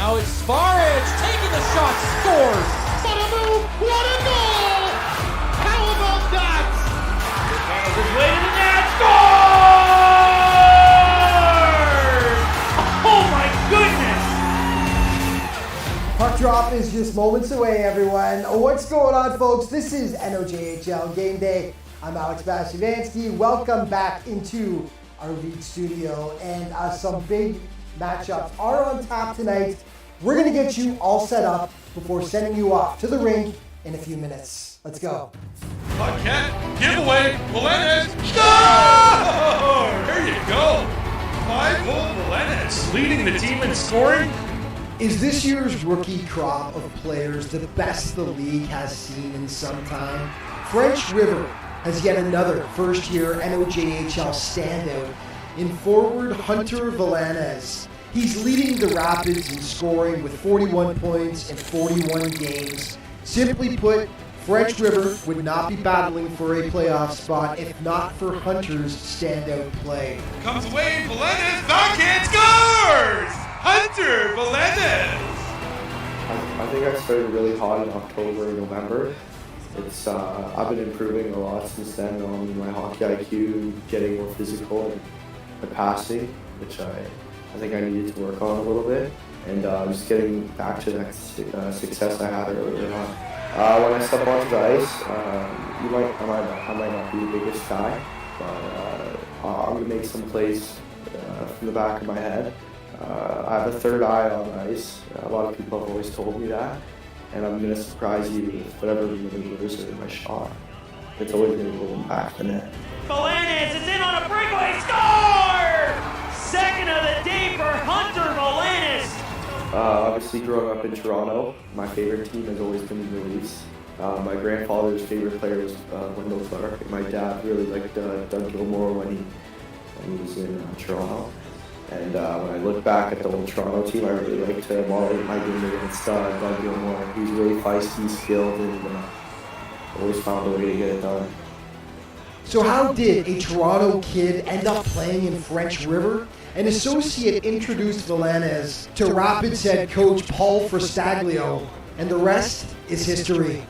Now it's Sparridge taking the shot, scores! What a move! What a goal! How about that? His way to the net, scores! Oh my goodness! Puck drop is just moments away, everyone. What's going on, folks? This is NOJHL Game Day. I'm Alex Basivansky. Welcome back into our league studio, and some big matchups are on tap tonight. We're going to get you all set up before sending you off to the rink in a few minutes. Let's go. Paquette, giveaway, Melendez, score! There you go. 5-hole Melendez leading the team in scoring. Is this year's rookie crop of players the best the league has seen in some time? French River has yet another first-year NOJHL standout in forward Hunter Villanes. He's leading the Rapids in scoring with 41 points in 41 games. Simply put, French River would not be battling for a playoff spot if not for Hunter's standout play. Comes away, Villanes, backhand scores! Hunter Villanes! I think I started really hot in October and November. I've been improving a lot since then on my hockey IQ, getting more physical and the passing, which I think I needed to work on a little bit, and just getting back to that success I had earlier on. When I step onto the ice, I might not be the biggest guy, but I'm going to make some plays from the back of my head. I have a third eye on the ice. A lot of people have always told me that, and I'm going to surprise you with whatever maneuvers are in my shot. It's always going to go back the net. Villanes is in on a breakaway, score! Second of the day for Hunter Villanes. Obviously, growing up in Toronto, my favorite team has always been the Leafs. My grandfather's favorite player was Wendell Clark, and my dad really liked Doug Gilmour when he was in Toronto. And when I look back at the old Toronto team, I really like to model my game against Doug Gilmour. He's really feisty, skilled, and always found a way to get it done. So how did a Toronto kid end up playing in French River? An associate introduced Villanes to Rapids head coach Paul Frastaglio, and the rest is history.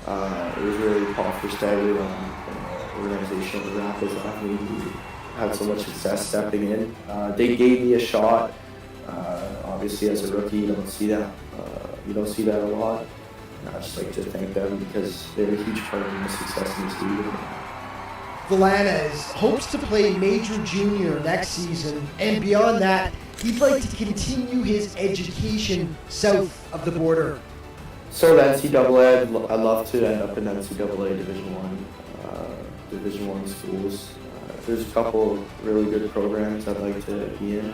It was really Paul Frastaglio and the organization of the Rapids that made me had so much success stepping in. They gave me a shot. Obviously, as a rookie, you don't see that. You don't see that a lot. And I just like to thank them because they're a huge part of my success in this league. Villanes hopes to play major junior next season, and beyond that, he'd like to continue his education south of the border. So the NCAA, I'd love to end up in NCAA Division One schools. There's a couple of really good programs I'd like to be in.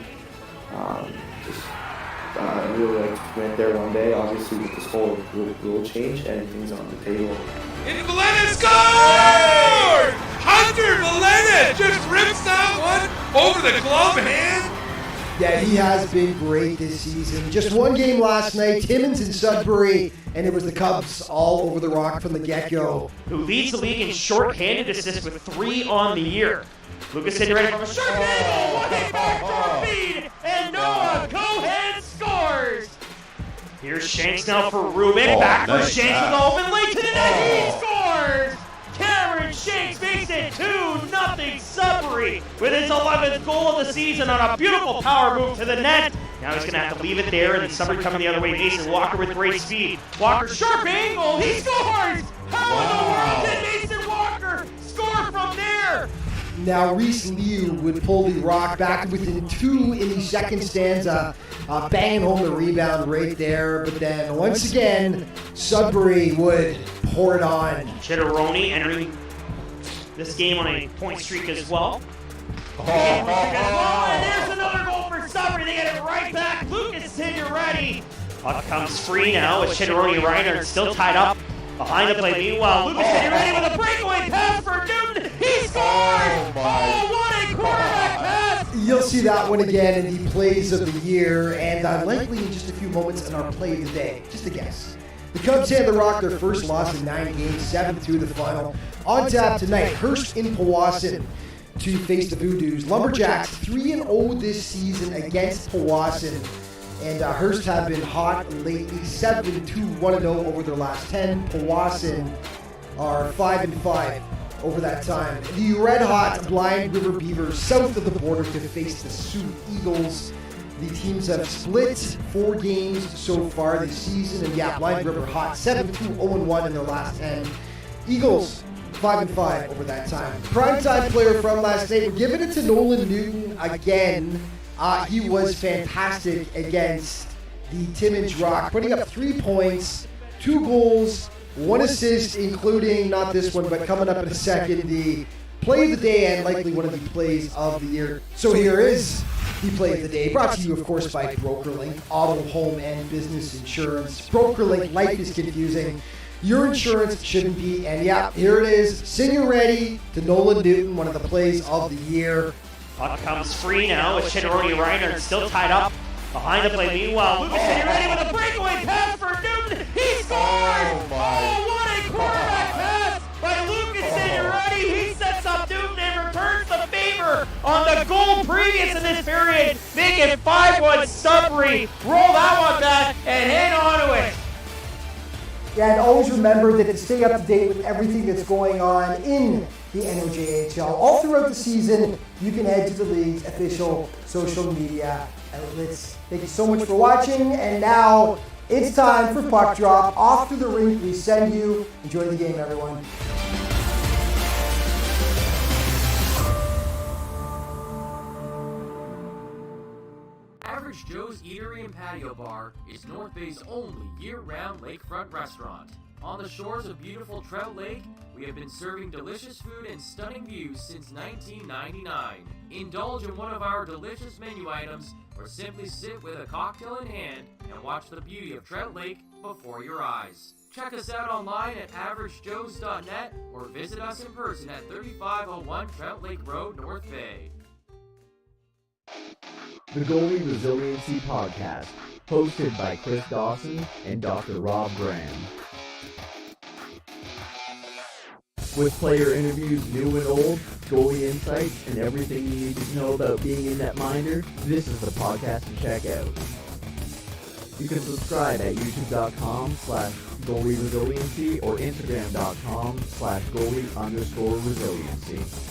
I'd really like to commit there one day. Obviously, with this whole rule change, anything's on the table. And Villanes scores! Hunter Villanes just rips that one over the glove hand. Yeah, he has been great this season. Just one game last night, Timmins and Sudbury, and it was the Cubs all over the rock from the get-go. Who leads the league in short-handed assists with 3 on the year. Lucas hitting ready from a short angle, looking backdoor feed, and Noah Cohen scores! Here's Shanks now for Ruben, back for Shanks with open late to the net, he scores! Cameron Shanks makes it 2-0 Sudbury with his 11th goal of the season on a beautiful power move to the net. Now he's going to have to leave it there, and then Sudbury coming the other way. Mason Walker with great speed. Walker, sharp angle, he scores! How in the world did Mason Walker score from there? Now Reese Liu would pull the Rock back within 2 in the second stanza, banging home the rebound right there. But then once again, Sudbury would pour it on. Chitteroni entering this game on a point streak as well. And there's another goal for Sudbury. They get it right back. Lucas Signoretti. Puck comes free now with Chitteroni and Reinhardt still tied up behind the play. Meanwhile, Lucas Signoretti with a breakaway pass for Newton. He scores! Oh, what a quarterback pass! You'll see that one again in the plays of the year, and likely in just a few moments in our play of the day. Just a guess. The Cubs hand the Rock their first loss in 9 games, 7-2 the final. On tap tonight, Hearst in Powassan to face the Voodoos. Lumberjacks 3-0 this season against Powassan. And Hearst have been hot lately, 7-2-1-0 over their last 10. Powassan are 5-5 over that time. The red-hot Blind River Beavers south of the border to face the Sioux Eagles. The teams have split 4 games so far this season. And yeah, Blind River hot, 7-2-0-1 in their last 10. Eagles 5-5 over that time. Primetime player from last night, we're giving it to Nolan Newton again. He was fantastic against the Timmins Rock, putting up 3 points, 2 goals, 1 assist, including, not this one, but coming up in a second, the play of the day and likely one of the plays of the year. So here is the play of the day, brought to you, of course, by BrokerLink, auto, home, and business insurance. BrokerLink, life is confusing. Your insurance shouldn't be. And yeah, here it is. Sing you ready to Nolan Newton, one of the plays of the year. Puck comes free now with Chidoroni Reiner still tied up behind the play. Meanwhile, Lucas ready with a breakaway pass for Newton. He scores! Oh, what a quarterback pass by Lucas Ready. He sets up Newton and returns the favor on the goal previous in this period. Make it 5-1 Sudbury. Roll that one back and hang on to it. Yeah, and always remember that to stay up to date with everything that's going on in the NOJHL all throughout the season, you can head to the league's official social media outlets. Thank you so much for watching, and now it's time for Puck Drop. Off to the rink we send you. Enjoy the game, everyone. Average Joe's Eatery and Patio Bar is North Bay's only year-round lakefront restaurant. On the shores of beautiful Trout Lake, we have been serving delicious food and stunning views since 1999. Indulge in one of our delicious menu items, or simply sit with a cocktail in hand and watch the beauty of Trout Lake before your eyes. Check us out online at averagejoes.net or visit us in person at 3501 Trout Lake Road, North Bay. The Goalie Resiliency Podcast, hosted by Chris Dawson and Dr. Rob Graham. With player interviews new and old, goalie insights, and everything you need to know about being a netminder, this is the podcast to check out. You can subscribe at youtube.com/goalieresiliency or instagram.com/goalie_resiliency.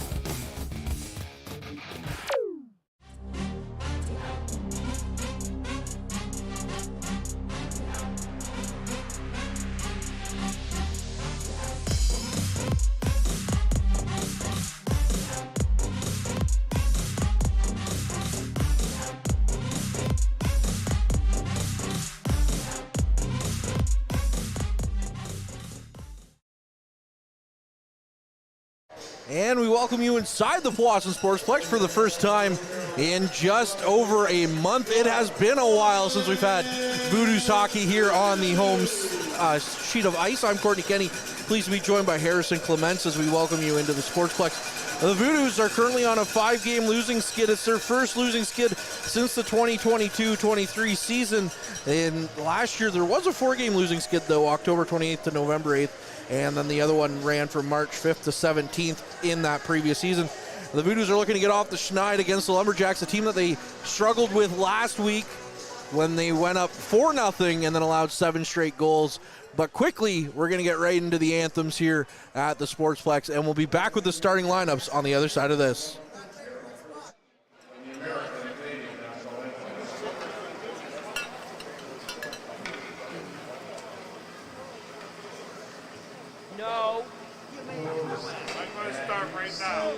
And we welcome you inside the Powassan Sportsplex for the first time in just over a month. It has been a while since we've had Voodoos hockey here on the home sheet of ice. I'm Courtney Kenny, pleased to be joined by Harrison Clements as we welcome you into the Sportsplex. The Voodoos are currently on a 5-game losing skid. It's their first losing skid since the 2022-23 season. And last year there was a 4-game losing skid though, October 28th to November 8th. And then the other one ran from March 5th to 17th in that previous season. The Voodoos are looking to get off the schneid against the Lumberjacks, a team that they struggled with last week when they went up 4-0 and then allowed 7 straight goals. But quickly, we're going to get right into the anthems here at the Sportsplex, and we'll be back with the starting lineups on the other side of this. No. I'm going to start right now.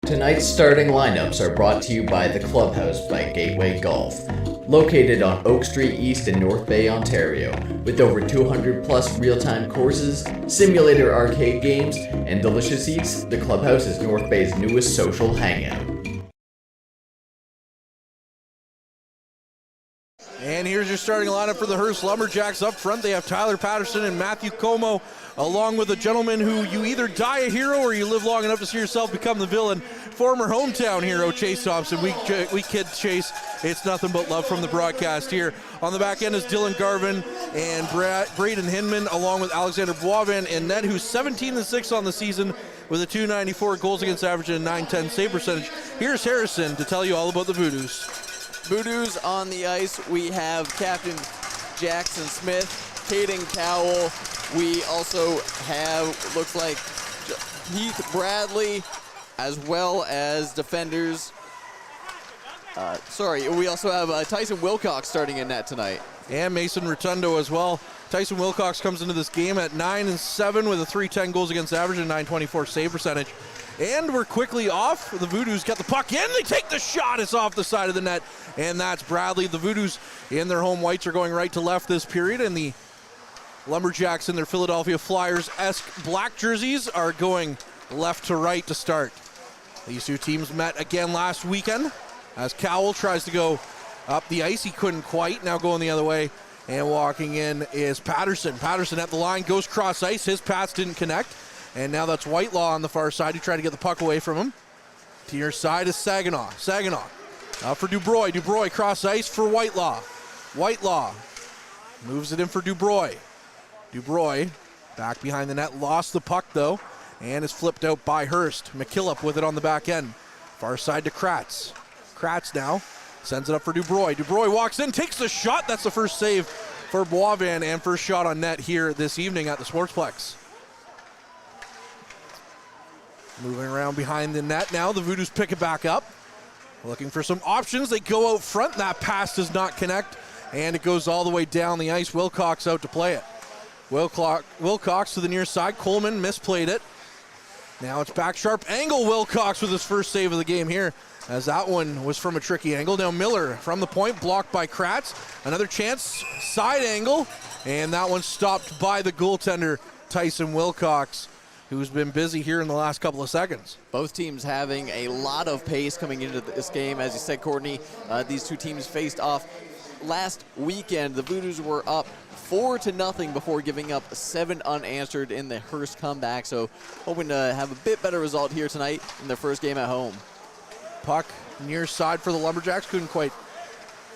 Tonight's starting lineups are brought to you by The Clubhouse by Gateway Golf. Located on Oak Street East in North Bay, Ontario, with over 200 plus real-time courses, simulator arcade games, and delicious eats, The Clubhouse is North Bay's newest social hangout. And here's your starting lineup for the Hearst Lumberjacks. Up front, they have Tyler Patterson and Matthew Como, along with a gentleman who you either die a hero or you live long enough to see yourself become the villain, former hometown hero Chase Thompson. We kid Chase. It's nothing but love from the broadcast here. On the back end is Dylan Garvin and Braden Hinman, along with Alexander Boivin and Ned, who's 17-6 on the season with a .294 goals against average and a .910 save percentage. Here's Harrison to tell you all about the Voodoos. Voodoos on the ice, we have Captain Jackson Smith, Caden Cowell. We also have, looks like, Heath Bradley, as well as defenders. We also have Tyson Wilcox starting in net tonight. And Mason Rotundo as well. Tyson Wilcox comes into this game at 9-7 with a .310 goals against average and .924 save percentage. And we're quickly off. The Voodoos get the puck in. They take the shot. It's off the side of the net. And that's Bradley. The Voodoos in their home whites are going right to left this period. And the Lumberjacks in their Philadelphia Flyers-esque black jerseys are going left to right to start. These two teams met again last weekend. As Cowell tries to go up the ice, he couldn't quite. Now going the other way. And walking in is Patterson. Patterson at the line, goes cross ice. His pass didn't connect. And now that's Whitelaw on the far side who tried to get the puck away from him. To your side is Saginaw. Saginaw out for Dubroy. Dubroy cross ice for Whitelaw. Whitelaw moves it in for Dubroy. Dubroy back behind the net, lost the puck though, and is flipped out by Hearst. McKillop with it on the back end. Far side to Kratz. Kratz now sends it up for Dubroy. Dubroy walks in, takes the shot. That's the first save for Boivin and first shot on net here this evening at the Sportsplex. Moving around behind the net now. The Voodoos pick it back up. Looking for some options. They go out front. That pass does not connect. And it goes all the way down the ice. Wilcox out to play it. Wilcox to the near side. Coleman misplayed it. Now it's back sharp angle. Wilcox with his first save of the game here, as that one was from a tricky angle. Now Miller from the point, blocked by Kratz. Another chance, side angle. And that one stopped by the goaltender, Tyson Wilcox, who's been busy here in the last couple of seconds. Both teams having a lot of pace coming into this game. As you said, Courtney, these two teams faced off last weekend. The Voodoos were up 4-0 before giving up 7 unanswered in the Hearst comeback. So hoping to have a bit better result here tonight in their first game at home. Puck near side for the Lumberjacks. Couldn't quite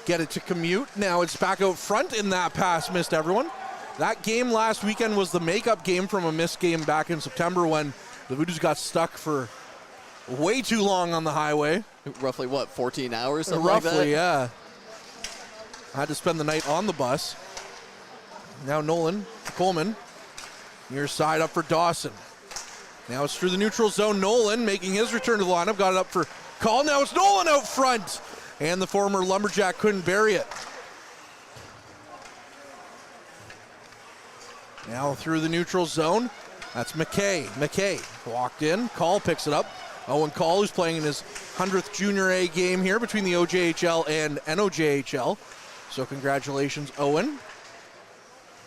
get it to commute. Now it's back out front, and that pass missed everyone. That game last weekend was the makeup game from a missed game back in September when the Voodoos got stuck for way too long on the highway. Roughly, what, 14 hours? Roughly, like that? Yeah. I had to spend the night on the bus. Now Coleman, near side up for Dawson. Now it's through the neutral zone. Nolan making his return to the lineup. Got it up for Call. Now it's Nolan out front. And the former Lumberjack couldn't bury it. Now through the neutral zone, that's McKay. McKay walked in, Call picks it up. Owen Call, who's playing in his 100th Junior A game here between the OJHL and NOJHL. So congratulations, Owen.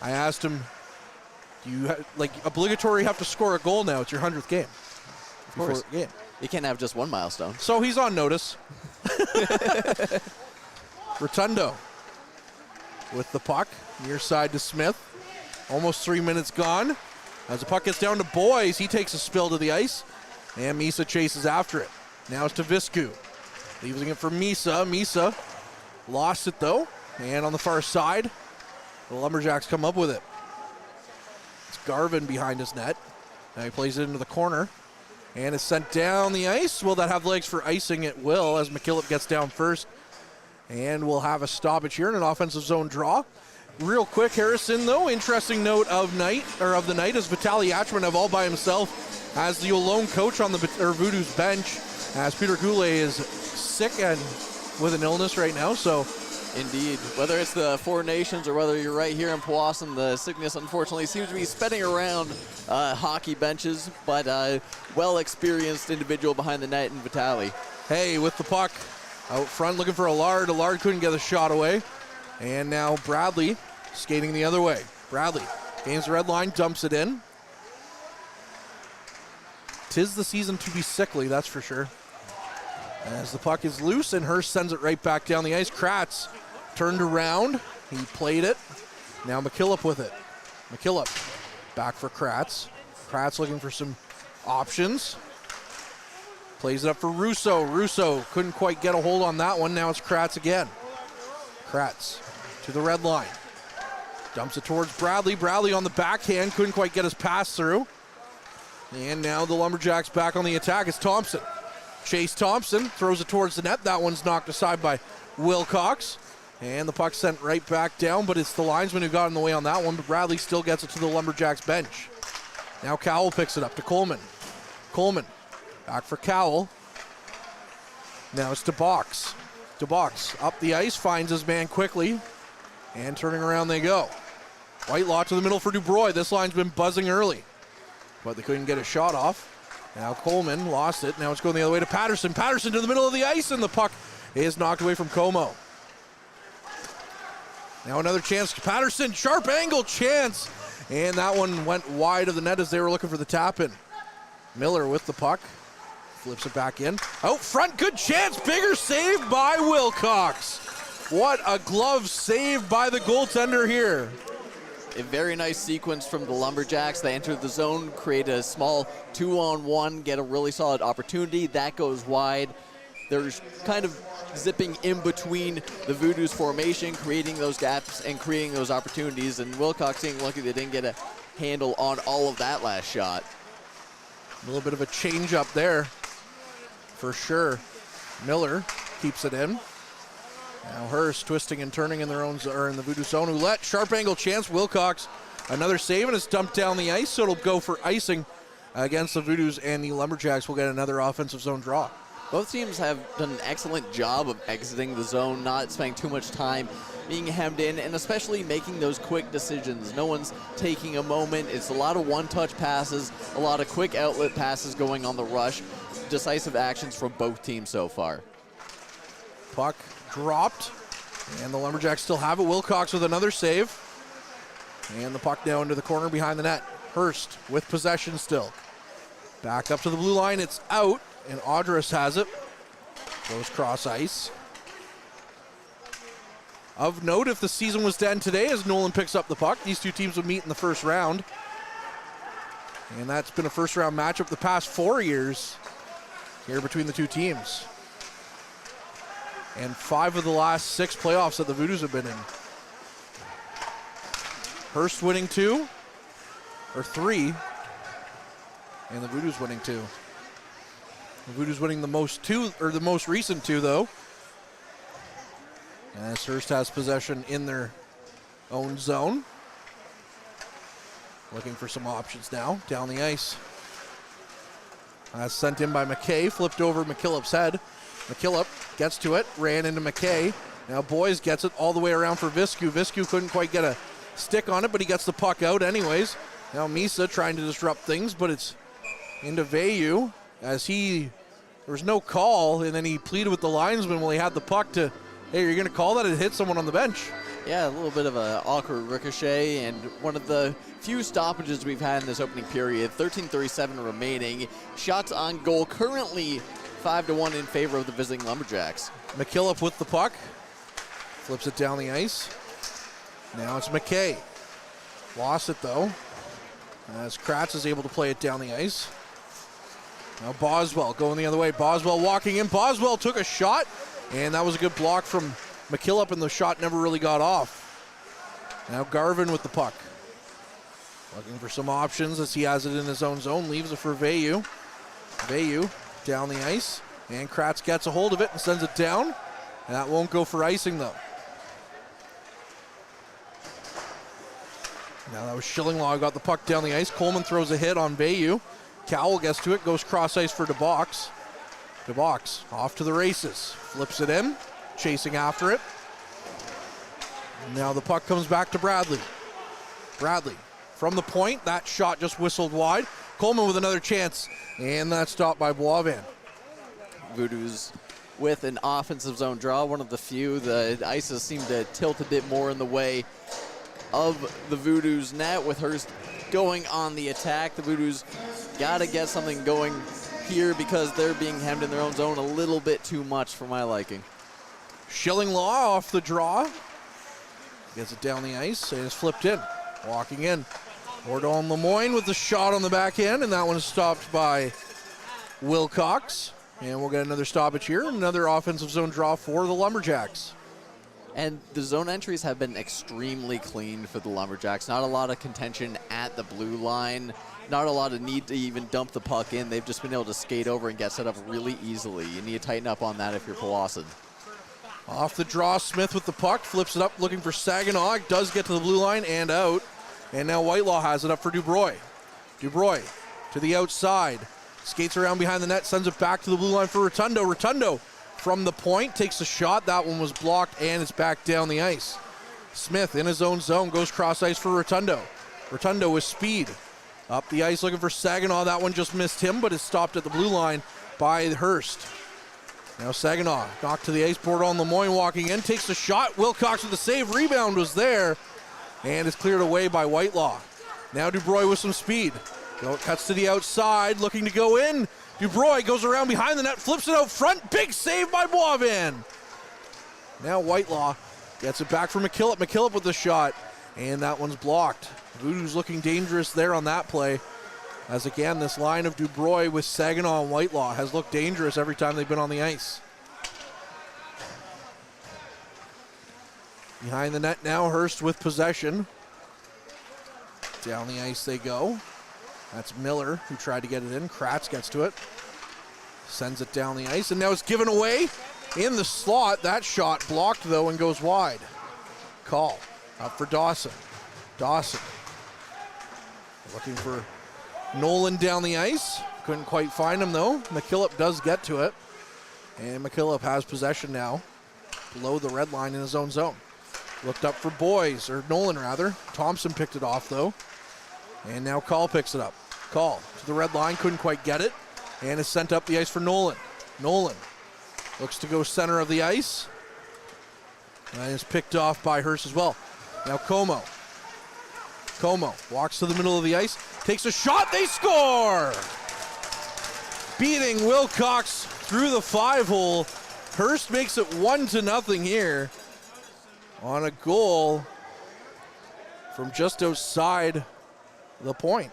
I asked him, do you obligatory have to score a goal now? It's your 100th game. Of course. Yeah. You can't have just one milestone. So he's on notice. Rotundo with the puck, near side to Smith. Almost 3 minutes gone. As the puck gets down to Boys, he takes a spill to the ice, and Misa chases after it. Now it's to Viscu. Leaving it for Misa. Misa lost it, though. And on the far side, the Lumberjacks come up with it. It's Garvin behind his net. Now he plays it into the corner. And it's sent down the ice. Will that have legs for icing? It will, as McKillop gets down first. And we'll have a stoppage here in an offensive zone draw. Real quick, Harrison, though, interesting note of the night is Vitaly Achmanov all by himself as the lone coach on the Voodoos bench, as Peter Goulet is sick and with an illness right now. So Indeed. Whether it's the Four Nations or whether you're right here in Powassan, the sickness unfortunately seems to be spreading around hockey benches, but well-experienced individual behind the net in Vitali. Hey, with the puck out front looking for Allard. Allard couldn't get a shot away. And now Bradley skating the other way. Bradley gains the red line, dumps it in. 'Tis the season to be sickly, that's for sure. As the puck is loose and Hearst sends it right back down the ice. Kratz turned around. He played it. Now McKillop with it. McKillop back for Kratz. Kratz looking for some options. Plays it up for Russo. Russo couldn't quite get a hold on that one. Now it's Kratz again. Kratz to the red line. Dumps it towards Bradley. Bradley on the backhand. Couldn't quite get his pass through. And now the Lumberjacks back on the attack. It's Thompson. Chase Thompson throws it towards the net. That one's knocked aside by Wilcox. And the puck sent right back down, but it's the linesman who got in the way on that one. But Bradley still gets it to the Lumberjacks bench. Now Cowell picks it up to Coleman. Coleman back for Cowell. Now it's DeBox. DeBox up the ice, finds his man quickly. And turning around they go. Whitelaw to the middle for Dubroy. This line's been buzzing early, but they couldn't get a shot off. Now Coleman lost it. Now it's going the other way to Patterson. Patterson to the middle of the ice, and the puck is knocked away from Como. Now another chance. Patterson, sharp angle chance. And that one went wide of the net as they were looking for the tap-in. Miller with the puck. Flips it back in. Out front, good chance. Bigger save by Wilcox. What a glove save by the goaltender here. A very nice sequence from the Lumberjacks. They enter the zone, create a small 2-on-1, get a really solid opportunity. That goes wide. They're kind of zipping in between the Voodoos formation, creating those gaps and creating those opportunities. And Wilcox being lucky they didn't get a handle on all of that last shot. A little bit of a change up there for sure. Miller keeps it in. Now Hearst twisting and turning in their own or in the Voodoo zone. Ouellette, sharp angle chance. Wilcox, another save, and it's dumped down the ice, so it'll go for icing against the Voodoos, and the Lumberjacks will get another offensive zone draw. Both teams have done an excellent job of exiting the zone, not spending too much time being hemmed in, and especially making those quick decisions. No one's taking a moment. It's a lot of one-touch passes, a lot of quick outlet passes going on the rush. Decisive actions from both teams so far. Puck dropped, and the Lumberjacks still have it. Wilcox with another save. And the puck now into the corner behind the net. Hearst with possession still. Back up to the blue line, it's out, and Audris has it. Goes cross ice. Of note, if the season was to end today as Nolan picks up the puck, these two teams would meet in the first round. And that's been a first round matchup the past 4 years here between the two teams. And 5 of the last 6 playoffs that the Voodoos have been in. Hearst winning 2, or 3, and the Voodoos winning 2. The Voodoos winning the most 2, or the most recent 2 though. As Hearst has possession in their own zone. Looking for some options now, down the ice. Sent in by McKay, flipped over McKillop's head. McKillop gets to it, ran into McKay. Now Boys gets it all the way around for Viscu. Viscu couldn't quite get a stick on it, but he gets the puck out anyways. Now Misa trying to disrupt things, but it's into Vayu as there was no call, and then he pleaded with the linesman while he had the puck to, hey, you're going to call that? It hit someone on the bench. Yeah, a little bit of an awkward ricochet, and one of the few stoppages we've had in this opening period. 13:37 remaining. Shots on goal currently 5-1 in favor of the visiting Lumberjacks. McKillop with the puck. Flips it down the ice. Now it's McKay. Lost it though, as Kratz is able to play it down the ice. Now Boswell going the other way. Boswell walking in. Boswell took a shot, and that was a good block from McKillop, and the shot never really got off. Now Garvin with the puck. Looking for some options as he has it in his own zone. Leaves it for Vayu. Vayu down the ice, and Kratz gets a hold of it and sends it down. And that won't go for icing though. Now that was Schillinglaw who got the puck down the ice. Coleman throws a hit on Vayu. Cowell gets to it, goes cross ice for DeBox. DeBox off to the races. Flips it in, chasing after it. Now the puck comes back to Bradley. Bradley from the point. That shot just whistled wide. Coleman with another chance, and that's stopped by Boivin. Voodoos with an offensive zone draw, one of the few. The Ices seem to tilt a bit more in the way of the Voodoos net with Hearst going on the attack. The Voodoos got to get something going here because they're being hemmed in their own zone a little bit too much for my liking. Schillinglaw off the draw. Gets it down the ice and is flipped in. Walking in. Ordon Lemoyne with the shot on the back end, and that one is stopped by Wilcox. And we'll get another stoppage here. Another offensive zone draw for the Lumberjacks. And the zone entries have been extremely clean for the Lumberjacks. Not a lot of contention at the blue line. Not a lot of need to even dump the puck in. They've just been able to skate over and get set up really easily. You need to tighten up on that if you're Powassan. Off the draw, Smith with the puck. Flips it up, looking for Saginaw. Does get to the blue line and out. And now Whitelaw has it up for Dubroy. Dubroy to the outside. Skates around behind the net, sends it back to the blue line for Rotundo. Rotundo from the point, takes a shot. That one was blocked, and it's back down the ice. Smith in his own zone, goes cross ice for Rotundo. Rotundo with speed. Up the ice looking for Saginaw. That one just missed him, but it's stopped at the blue line by Hearst. Now Saginaw knocked to the ice board on Lemoyne walking in, takes a shot. Wilcox with the save. Rebound was there, and it's cleared away by Whitelaw. Now Dubroy with some speed. Cuts to the outside, looking to go in. Dubroy goes around behind the net, flips it out front. Big save by Boivin. Now Whitelaw gets it back for McKillop. McKillop with the shot, and that one's blocked. Voodoo's looking dangerous there on that play. As again, this line of Dubroy with Saginaw and Whitelaw has looked dangerous every time they've been on the ice. Behind the net now, Hearst with possession. Down the ice they go. That's Miller who tried to get it in. Kratz gets to it. Sends it down the ice, and now it's given away in the slot. That shot blocked, though, and goes wide. Call up for Dawson. Dawson looking for Nolan down the ice. Couldn't quite find him, though. McKillop does get to it, and McKillop has possession now below the red line in his own zone. Looked up for Nolan rather. Thompson picked it off, though. And now Call picks it up. Call to the red line, couldn't quite get it, and is sent up the ice for Nolan. Nolan looks to go center of the ice, and is picked off by Hearst as well. Now Como. Como walks to the middle of the ice, takes a shot, they score! Beating Wilcox through the 5-hole. Hearst makes it 1-0 here on a goal from just outside the point.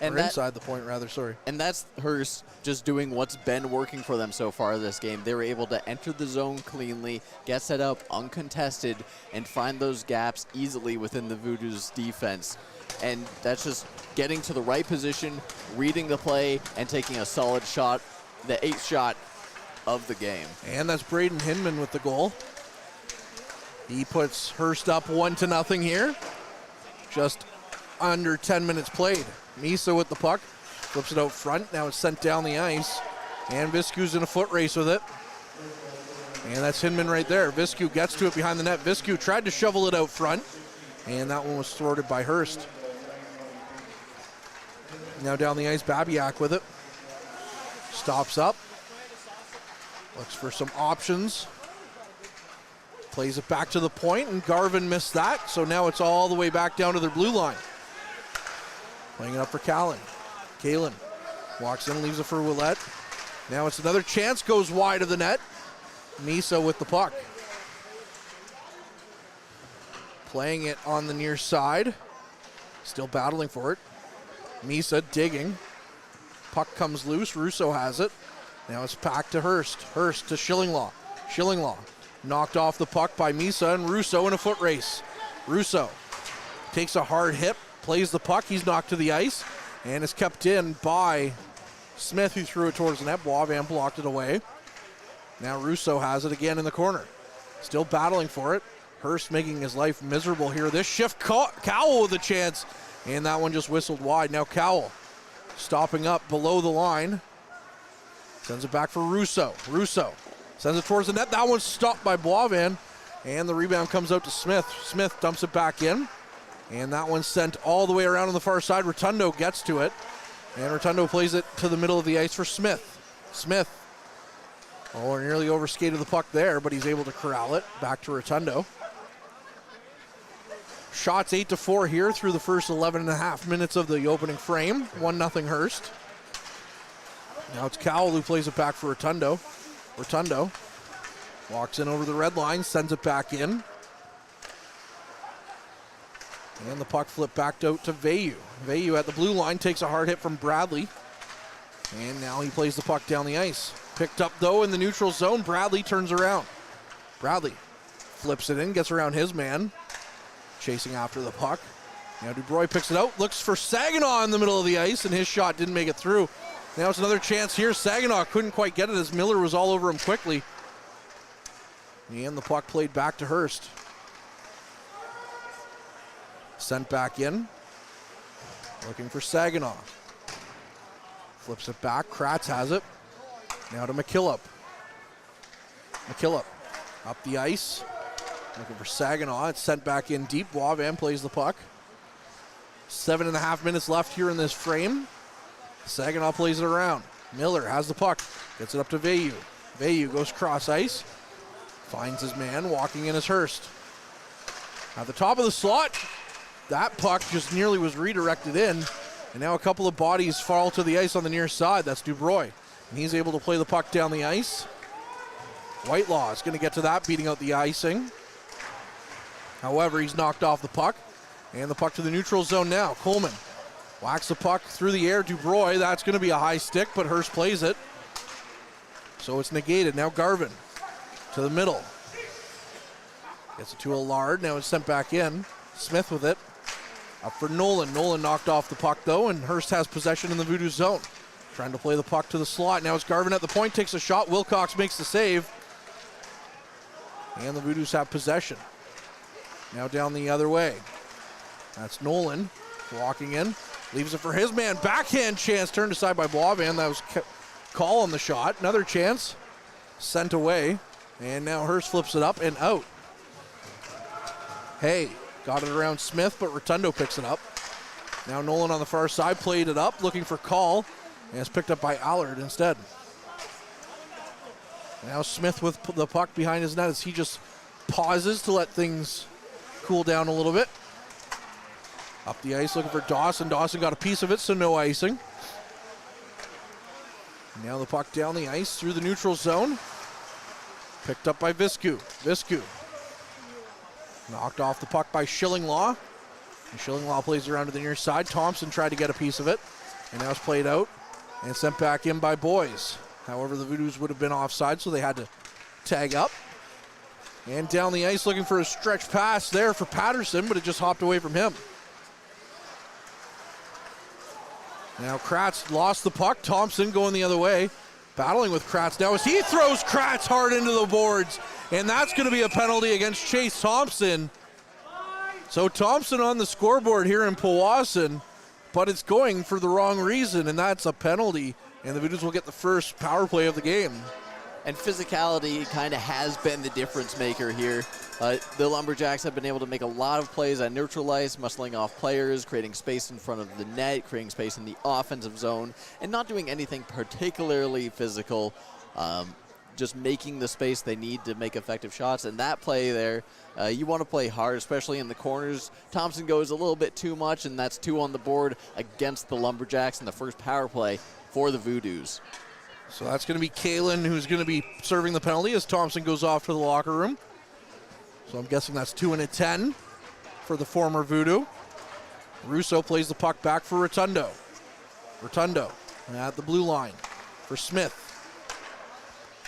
Or inside the point, rather, sorry. And that's Hearst just doing what's been working for them so far this game. They were able to enter the zone cleanly, get set up uncontested, and find those gaps easily within the Voodoos defense. And that's just getting to the right position, reading the play, and taking a solid shot, the 8th shot of the game. And that's Braden Hinman with the goal. He puts Hearst up 1-0 here. Just under 10 minutes played. Misa with the puck, flips it out front. Now it's sent down the ice, and Viscu's in a foot race with it. And that's Hinman right there. Viscu gets to it behind the net. Viscu tried to shovel it out front, and that one was thwarted by Hearst. Now down the ice, Babiak with it. Stops up, looks for some options. Plays it back to the point, and Garvin missed that, so now it's all the way back down to their blue line. Playing it up for Callan. Kalen walks in, leaves it for Willette. Now it's another chance, goes wide of the net. Misa with the puck. Playing it on the near side. Still battling for it. Misa digging. Puck comes loose, Russo has it. Now it's back to Hearst. Hearst to Schillinglaw. Schillinglaw knocked off the puck by Misa, and Russo in a foot race. Russo takes a hard hit, plays the puck, he's knocked to the ice, and is kept in by Smith, who threw it towards the net. Boivin blocked it away. Now Russo has it again in the corner. Still battling for it. Hearst making his life miserable here. This shift, Cowell with a chance, and that one just whistled wide. Now Cowell stopping up below the line. Sends it back for Russo. Russo sends it towards the net. That one's stopped by Boivin, And the rebound comes out to Smith. Smith dumps it back in. And that one's sent all the way around on the far side. Rotundo gets to it. And Rotundo plays it to the middle of the ice for Smith. Smith. Oh, nearly overskated the puck there, but he's able to corral it. Back to Rotundo. Shots 8-4 here through the first 11.5 minutes of the opening frame. 1-0 Hearst. Now it's Cowell who plays it back for Rotundo. Rotundo walks in over the red line, sends it back in. And the puck flipped back out to Veyu. Veyu at the blue line takes a hard hit from Bradley. And now he plays the puck down the ice. Picked up though in the neutral zone. Bradley turns around. Bradley flips it in, gets around his man. Chasing after the puck. Now DuBrois picks it out, looks for Saginaw in the middle of the ice, and his shot didn't make it through. Now it's another chance here. Saginaw couldn't quite get it as Miller was all over him quickly. And the puck played back to Hearst. Sent back in. Looking for Saginaw. Flips it back. Kratz has it. Now to McKillop. McKillop up the ice. Looking for Saginaw. It's sent back in deep. Boivin plays the puck. 7.5 minutes left here in this frame. Saginaw plays it around. Miller has the puck. Gets it up to Veyu. Veyu goes cross ice. Finds his man. Walking in is Hearst. At the top of the slot. That puck just nearly was redirected in. And now a couple of bodies fall to the ice on the near side. That's DuBrois. And he's able to play the puck down the ice. Whitelaw is going to get to that, beating out the icing. However, he's knocked off the puck. And the puck to the neutral zone now. Coleman whacks the puck through the air. DuBrois, that's going to be a high stick, but Hearst plays it. So it's negated. Now Garvin to the middle. Gets it to Allard. Now it's sent back in. Smith with it. Up for Nolan. Nolan knocked off the puck, though, and Hearst has possession in the Voodoo zone. Trying to play the puck to the slot. Now it's Garvin at the point. Takes a shot. Wilcox makes the save. And the Voodoos have possession. Now down the other way. That's Nolan walking in. Leaves it for his man. Backhand chance turned aside by Boivin. That was call on the shot. Another chance sent away. And now Hearst flips it up and out. Hey, got it around Smith, but Rotundo picks it up. Now Nolan on the far side played it up, looking for call. And it's picked up by Allard instead. Now Smith with the puck behind his net as he just pauses to let things cool down a little bit. Up the ice looking for Dawson. Dawson got a piece of it, so no icing. Now the puck down the ice through the neutral zone. Picked up by Viscu. Viscu knocked off the puck by Schillinglaw. And Schillinglaw plays around to the near side. Thompson tried to get a piece of it. And now it's played out and sent back in by Boys. However, the Voodoos would have been offside, so they had to tag up. And down the ice looking for a stretch pass there for Patterson, but it just hopped away from him. Now Kratz lost the puck. Thompson going the other way. Battling with Kratz now as he throws Kratz hard into the boards. And that's going to be a penalty against Chase Thompson. So Thompson on the scoreboard here in Powassan, but it's going for the wrong reason, and that's a penalty. And the Voodoos will get the first power play of the game. And physicality kind of has been the difference maker here. The Lumberjacks have been able to make a lot of plays on neutral ice, muscling off players, creating space in front of the net, creating space in the offensive zone, and not doing anything particularly physical, just making the space they need to make effective shots. And that play there, you want to play hard, especially in the corners. Thompson goes a little bit too much, and that's 2 on the board against the Lumberjacks in the first power play for the Voodoos. So that's going to be Kalen who's going to be serving the penalty as Thompson goes off to the locker room. So I'm guessing that's 2 and a 10 for the former Voodoo. Russo plays the puck back for Rotundo. Rotundo at the blue line for Smith.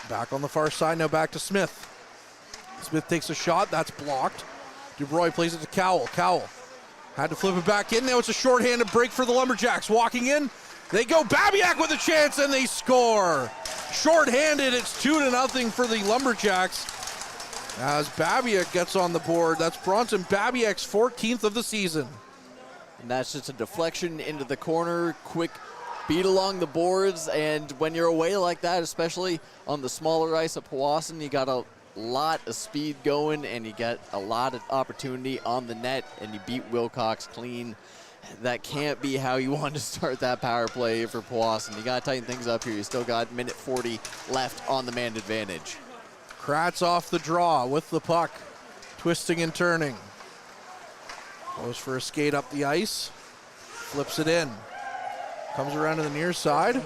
Back on the far side, now back to Smith. Smith takes a shot, that's blocked. DuBrois plays it to Cowell. Cowell had to flip it back in. Now it's a shorthanded break for the Lumberjacks. Walking in, they go. Babiak with a chance and they score. Shorthanded, it's 2-0 for the Lumberjacks. As Babiak gets on the board. That's Bronson Babiak's 14th of the season. And that's just a deflection into the corner, quick beat along the boards, and when you're away like that, especially on the smaller ice at Powassan, you got a lot of speed going, and you got a lot of opportunity on the net, and you beat Wilcox clean. That can't be how you want to start that power play for Powassan. You got to tighten things up here. You still got minute 40 left on the man advantage. Kratz off the draw with the puck, twisting and turning. Goes for a skate up the ice, flips it in. Comes around to the near side.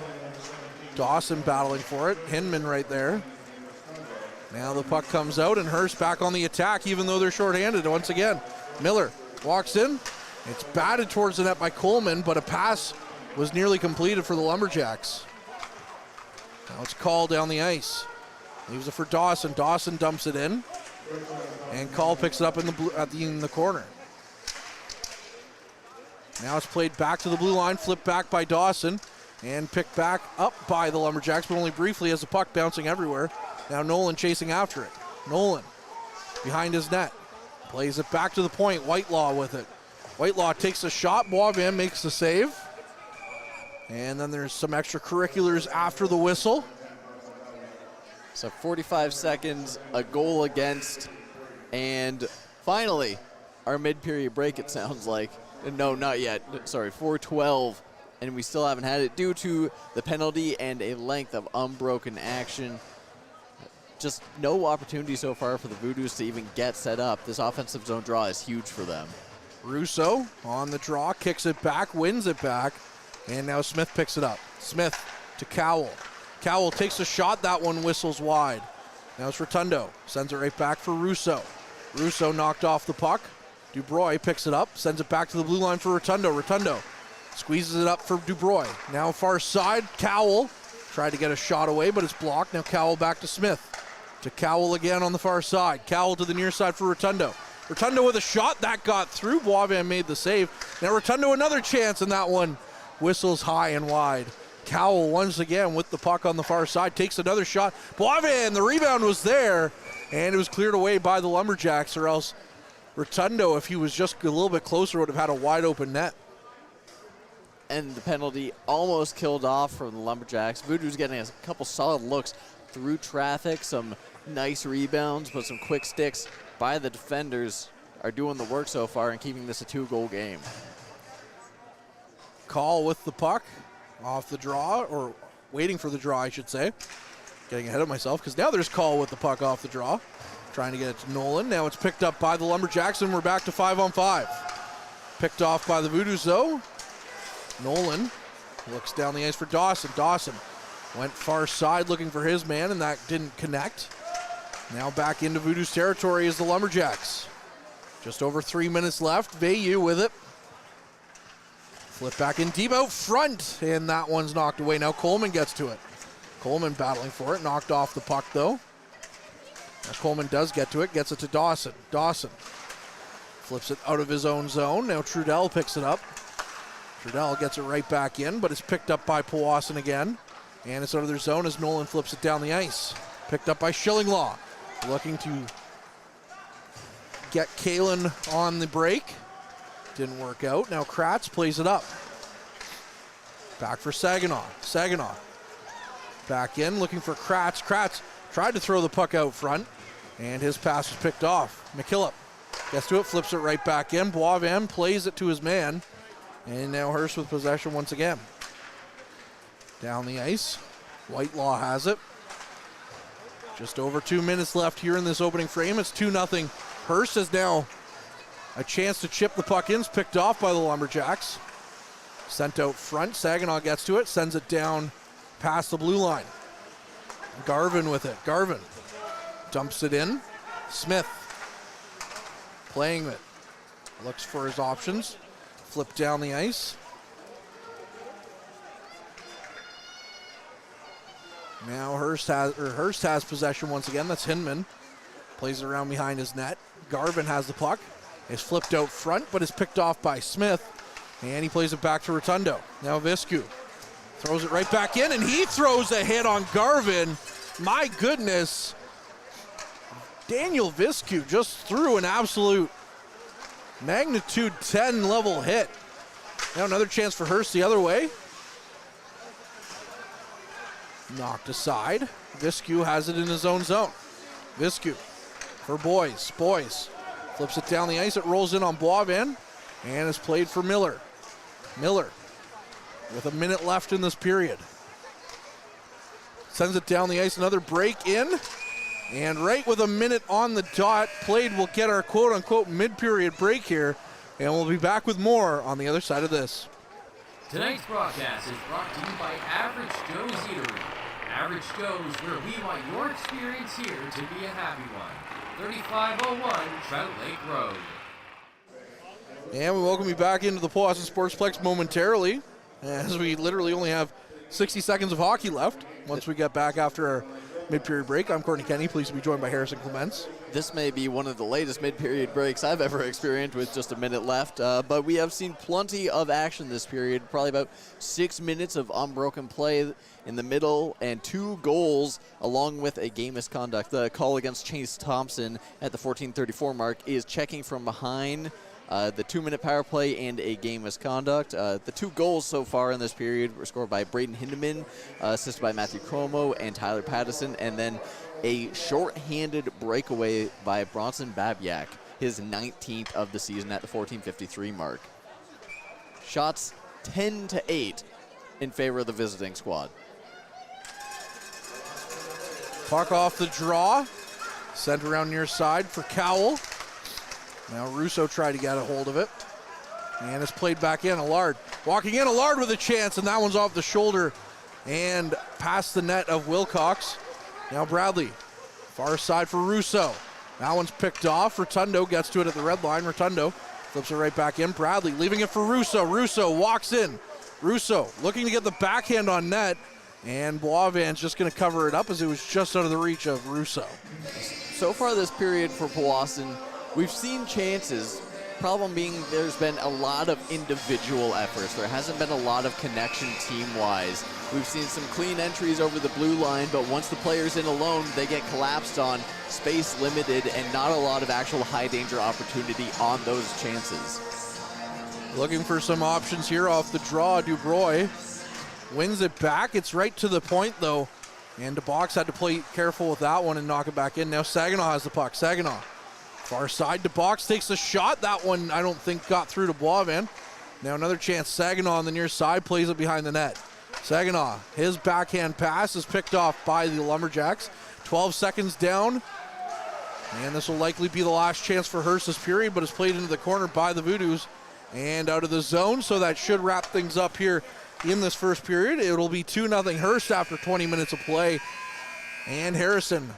Dawson battling for it. Hinman right there. Now the puck comes out, and Hearst back on the attack, even though they're shorthanded once again. Miller walks in. It's batted towards the net by Coleman, but a pass was nearly completed for the Lumberjacks. Now it's Call down the ice. Leaves it for Dawson. Dawson dumps it in, and Call picks it up in the corner. Now it's played back to the blue line, flipped back by Dawson, and picked back up by the Lumberjacks, but only briefly as the puck bouncing everywhere. Now Nolan chasing after it. Nolan behind his net. Plays it back to the point. Whitelaw with it. Whitelaw takes a shot. Boivin makes the save. And then there's some extracurriculars after the whistle. So 45 seconds, a goal against, and finally, our mid-period break, it sounds like. No, not yet. Sorry, 4:12, and we still haven't had it due to the penalty and a length of unbroken action. Just no opportunity so far for the Voodoos to even get set up. This offensive zone draw is huge for them. Russo on the draw, kicks it back, wins it back, and now Smith picks it up. Smith to Cowell. Cowell takes a shot, that one whistles wide. Now it's Rotundo, sends it right back for Russo. Russo knocked off the puck. Dubroy picks it up, sends it back to the blue line for Rotundo. Rotundo squeezes it up for Dubroy. Now far side, Cowell tried to get a shot away, but it's blocked. Now Cowell back to Smith. To Cowell again on the far side. Cowell to the near side for Rotundo. Rotundo with a shot, that got through. Boivin made the save. Now Rotundo another chance, and that one whistles high and wide. Cowell once again with the puck on the far side, takes another shot. Boivin, the rebound was there, and it was cleared away by the Lumberjacks, or else Rotundo, if he was just a little bit closer, would have had a wide open net. And the penalty almost killed off from the Lumberjacks. Voodoo's getting a couple solid looks through traffic, some nice rebounds, but some quick sticks by the defenders are doing the work so far and keeping this a 2-goal game. Call with the puck off the draw, or waiting for the draw, I should say. Getting ahead of myself, because now there's Call with the puck off the draw. Trying to get it to Nolan. Now it's picked up by the Lumberjacks, and we're back to 5-on-5. Picked off by the Voodoos, though. Nolan looks down the ice for Dawson. Dawson went far side looking for his man, and that didn't connect. Now back into Voodoos territory is the Lumberjacks. Just over 3 minutes left. Veilleux with it. Flip back in deep out front, and that one's knocked away. Now Coleman gets to it. Coleman battling for it. Knocked off the puck, though. Now Coleman does get to it. Gets it to Dawson. Dawson flips it out of his own zone. Now Trudell picks it up. Trudell gets it right back in, but it's picked up by Powassan again. And it's out of their zone as Nolan flips it down the ice. Picked up by Schillinglaw. Looking to get Kalen on the break. Didn't work out. Now Kratz plays it up. Back for Saginaw. Saginaw back in, looking for Kratz. Kratz tried to throw the puck out front, and his pass was picked off. McKillop gets to it, flips it right back in. Boivin plays it to his man, and now Hearst with possession once again. Down the ice. Whitelaw has it. Just over 2 minutes left here in this opening frame. It's 2-0. Hearst has now a chance to chip the puck in. It's picked off by the Lumberjacks. Sent out front. Saginaw gets to it. Sends it down past the blue line. Garvin with it. Garvin dumps it in. Smith playing it. Looks for his options. Flip down the ice. Now Hearst has possession once again. That's Hinman. Plays it around behind his net. Garvin has the puck. It's flipped out front, but it's picked off by Smith. And he plays it back to Rotundo. Now Viscu throws it right back in, and he throws a hit on Garvin. My goodness. Daniel Viscu just threw an absolute magnitude 10 level hit. Now another chance for Hearst the other way. Knocked aside. Viscu has it in his own zone. Viscu for Boys. Boys flips it down the ice. It rolls in on Boivin and is played for Miller. Miller with a minute left in this period. Sends it down the ice. Another break in. And right with a minute on the dot played, we'll get our quote-unquote mid-period break here. And we'll be back with more on the other side of this. Tonight's broadcast is brought to you by Average Joe's Eatery. Average Joe's, where we want your experience here to be a happy one. 3501 Trout Lake Road. And we welcome you back into the Powassan Sportsplex momentarily, as we literally only have 60 seconds of hockey left once we get back after our mid-period break. I'm Courtney Kenny, pleased to be joined by Harrison Clements. This may be one of the latest mid-period breaks I've ever experienced with just a minute left, but we have seen plenty of action this period, probably about 6 minutes of unbroken play in the middle and 2 goals along with a game misconduct. The call against Chase Thompson at the 14:34 mark is checking from behind the 2-minute power play and a game misconduct. The 2 goals so far in this period were scored by Braden Hindeman, assisted by Matthew Cuomo and Tyler Pattison, and then a short-handed breakaway by Bronson Babyak, his 19th of the season at the 14:53 mark. Shots 10-8 in favor of the visiting squad. Puck off the draw, sent around near side for Cowell. Now Russo tried to get a hold of it. And it's played back in. Allard walking in. Allard with a chance, and that one's off the shoulder and past the net of Wilcox. Now Bradley, far side for Russo. That one's picked off. Rotundo gets to it at the red line. Rotundo flips it right back in. Bradley leaving it for Russo. Russo walks in. Russo looking to get the backhand on net, and Boivin's just going to cover it up as it was just out of the reach of Russo. So far this period for Powassan, we've seen chances. Problem being there's been a lot of individual efforts. There hasn't been a lot of connection team-wise. We've seen some clean entries over the blue line, but once the player's in alone, they get collapsed on, space limited, and not a lot of actual high-danger opportunity on those chances. Looking for some options here off the draw. Dubroy wins it back. It's right to the point, though, and DeBox had to play careful with that one and knock it back in. Now Saginaw has the puck. Saginaw. Far side, DeBox takes a shot. That one, I don't think, got through to Boivin. Now another chance. Saginaw on the near side plays it behind the net. Saginaw, his backhand pass is picked off by the Lumberjacks. 12 seconds down. And this will likely be the last chance for Hearst this period, but it's played into the corner by the Voodoos and out of the zone, so that should wrap things up here in this first period. It'll be 2-0 Hearst after 20 minutes of play. And Harrison,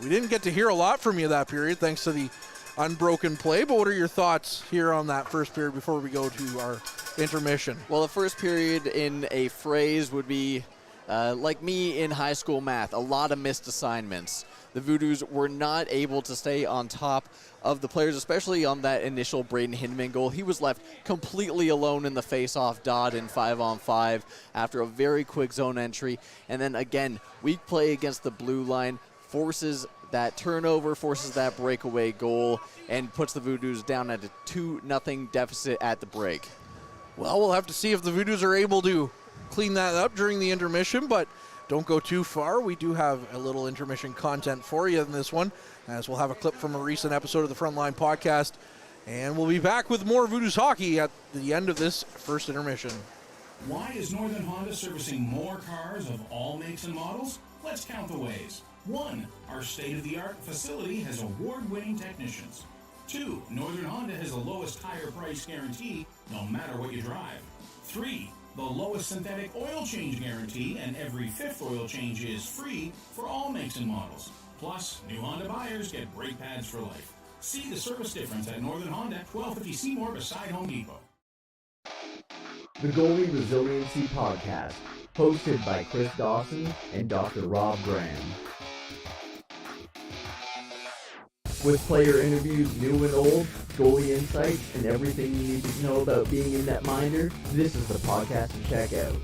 we didn't get to hear a lot from you that period thanks to the unbroken play, but what are your thoughts here on that first period before we go to our intermission? Well, the first period in a phrase would be like me in high school math, a lot of missed assignments. The Voodoos were not able to stay on top of the players, especially on that initial Braden Hindeman goal. He was left completely alone in the face-off dot in 5-on-5 after a very quick zone entry. And then again, weak play against the blue line forces that turnover, forces that breakaway goal, and puts the Voodoos down at a 2-0 deficit at the break. Well, we'll have to see if the Voodoos are able to clean that up during the intermission, but don't go too far. We do have a little intermission content for you in this one, as we'll have a clip from a recent episode of the Frontline podcast, and we'll be back with more Voodoos hockey at the end of this first intermission. Why is Northern Honda servicing more cars of all makes and models? Let's count the ways. 1. Our state-of-the-art facility has award-winning technicians. 2. Northern Honda has the lowest tire price guarantee, no matter what you drive. 3. The lowest synthetic oil change guarantee, and every 5th oil change is free for all makes and models. Plus, new Honda buyers get brake pads for life. See the service difference at Northern Honda, 1250 Seymour beside Home Depot. The Goalie Resiliency Podcast, hosted by Chris Dawson and Dr. Rob Graham. With player interviews new and old, goalie insights, and everything you need to know about being a netminder, this is the podcast to check out.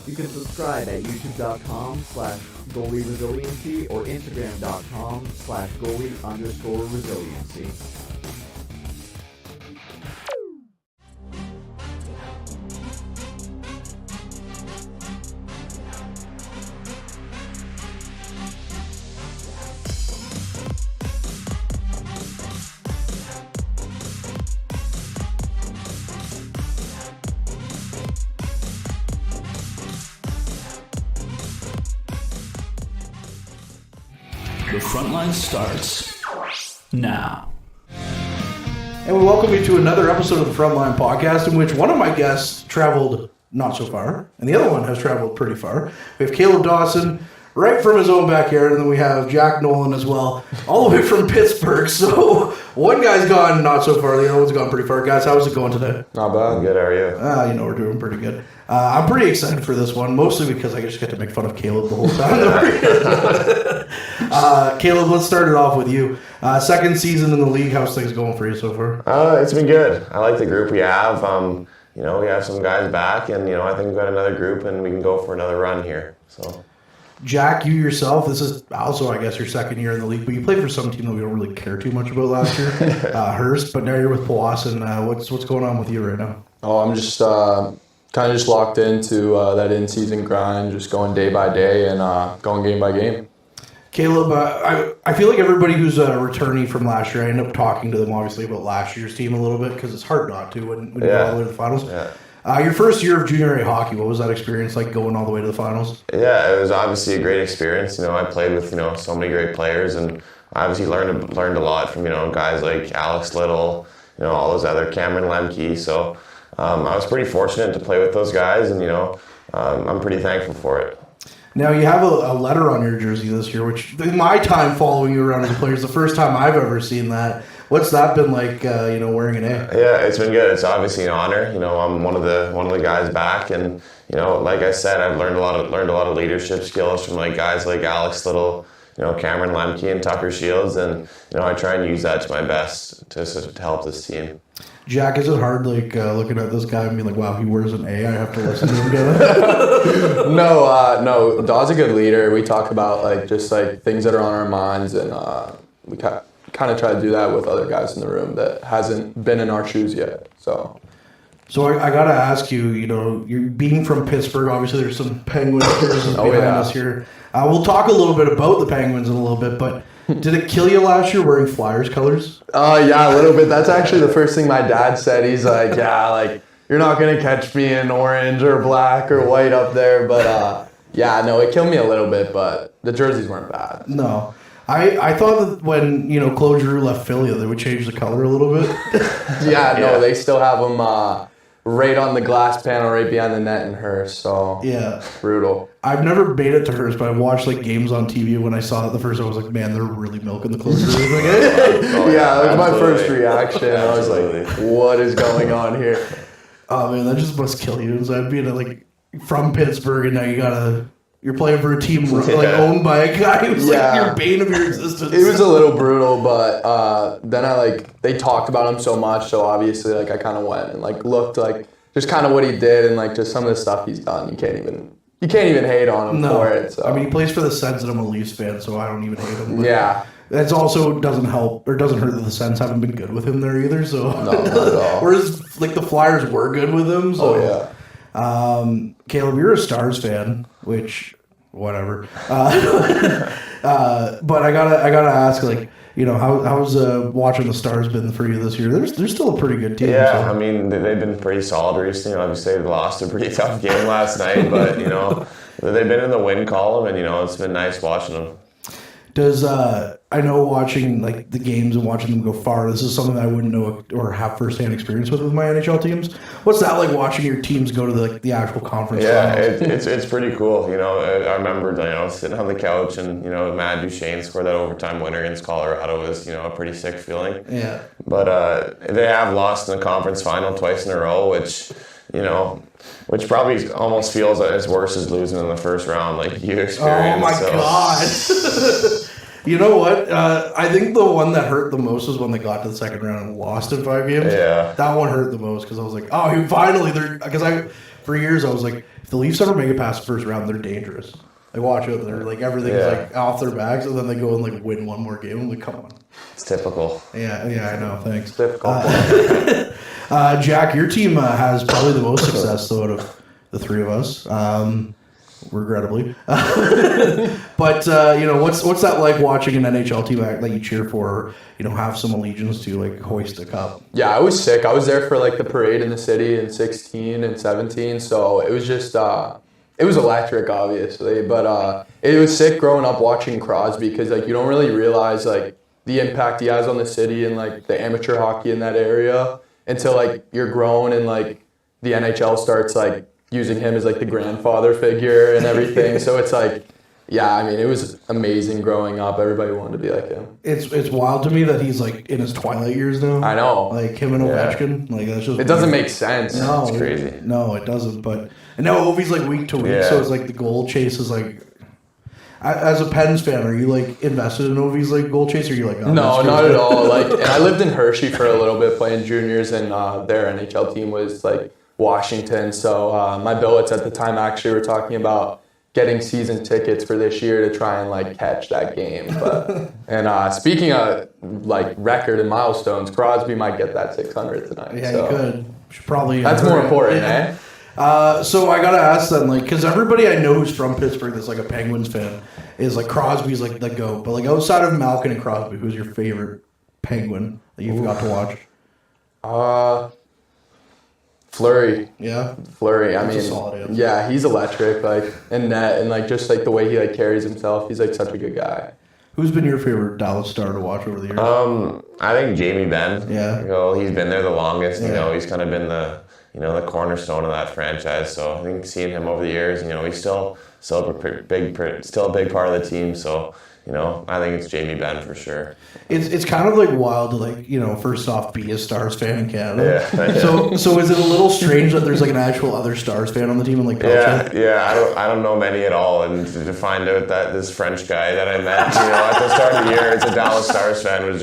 You can subscribe at youtube.com/goalieresiliency or instagram.com/goalie_resiliency. The Frontline starts now. And we welcome you to another episode of the Frontline Podcast, in which one of my guests traveled not so far, and the other one has traveled pretty far. We have Caleb Dawson, right from his own backyard, and then we have Jack Nolan as well, all the way from Pittsburgh. So one guy's gone not so far, the other one's gone pretty far. Guys, how's it going today? Not bad. Good, how are you? We're doing pretty good. I'm pretty excited for this one, mostly because I just get to make fun of Caleb the whole time. Caleb, let's start it off with you. Second season in the league, how's things going for you so far? It's been good. I like the group we have. We have some guys back, and I think we've got another group, and we can go for another run here. So, Jack, you yourself, this is also, I guess, your second year in the league, but you played for some team that we don't really care too much about last year, Hearst, but now you're with Powassan. What's going on with you right now? Oh, I'm just kind of just locked into that in-season grind, just going day by day and going game by game. Caleb, I feel like everybody who's a returnee from last year, I end up talking to them obviously about last year's team a little bit because it's hard not to when you go all the way to the finals. Yeah. Your first year of junior A hockey, what was that experience like going all the way to the finals? Yeah, it was obviously a great experience. I played with so many great players, and I obviously learned a lot from guys like Alex Little, all those other Cameron Lemke. So I was pretty fortunate to play with those guys, and I'm pretty thankful for it. Now, you have a letter on your jersey this year, which in my time following you around as a player is the first time I've ever seen that. What's that been like, wearing an A? Yeah, it's been good. It's obviously an honor. I'm one of the guys back, and like I said, I've learned a lot of leadership skills from guys like Alex Little, Cameron Lemke, and Tucker Shields, and I try and use that to my best to help this team. Jack, is it hard looking at this guy and being like, wow, he wears an A, I have to listen to him get it? No, Daw's a good leader. We talk about just things that are on our minds, and we kind of try to do that with other guys in the room that hasn't been in our shoes yet. So I got to ask you, you're being from Pittsburgh, obviously there's some Penguins behind us here. We'll talk a little bit about the Penguins in a little bit, but did it kill you last year wearing Flyers colors? Yeah, a little bit. That's actually the first thing my dad said. He's like, you're not going to catch me in orange or black or white up there. But it killed me a little bit, but the jerseys weren't bad. No. I thought that when, Claude Giroux left Philly, they would change the color a little bit. They still have them right on the glass panel right behind the net in Hearst. So, yeah. Brutal. I've never made it to Hearst, but I watched games on TV. When I saw it the first time, I was like, man, they're really milking the Claude Giroux. That was my first reaction. I was like, what is going on here? Oh, man, that just must kill you inside being from Pittsburgh, and now you're playing for a team owned by a guy who's your bane of your existence. It was a little brutal, but then they talked about him so much, so obviously I kind of went and looked just kind of what he did and just some of the stuff he's done. You can't even hate on him for it. So. I mean, he plays for the Sens, and I'm a Leafs fan, so I don't even hate him. Yeah. That also doesn't help, or doesn't hurt that the Sens haven't been good with him there either. So no, not at all. Whereas the Flyers were good with him. So. Oh yeah. Caleb, you're a Stars fan, which whatever. But I gotta ask, how's watching the Stars been for you this year? They're still a pretty good team. Yeah, so. I mean, they've been pretty solid recently. Obviously, they lost a pretty tough game last night, but they've been in the win column, and it's been nice watching them. Does I know watching the games and watching them go far, this is something I wouldn't know or have firsthand experience with my NHL teams. What's that like, watching your teams go to the actual conference? Yeah, it's pretty cool. I remember sitting on the couch and Matt Duchene scored that overtime winner against Colorado. Was a pretty sick feeling. Yeah. But they have lost in the conference final twice in a row, which probably almost feels as worse as losing in the first round, you experienced. Oh my God! You know what? I think the one that hurt the most was when they got to the second round and lost in 5 games. Yeah. That one hurt the most because I was like, oh, finally, for years I was like, if the Leafs ever make it past the first round, they're dangerous. Watch out, they're everything's off their backs, and then they go and win one more game. I'm like, come on. It's typical. Yeah, I know. Thanks. It's typical. Jack, your team has probably the most success though out of the three of us. Regrettably. But what's that like, watching an NHL team that you cheer for, have some allegiance to, hoist a cup? Yeah, I was sick. I was there for the parade in the city in 16 and 17, so it was just it was electric, obviously, but it was sick growing up watching Crosby because like you don't really realize like the impact he has on the city and like the amateur hockey in that area until like you're grown and like the NHL starts like using him as like the grandfather figure and everything. So it's like, yeah, I mean, it was amazing growing up. Everybody wanted to be like him. It's wild to me that he's like in his twilight years now. I know. Like him and Ovechkin. Like that's just. It doesn't make sense. No, It's crazy. No, it doesn't. But and now Ovi's like week to week, so it's like the goal chase is like. As a Pens fan, are you like invested in Ovi's like goal chase, or are you like? Oh, no, not at all. Like, and I lived in Hershey for a little bit playing juniors, and their NHL team was like Washington. So my billets at the time actually were talking about getting season tickets for this year to try and like catch that game. But and speaking of like record and milestones, Crosby might get that 600 tonight. Yeah, so. you could. Should probably. That's more important, eh? So I gotta ask then, like, because everybody I know who's from Pittsburgh that's like a Penguins fan is like Crosby's like the GOAT. But like outside of Malkin and Crosby, who's your favorite Penguin that you've got to watch? Fleury. Yeah. Fleury. That's I a solid answer. mean, yeah, he's electric, like in net and like just like the way he like carries himself. He's like such a good guy. Who's been your favorite Dallas Star to watch over the years? I think Jamie Benn. Yeah. You know, he's been there the longest. Yeah. You know, he's kind of been the cornerstone of that franchise. So I think seeing him over the years, you know, he's still a big part of the team. So, you know, I think it's Jamie Benn for sure. It's kind of like wild to like, you know, first off be a Stars fan in Canada. Yeah. So is it a little strange that there's like an actual other Stars fan on the team and like Pelcha? Yeah. I don't know many at all, and to find out that this French guy that I met, you know, at the start of the year, it's a Dallas Stars fan was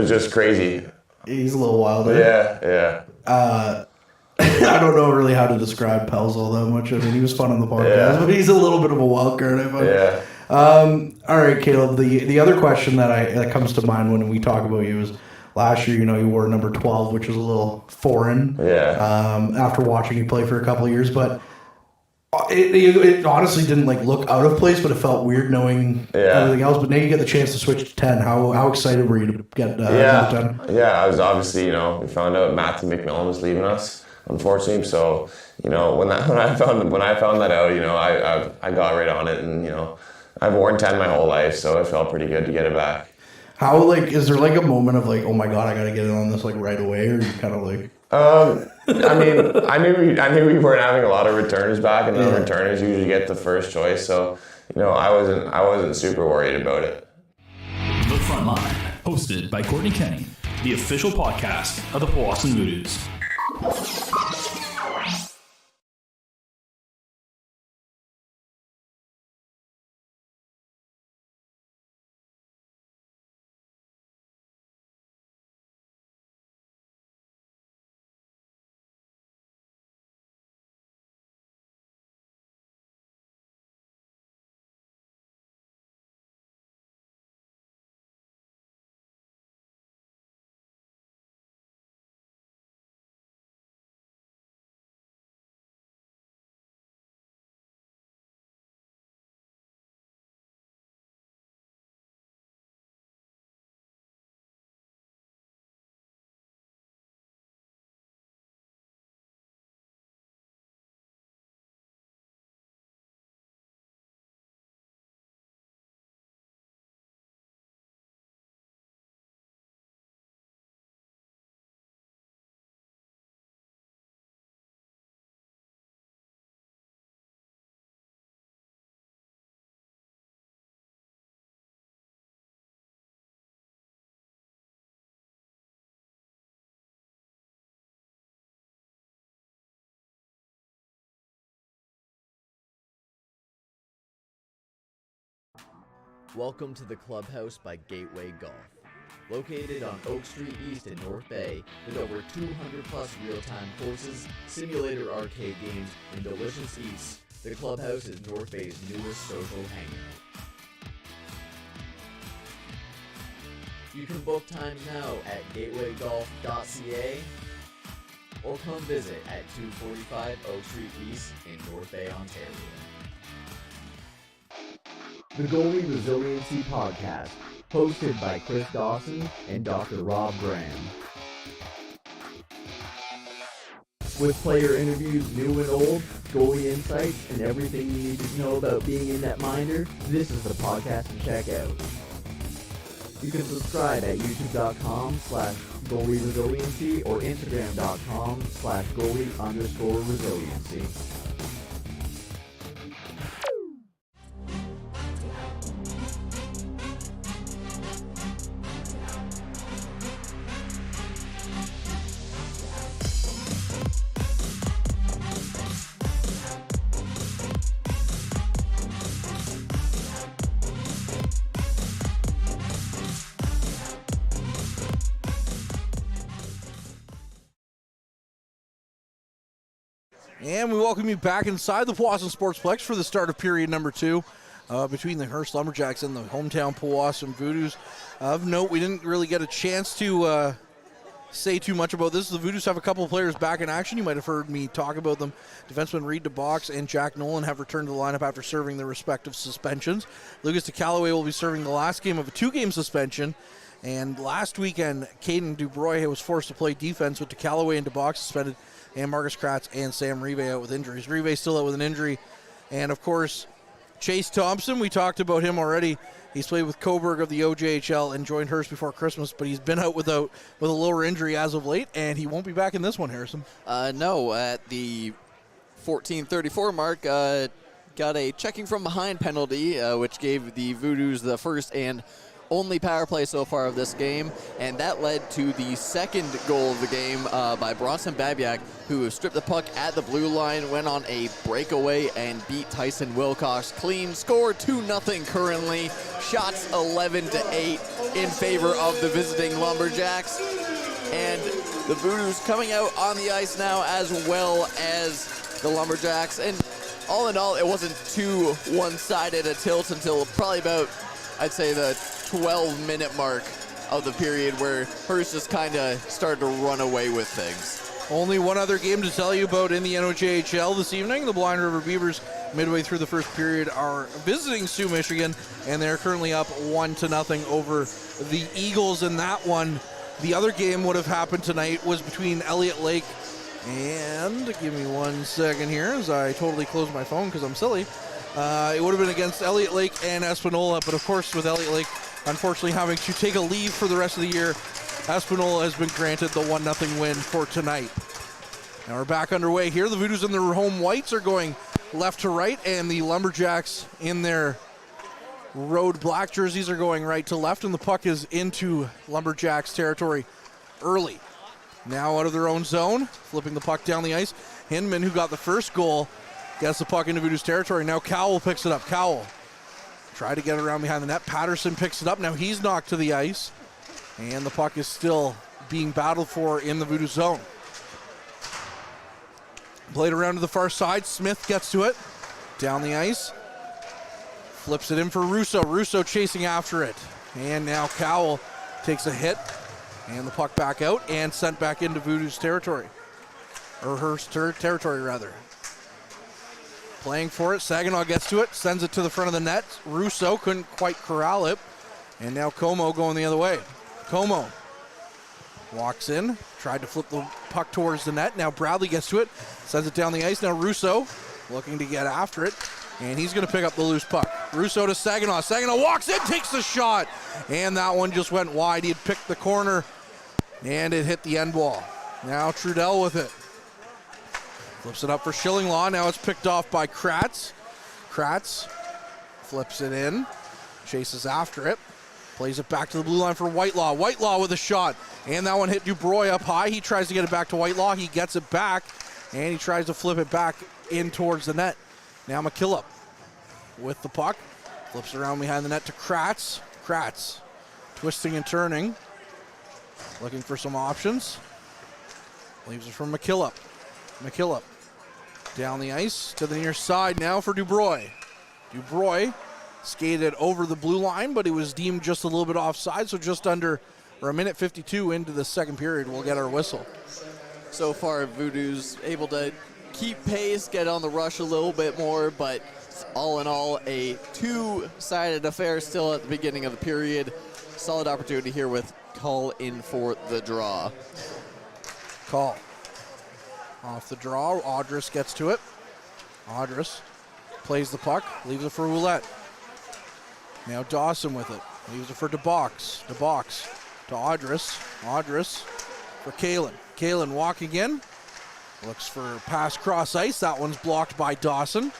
just crazy. He's a little wild. Yeah. I don't know really how to describe Pels all that much. I mean, he was fun on the podcast, but he's a little bit of a wild card, I find. Yeah. All right, Caleb. The other question that comes to mind when we talk about you is last year, you know, you wore number 12, which was a little foreign. Yeah. After watching you play for a couple of years, but it honestly didn't like look out of place, but it felt weird knowing everything else. But now you get the chance to switch to 10. How excited were you to get 10? Yeah, I was obviously, you know, we found out Matthew McMillan was leaving us, unfortunately. So, you know, when I found that out, you know, I got right on it, and you know, I've worn 10 my whole life, so it felt pretty good to get it back. How like is there like a moment of like, oh my god, I gotta get in on this like right away, or you kind of like? I mean, I knew we weren't having a lot of returners back, and the returners usually get the first choice. So, you know, I wasn't super worried about it. The Front Line, hosted by Courtney Kenny, the official podcast of the Powassan Voodoos. Welcome to the Clubhouse by Gateway Golf. Located on Oak Street East in North Bay, with over 200 plus real-time courses, simulator arcade games, and delicious eats, the Clubhouse is North Bay's newest social hangout. You can book times now at gatewaygolf.ca or come visit at 245 Oak Street East in North Bay, Ontario. The Goalie Resiliency Podcast, hosted by Chris Dawson and Dr. Rob Graham. With player interviews new and old, goalie insights, and everything you need to know about being a netminder, this is the podcast to check out. You can subscribe at youtube.com/goalie-resiliency or instagram.com/goalie_resiliency. And we welcome you back inside the Powassan Sportsplex for the start of period number 2 between the Hearst Lumberjacks and the hometown Powassan Voodoos. Of note, we didn't really get a chance to say too much about this. The Voodoos have a couple of players back in action. You might have heard me talk about them. Defenseman Reed DeBox and Jack Nolan have returned to the lineup after serving their respective suspensions. Lucas DeCalloway will be serving the last game of a 2-game suspension. And last weekend, Caden Dubroy was forced to play defense with DeCalloway and DeBox suspended, and Marcus Kratz and Sam Rive out with injuries. Rive still out with an injury. And, of course, Chase Thompson, we talked about him already. He's played with Coburg of the OJHL and joined Hearst before Christmas, but he's been out with a lower injury as of late, and he won't be back in this one, Harrison. No, at the 14:34 mark, got a checking from behind penalty, which gave the Voodoos the first and only power play so far of this game, and that led to the second goal of the game by Bronson Babiak, who stripped the puck at the blue line, went on a breakaway and beat Tyson Wilcox clean. Scored 2-0 currently. Shots 11-8 in favor of the visiting Lumberjacks. And the Voodoos coming out on the ice now as well as the Lumberjacks. And all in all, it wasn't too one-sided a tilt until probably about, I'd say, the 12-minute mark of the period where Hearst just kind of started to run away with things. Only one other game to tell you about in the NOJHL this evening. The Blind River Beavers, midway through the first period, are visiting Sioux, Michigan, and they're currently up 1-0 over the Eagles in that one. The other game would have happened tonight was between Elliott Lake and, give me 1 second here as I totally closed my phone because I'm silly. It would have been against Elliott Lake and Espanola, but of course with Elliott Lake unfortunately having to take a leave for the rest of the year, Espanola has been granted the 1-0 win for tonight. Now we're back underway here. The Voodoos in their home whites are going left to right, and the Lumberjacks in their road black jerseys are going right to left, and the puck is into Lumberjacks territory early. Now out of their own zone, flipping the puck down the ice. Hinman, who got the first goal, gets the puck into Voodoos territory. Now Cowell picks it up. Cowell try to get around behind the net. Patterson picks it up. Now he's knocked to the ice. And the puck is still being battled for in the Voodoo zone. Played around to the far side. Smith gets to it. Down the ice. Flips it in for Russo. Russo chasing after it. And now Cowell takes a hit. And the puck back out and sent back into Voodoo's territory. Or Hearst territory, rather. Playing for it. Saginaw gets to it. Sends it to the front of the net. Russo couldn't quite corral it. And now Como going the other way. Como walks in. Tried to flip the puck towards the net. Now Bradley gets to it. Sends it down the ice. Now Russo looking to get after it. And he's going to pick up the loose puck. Russo to Saginaw. Saginaw walks in, takes the shot. And that one just went wide. He had picked the corner. And it hit the end wall. Now Trudell with it. Flips it up for Schillinglaw. Now it's picked off by Kratz. Kratz flips it in. Chases after it. Plays it back to the blue line for Whitelaw. Whitelaw with a shot. And that one hit Dubroy up high. He tries to get it back to Whitelaw. He gets it back. And he tries to flip it back in towards the net. Now McKillop with the puck. Flips around behind the net to Kratz. Kratz twisting and turning. Looking for some options. Leaves it for McKillop. McKillop down the ice to the near side now for Dubroy. Dubroy skated over the blue line, but he was deemed just a little bit offside, so just under, or 1:52 into the second period, we'll get our whistle. So far, Voodoo's able to keep pace, get on the rush a little bit more, but all in all, a two-sided affair still at the beginning of the period. Solid opportunity here with Call in for the draw. Call. Off the draw, Audris gets to it. Audris plays the puck, leaves it for Ouellette. Now Dawson with it. Leaves it for DeBox. DeBox to Audris. Audris for Kalen. Kalen walking in. Looks for pass cross ice. That one's blocked by Dawson.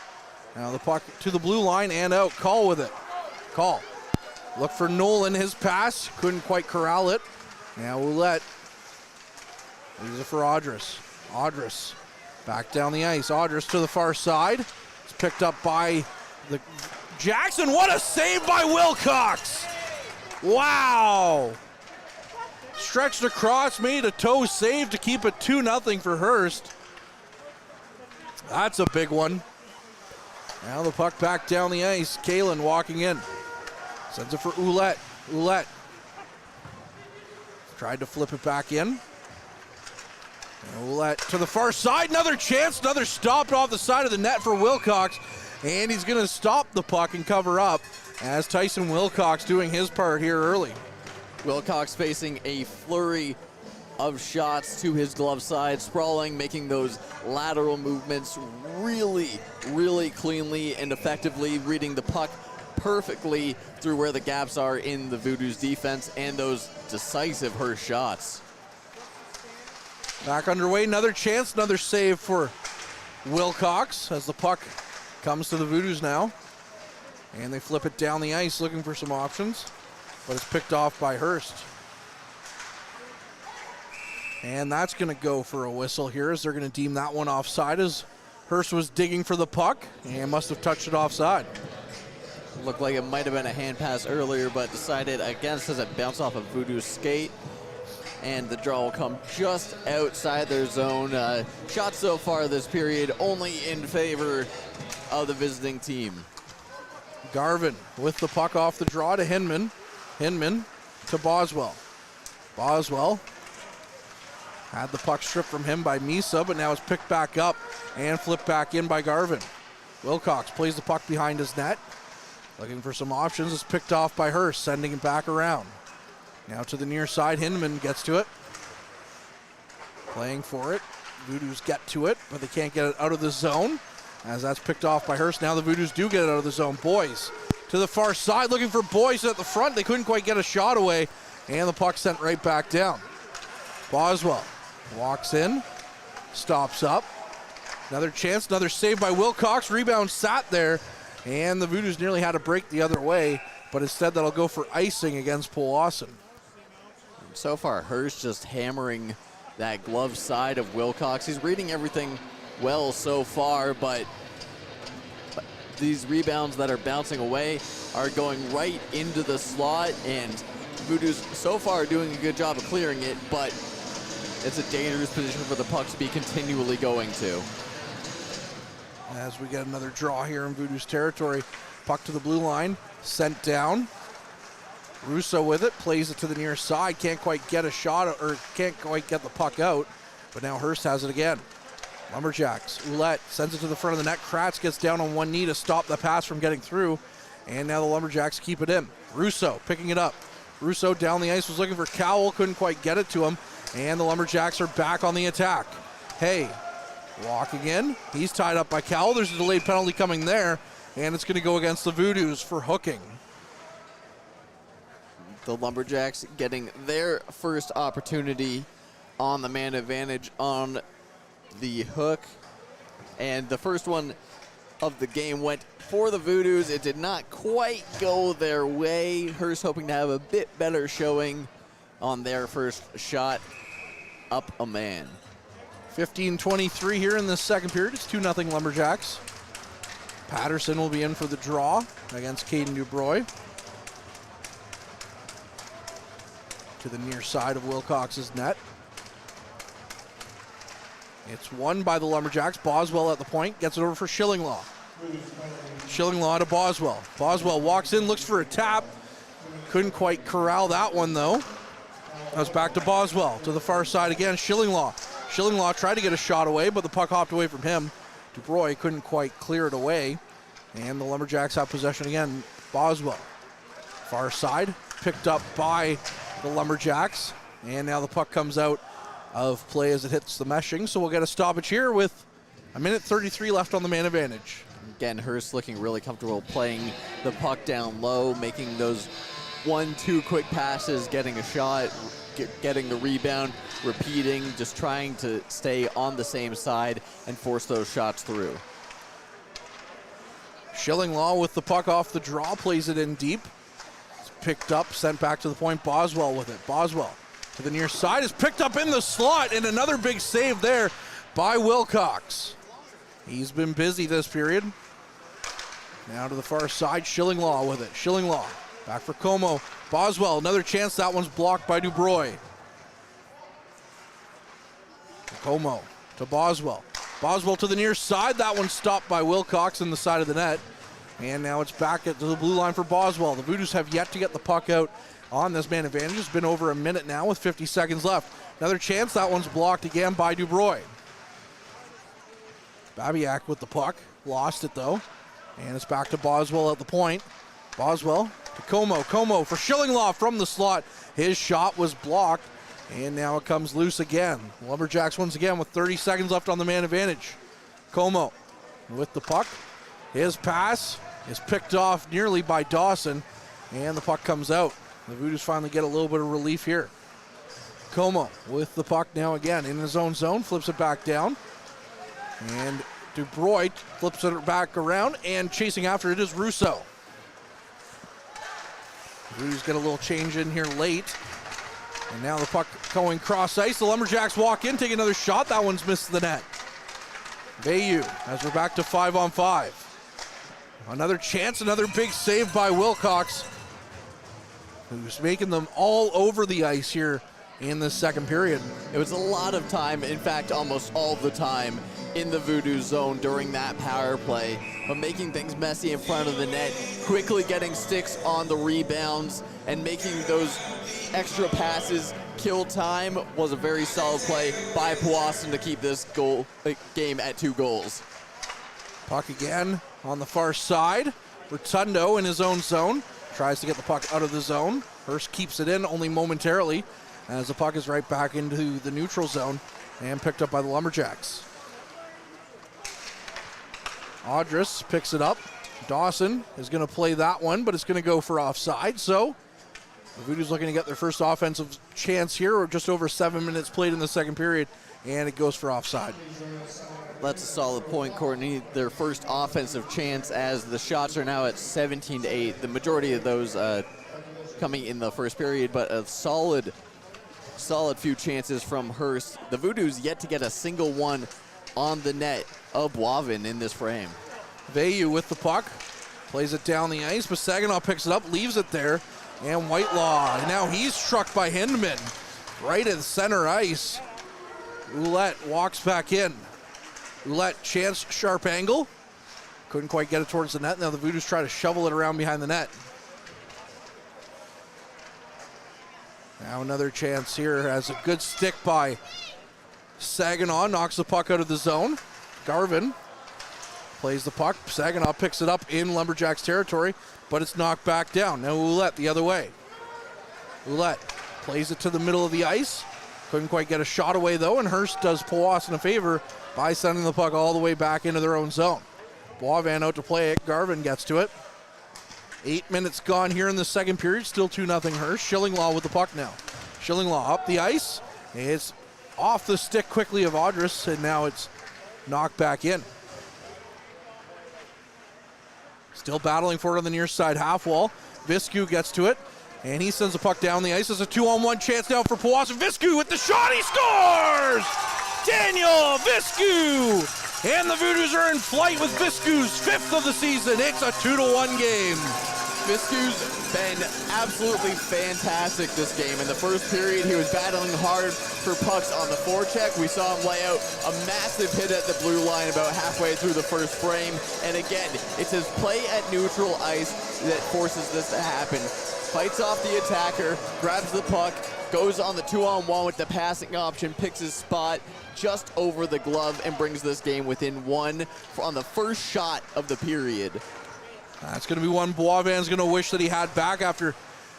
Now the puck to the blue line and out. Call with it. Call. Look for Nolan. His pass. Couldn't quite corral it. Now Ouellette. Leaves it for Audris. Audris back down the ice. Audris to the far side. It's picked up by the Jackson. What a save by Wilcox! Wow! Stretched across, made a toe save to keep it 2-0 for Hearst. That's a big one. Now the puck back down the ice. Kalen walking in. Sends it for Ouellette. Ouellette tried to flip it back in. Ouellette to the far side. Another chance. Another stop off the side of the net for Wilcox. And he's going to stop the puck and cover up as Tyson Wilcox doing his part here early. Wilcox facing a flurry of shots to his glove side, sprawling, making those lateral movements really, really cleanly and effectively, reading the puck perfectly through where the gaps are in the Voodoos defense, and those decisive Hearst shots. Back underway, another chance, another save for Wilcox as the puck comes to the Voodoos now. And they flip it down the ice looking for some options, but it's picked off by Hearst. And that's going to go for a whistle here as they're going to deem that one offside as Hearst was digging for the puck and must have touched it offside. Looked like it might have been a hand pass earlier, but decided against as it bounced off a Voodoo's skate. And the draw will come just outside their zone. Shots so far this period only in favor of the visiting team. Garvin with the puck off the draw to Hinman. Hinman to Boswell. Boswell had the puck stripped from him by Misa, but now it's picked back up and flipped back in by Garvin. Wilcox plays the puck behind his net. Looking for some options. It's picked off by Hearst, sending it back around. Now to the near side, Hinman gets to it. Playing for it. Voodoos get to it, but they can't get it out of the zone as that's picked off by Hearst. Now the Voodoos do get it out of the zone. Boys to the far side, looking for Boys at the front. They couldn't quite get a shot away, and the puck sent right back down. Boswell walks in, stops up. Another chance, another save by Wilcox. Rebound sat there, and the Voodoos nearly had a break the other way, but instead that'll go for icing against Powassan. So far, Hearst just hammering that glove side of Wilcox. He's reading everything well so far, but these rebounds that are bouncing away are going right into the slot, and Voodoos so far doing a good job of clearing it, but it's a dangerous position for the puck to be continually going to. As we get another draw here in Voodoos territory, puck to the blue line, sent down. Russo with it, plays it to the near side, can't quite get a shot, or can't quite get the puck out, but now Hearst has it again. Lumberjacks, Ouellette sends it to the front of the net. Kratz gets down on one knee to stop the pass from getting through, and now the Lumberjacks keep it in. Russo picking it up. Russo down the ice was looking for Cowell, couldn't quite get it to him, and the Lumberjacks are back on the attack. Hay walking in, he's tied up by Cowell. There's a delayed penalty coming there, and it's going to go against the Voodoos for hooking. The Lumberjacks getting their first opportunity on the man advantage on the hook. And the first one of the game went for the Voodoos. It did not quite go their way. Hearst hoping to have a bit better showing on their first shot up a man. 15:23 here in the second period. It's 2-0 Lumberjacks. Patterson will be in for the draw against Caden Dubroy. To the near side of Wilcox's net. It's won by the Lumberjacks. Boswell at the point, gets it over for Schillinglaw. Schillinglaw to Boswell. Boswell walks in, looks for a tap. Couldn't quite corral that one though. That's back to Boswell, to the far side again, Schillinglaw. Schillinglaw tried to get a shot away, but the puck hopped away from him. Dubroy couldn't quite clear it away. And the Lumberjacks have possession again. Boswell, far side, picked up by the Lumberjacks. And now the puck comes out of play as it hits the meshing. So we'll get a stoppage here with a minute 33 left on the man advantage. Again, Hearst looking really comfortable playing the puck down low, making those 1-2 quick passes, getting a shot, getting the rebound, repeating, just trying to stay on the same side and force those shots through. Schillinglaw with the puck off the draw, plays it in deep. It's picked up, sent back to the point. Boswell with it. Boswell to the near side is picked up in the slot, and another big save there by Wilcox. He's been busy this period. Now to the far side, Schillinglaw with it. Schillinglaw back for Como. Boswell, another chance. That one's blocked by Dubroy. Como to Boswell. Boswell to the near side. That one's stopped by Wilcox in the side of the net. And now it's back at the blue line for Boswell. The Voodoos have yet to get the puck out on this man advantage. It's been over a minute now with 50 seconds left. Another chance. That one's blocked again by Dubroy. Babiak with the puck. Lost it though. And it's back to Boswell at the point. Boswell to Como. Como for Schillinglaw from the slot. His shot was blocked. And now it comes loose again. Lumberjacks once again with 30 seconds left on the man advantage. Como with the puck. His pass is picked off nearly by Dawson. And the puck comes out. The Voodoos finally get a little bit of relief here. Como with the puck now again in his own zone. Flips it back down. And Dubroy flips it back around. And chasing after it is Russo. The Voodoos get a little change in here late. And now the puck going cross ice. The Lumberjacks walk in, take another shot. That one's missed the net. Vayu as we're back to 5-on-5. Another chance, another big save by Wilcox, who's making them all over the ice here in the second period. It was a lot of time, in fact, almost all the time in the Voodoo zone during that power play, but making things messy in front of the net, quickly getting sticks on the rebounds, and making those extra passes kill time was a very solid play by Powassan to keep this game at 2 goals. Puck again on the far side. Rotundo in his own zone. Tries to get the puck out of the zone. Hearst keeps it in only momentarily as the puck is right back into the neutral zone and picked up by the Lumberjacks. Audris picks it up. Dawson is going to play that one, but it's going to go for offside. So the Voodoos looking to get their first offensive chance here. We're just over 7 minutes played in the second period, and it goes for offside. That's a solid point, Courtney. Their first offensive chance as the shots are now at 17-8. The majority of those coming in the first period, but a solid few chances from Hearst. The Voodoos yet to get a single one on the net of Boivin in this frame. Vayu with the puck. Plays it down the ice, but Saginaw picks it up, leaves it there. And Whitelaw, and now he's struck by Hindman. Right at center ice. Ouellette walks back in. Ouellette, chance, sharp angle. Couldn't quite get it towards the net. Now the Voodoos try to shovel it around behind the net. Now another chance here as a good stick by Saginaw. Knocks the puck out of the zone. Garvin plays the puck. Saginaw picks it up in Lumberjacks territory, but it's knocked back down. Now Ouellette the other way. Ouellette plays it to the middle of the ice. Couldn't quite get a shot away though, and Hearst does Powassan a favor by sending the puck all the way back into their own zone. Boivin out to play it. Garvin gets to it. 8 minutes gone here in the second period. Still 2-0 Hearst. Schillinglaw with the puck now. Schillinglaw up the ice. It's off the stick quickly of Audris, and now it's knocked back in. Still battling for it on the near side half wall. Viscu gets to it, and he sends the puck down the ice. There's a 2-on-1 chance now for Powassan. Viscu with the shot. He scores! Daniel Viscu! And the Voodoos are in flight with Viscu's 5th of the season. It's a 2-1 game. Viscu's been absolutely fantastic this game. In the first period, he was battling hard for pucks on the forecheck. We saw him lay out a massive hit at the blue line about halfway through the first frame. And again, it's his play at neutral ice that forces this to happen. Fights off the attacker, grabs the puck, goes on the 2-on-1 with the passing option, picks his spot just over the glove, and brings this game within 1 on the first shot of the period. That's going to be one Boivin's going to wish that he had back after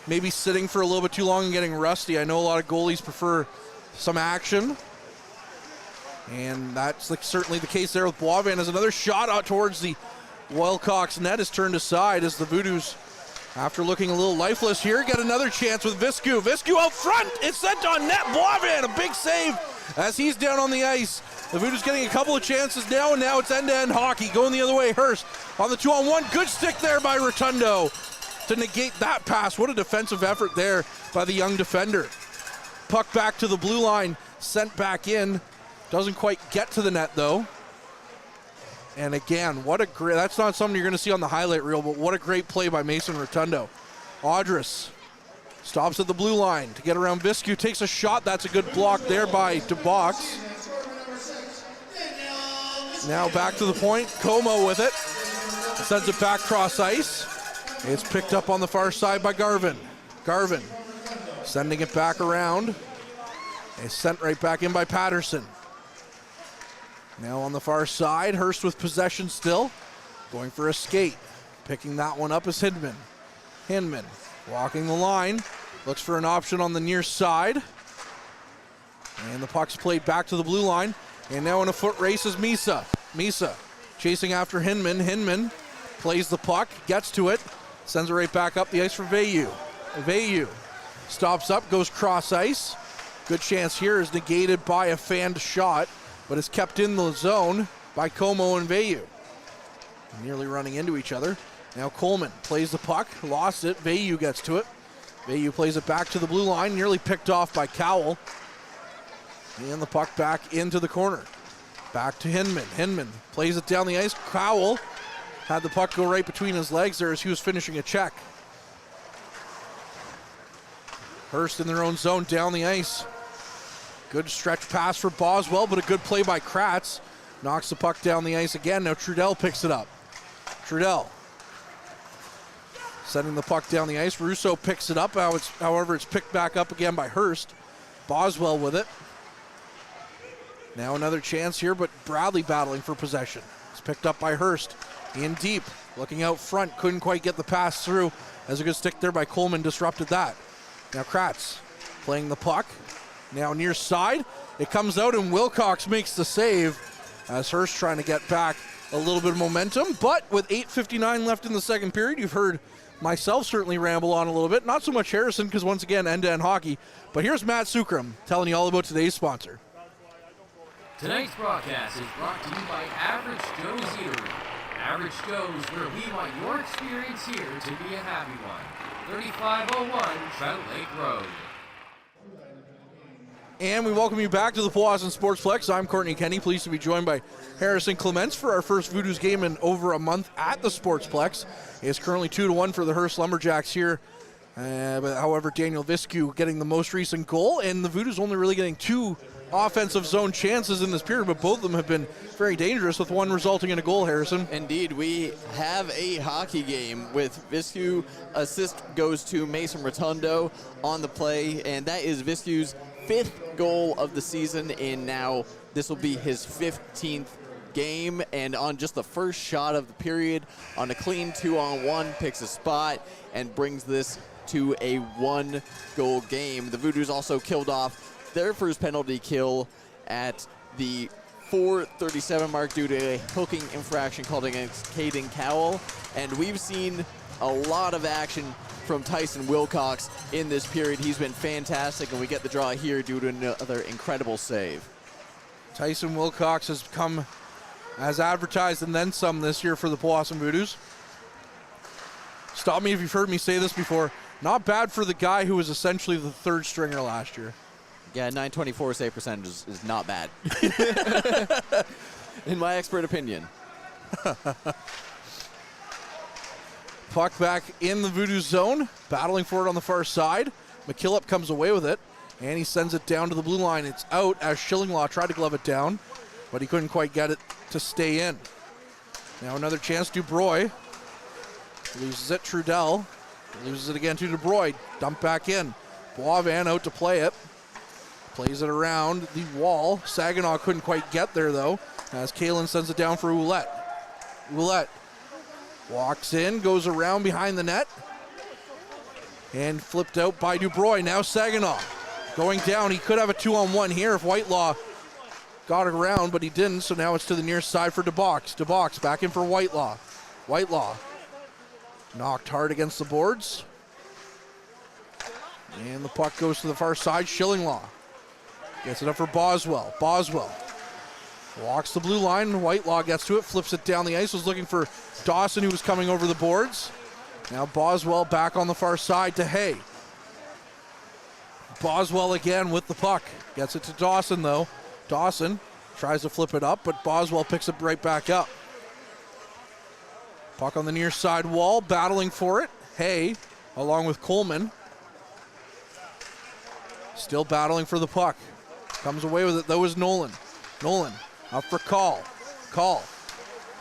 maybe sitting for a little bit too long and getting rusty. I know a lot of goalies prefer some action. And that's certainly the case there with Boivin as another shot out towards the Wilcox net is turned aside as the Voodoos, after looking a little lifeless here, get another chance with Viscu. Viscu out front. It's sent on net. Boivin, a big save as he's down on the ice. The Voodoos getting a couple of chances now, and now it's end-to-end hockey. Going the other way, Hearst on the 2-on-1. Good stick there by Rotundo to negate that pass. What a defensive effort there by the young defender. Puck back to the blue line, sent back in. Doesn't quite get to the net, though. And again, what a great, that's not something you're going to see on the highlight reel, but what a great play by Mason Rotundo. Audris stops at the blue line to get around Viscu, takes a shot. That's a good block there by DeBox. Now back to the point, Como with it. Sends it back cross ice. It's picked up on the far side by Garvin. Garvin sending it back around. It's sent right back in by Patterson. Now on the far side, Hearst with possession still. Going for a skate. Picking that one up is Hinman. Hinman walking the line. Looks for an option on the near side. And the puck's played back to the blue line. And now in a foot race is Misa. Misa chasing after Hinman. Hinman plays the puck, gets to it, sends it right back up the ice for Veilleux. Veilleux stops up, goes cross ice. Good chance here is negated by a fanned shot, but is kept in the zone by Como and Veilleux. Nearly running into each other. Now Coleman plays the puck, lost it. Veilleux gets to it. Veilleux plays it back to the blue line, nearly picked off by Cowell. And the puck back into the corner. Back to Hinman. Hinman plays it down the ice. Cowell had the puck go right between his legs there as he was finishing a check. Hearst in their own zone down the ice. Good stretch pass for Boswell, but a good play by Kratz. Knocks the puck down the ice again. Now Trudell picks it up. Trudell sending the puck down the ice. Russo picks it up. However, it's picked back up again by Hearst. Boswell with it. Now another chance here, but Bradley battling for possession. It's picked up by Hearst. In deep, looking out front. Couldn't quite get the pass through. As a good stick there by Coleman disrupted that. Now Kratz playing the puck. Now near side, it comes out and Wilcox makes the save as Hearst trying to get back a little bit of momentum. But with 8:59 left in the second period, you've heard myself certainly ramble on a little bit. Not so much Harrison because once again, end-to-end hockey. But here's Matt Sukram telling you all about today's sponsor. Tonight's broadcast is brought to you by Average Joe's Eatery. Average Joe's, where we want your experience here to be a happy one. 3501 Trout Lake Road. And we welcome you back to the Powassan Sportsplex. I'm Courtney Kenny, pleased to be joined by Harrison Clements for our first Voodoos game in over a month at the Sportsplex. It's currently 2-1 for the Hearst Lumberjacks here. But however, Daniel Viscu getting the most recent goal, and the Voodoos only really getting 2 offensive zone chances in this period, but both of them have been very dangerous, with one resulting in a goal, Harrison. Indeed, we have a hockey game with Viscu. Assist goes to Mason Rotundo on the play, and that is Viscu's 5th goal of the season, and now this will be his 15th game. And on just the first shot of the period, on a clean 2-on-1, picks a spot and brings this to a 1-goal game. The Voodoos also killed off their first penalty kill at the 4:37 mark due to a hooking infraction called against Caden Cowell. And we've seen a lot of action from Tyson Wilcox in this period. He's been fantastic, and we get the draw here due to another incredible save. Tyson Wilcox has come as advertised and then some this year for the Powassan Voodoos. Stop me if you've heard me say this before. Not bad for the guy who was essentially the third stringer last year. Yeah, 924 save percentage is not bad. In my expert opinion. Puck back in the Voodoo zone, battling for it on the far side. McKillop comes away with it, and he sends it down to the blue line. It's out as Schillinglaw tried to glove it down, but he couldn't quite get it to stay in. Now another chance, Dubroy. Loses it, Trudell. Loses it again to Dubroy. Dump back in. Boivin out to play it. Plays it around the wall. Saginaw couldn't quite get there, though, as Kalen sends it down for Ouellette. Ouellette walks in, goes around behind the net, and flipped out by Dubroy. Now Saginaw Going down, he could have a 2-on-1 here if Whitelaw got it around, but he didn't, so now it's to the near side for DeBox. DeBox back in for Whitelaw. Whitelaw knocked hard against the boards. And the puck goes to the far side. Schillinglaw gets it up for Boswell. Boswell walks the blue line. Whitelaw gets to it, flips it down the ice. Was looking for Dawson, who was coming over the boards. Now Boswell back on the far side to Hay. Boswell again with the puck. Gets it to Dawson, though. Dawson tries to flip it up, but Boswell picks it right back up. Puck on the near side wall, battling for it. Hay, along with Coleman. Still battling for the puck. Comes away with it, though, is Nolan. Nolan up for Call. Call.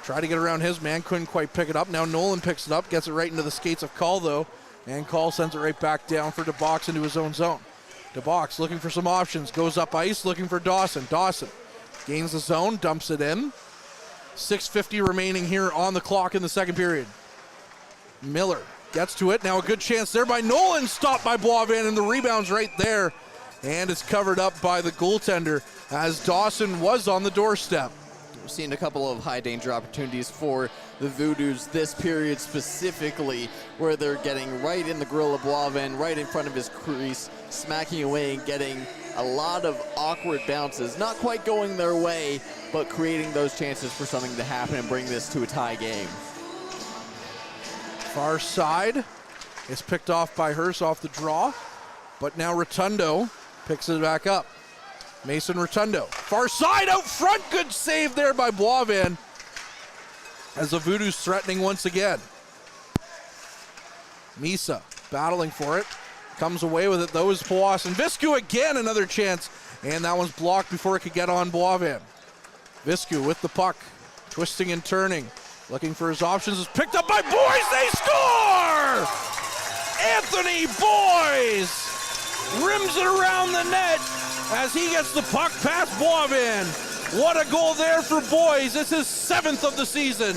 Tried to get around his man, couldn't quite pick it up. Now Nolan picks it up, gets it right into the skates of Call, though. And Call sends it right back down for DeBox into his own zone. DeBox looking for some options. Goes up ice, looking for Dawson. Dawson gains the zone, dumps it in. 6:50 remaining here on the clock in the second period. Miller gets to it. Now a good chance there by Nolan. Stopped by Boivin, and the rebound's right there. And it's covered up by the goaltender as Dawson was on the doorstep. We've seen a couple of high danger opportunities for the Voodoos this period specifically, where they're getting right in the grill of Boivin, right in front of his crease, smacking away and getting a lot of awkward bounces. Not quite going their way, but creating those chances for something to happen and bring this to a tie game. Far side is picked off by Hearst off the draw, but now Rotundo picks it back up. Mason Rotundo, far side out front, good save there by Boivin as the Voodoos threatening once again. Misa battling for it, comes away with it though is Powassan. Viscu again, another chance, and that one's blocked before it could get on Boivin. Viscu with the puck, twisting and turning, looking for his options, is picked up by Boys, they score! Anthony Boys rims it around the net as he gets the puck past Boivin. What a goal there for Boys. It's his 7th of the season.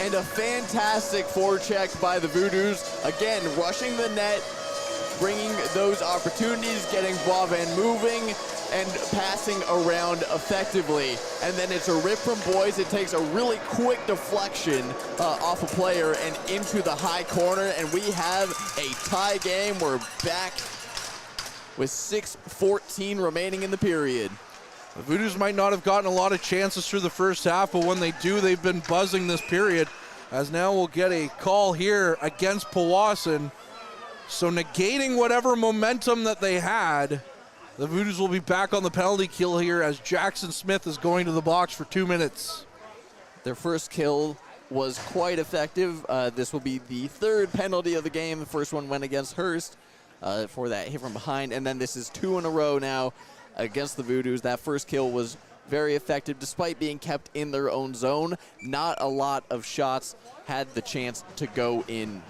And a fantastic forecheck by the Voodoos. Again, rushing the net, bringing those opportunities, getting Boivin moving, and passing around effectively. And then it's a rip from Boys. It takes a really quick deflection off a player and into the high corner. And we have a tie game. We're back with 6:14 remaining in the period. The Voodoos might not have gotten a lot of chances through the first half, but when they do, they've been buzzing this period. As now we'll get a call here against Powassan. So negating whatever momentum that they had, the Voodoos will be back on the penalty kill here as Jackson Smith is going to the box for 2 minutes. Their first kill was quite effective. This will be the 3rd penalty of the game. The first one went against Hearst for that hit from behind, and then this is 2 in a row now against the Voodoos. That first kill was very effective despite being kept in their own zone. Not a lot of shots had the chance to go in.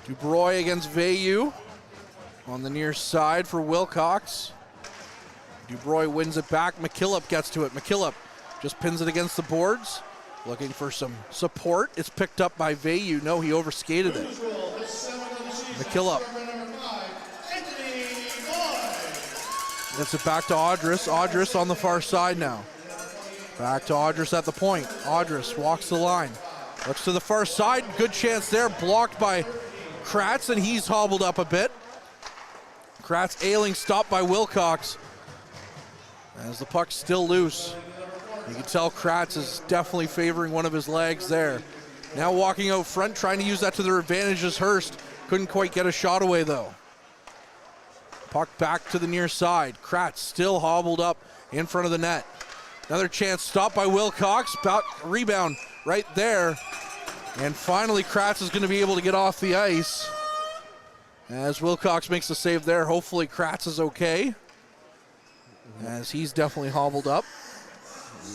Dubroy against Vayu on the near side for Wilcox. Dubroy wins it back. McKillop gets to it. McKillop just pins it against the boards, looking for some support. It's picked up by Vayu. No, he overskated it. McKillop gets it back to Audris. Audris on the far side now. Back to Audris at the point. Audris walks the line. Looks to the far side. Good chance there. Blocked by Kratz, and he's hobbled up a bit. Kratz ailing, stopped by Wilcox. As the puck's still loose. You can tell Kratz is definitely favoring one of his legs there. Now walking out front, trying to use that to their advantage is Hearst. Couldn't quite get a shot away though. Puck back to the near side. Kratz still hobbled up in front of the net. Another chance stopped by Wilcox. Rebound right there. And finally Kratz is going to be able to get off the ice. As Wilcox makes the save there. Hopefully Kratz is okay, as he's definitely hobbled up.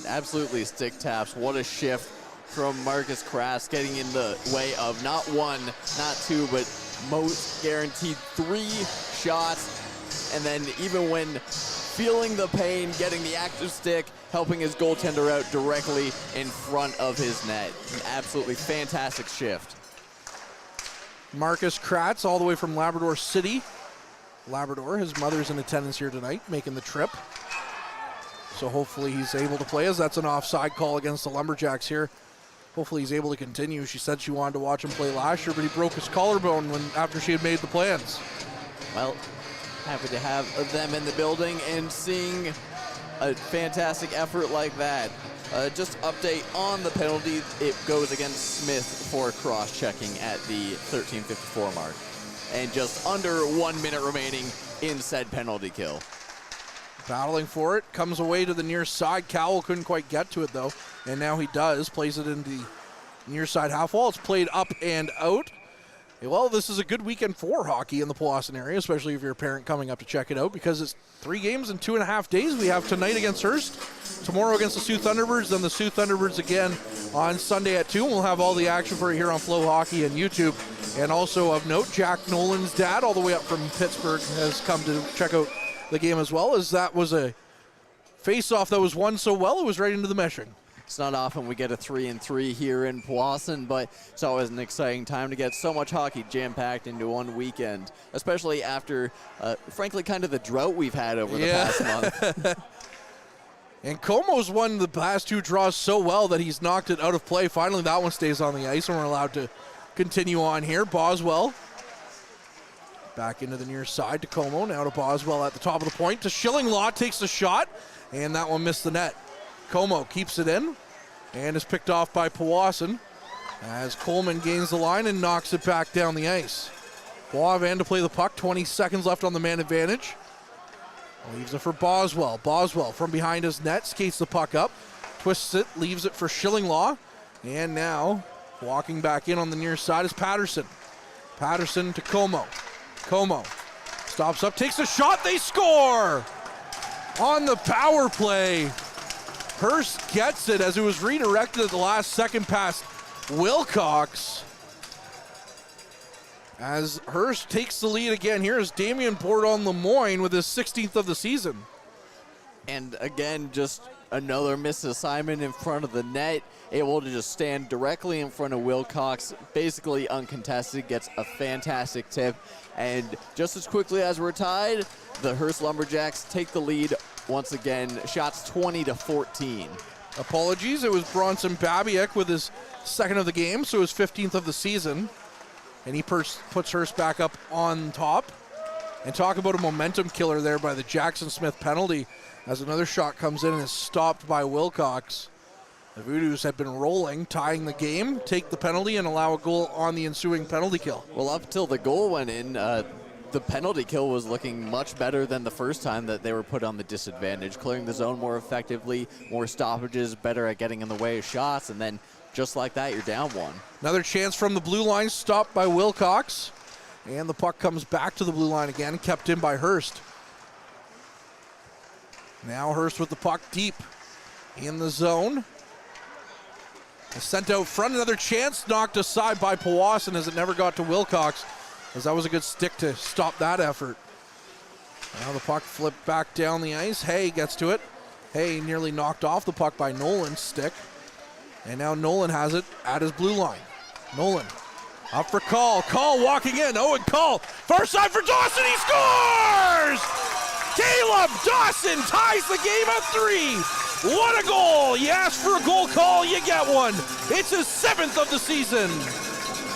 Absolutely stick taps. What a shift from Marcus Kratz, getting in the way of not 1, not 2, but most guaranteed 3 shots. And then even when feeling the pain, getting the active stick, helping his goaltender out directly in front of his net. An absolutely fantastic shift. Marcus Kratz all the way from Labrador City Labrador. His mother's in attendance here tonight, making the trip. So hopefully he's able to play, as that's an offside call against the Lumberjacks here. Hopefully he's able to continue. She said she wanted to watch him play last year, but he broke his collarbone after she had made the plans. Well, happy to have them in the building and seeing a fantastic effort like that. Just update on the penalty. It goes against Smith for cross-checking at the 13:54 mark. And just under 1 minute remaining in said penalty kill. Battling for it, comes away to the near side. Cowell couldn't quite get to it though, and now he does. Plays it into the near side half wall. It's played up and out. Well, this is a good weekend for hockey in the Powassan area, especially if you're a parent coming up to check it out, because it's 3 games in 2.5 days. We have tonight against Hearst, tomorrow against the Sioux Thunderbirds, then the Sioux Thunderbirds again on Sunday at 2. We'll have all the action for you here on Flow Hockey and YouTube. And also of note, Jack Nolan's dad, all the way up from Pittsburgh, has come to check out the game as well, as that was a face-off that was won so well, it was right into the meshing. It's not often we get a 3-3 here in Powassan, but it's always an exciting time to get so much hockey jam-packed into one weekend, especially after, frankly, kind of the drought we've had over the past month. And Como's won the past 2 draws so well that he's knocked it out of play. Finally, that one stays on the ice, and we're allowed to continue on here. Boswell back into the near side to Como. Now to Boswell at the top of the point to Schillinglaw, takes the shot, and that one missed the net. Como keeps it in and is picked off by Powassan as Coleman gains the line and knocks it back down the ice. Boisvan to play the puck, 20 seconds left on the man advantage. Leaves it for Boswell. Boswell from behind his net, skates the puck up, twists it, leaves it for Schillinglaw, and now walking back in on the near side is Patterson. Patterson to Como. Como stops up, takes a shot, they score! On the power play, Hearst gets it as it was redirected at the last second past Wilcox. As Hearst takes the lead again, here is Damian Bourdon-Lemoyne with his 16th of the season. And again, just another missed assignment in front of the net, able to just stand directly in front of Wilcox, basically uncontested, gets a fantastic tip. And just as quickly as we're tied, the Hearst Lumberjacks take the lead once again, shots 20-14. Apologies, it was Bronson Babiak with his 2nd of the game, so his 15th of the season. And he puts Hearst back up on top. And talk about a momentum killer there by the Jackson Smith penalty, as another shot comes in and is stopped by Wilcox. The Voodoos had been rolling, tying the game, take the penalty, and allow a goal on the ensuing penalty kill. Well, up until the goal went in, the penalty kill was looking much better than the first time that they were put on the disadvantage, clearing the zone more effectively, more stoppages, better at getting in the way of shots, and then just like that, you're down 1. Another chance from the blue line, stopped by Wilcox, and the puck comes back to the blue line again, kept in by Hearst. Now Hearst with the puck deep in the zone. Sent out front, another chance, knocked aside by Powassan as it never got to Wilcox, as that was a good stick to stop that effort. Now the puck flipped back down the ice. Hay gets to it. Hay nearly knocked off the puck by Nolan's stick. And now Nolan has it at his blue line. Nolan up for Call. Call walking in. Owen Call. Far side for Dawson. He scores! Caleb Dawson ties the game at 3. What a goal! You ask for a goal call, you get one. It's his 7th of the season.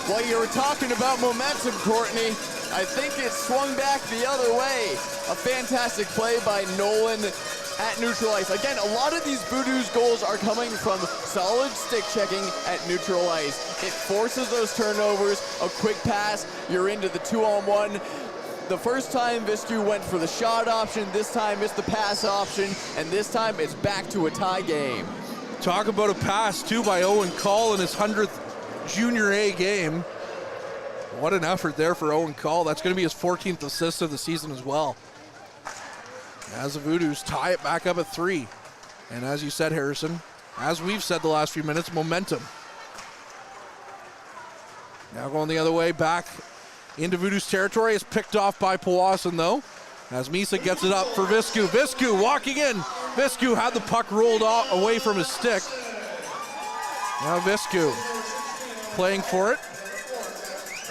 Well, you were talking about momentum, Courtney. I think it swung back the other way. A fantastic play by Nolan at neutral ice. Again, a lot of these Voodoos goals are coming from solid stick checking at neutral ice. It forces those turnovers, a quick pass, you're into the 2-on-1. The first time Viscu went for the shot option, this time it's the pass option, and this time it's back to a tie game. Talk about a pass, too, by Owen Call in his 100th Junior A game. What an effort there for Owen Call. That's going to be his 14th assist of the season as well. As the Voodoos tie it back up at 3. And as you said, Harrison, as we've said the last few minutes, momentum. Now going the other way, back into Voodoos territory. Is picked off by Powassan, though, as Misa gets it up for Viscu. Viscu walking in. Viscu had the puck rolled away from his stick. Now Viscu playing for it.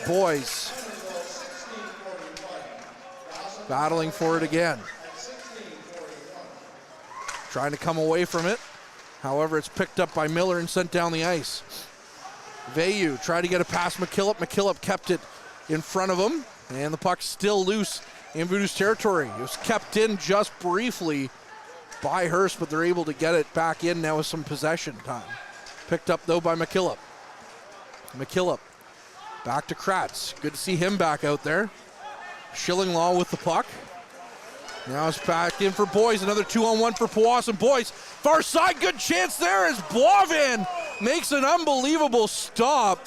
Boys battling for it again. Trying to come away from it. However, it's picked up by Miller and sent down the ice. Vayu tried to get it past McKillop. McKillop kept it in front of him, and the puck's still loose in Voodoo's territory. It was kept in just briefly by Hearst, but they're able to get it back in now with some possession time. Picked up, though, by McKillop. McKillop back to Kratz. Good to see him back out there. Schillinglaw with the puck. Now it's back in for Boys. Another 2-on-1 for Powassan. Boys, far side, good chance there as Boivin makes an unbelievable stop.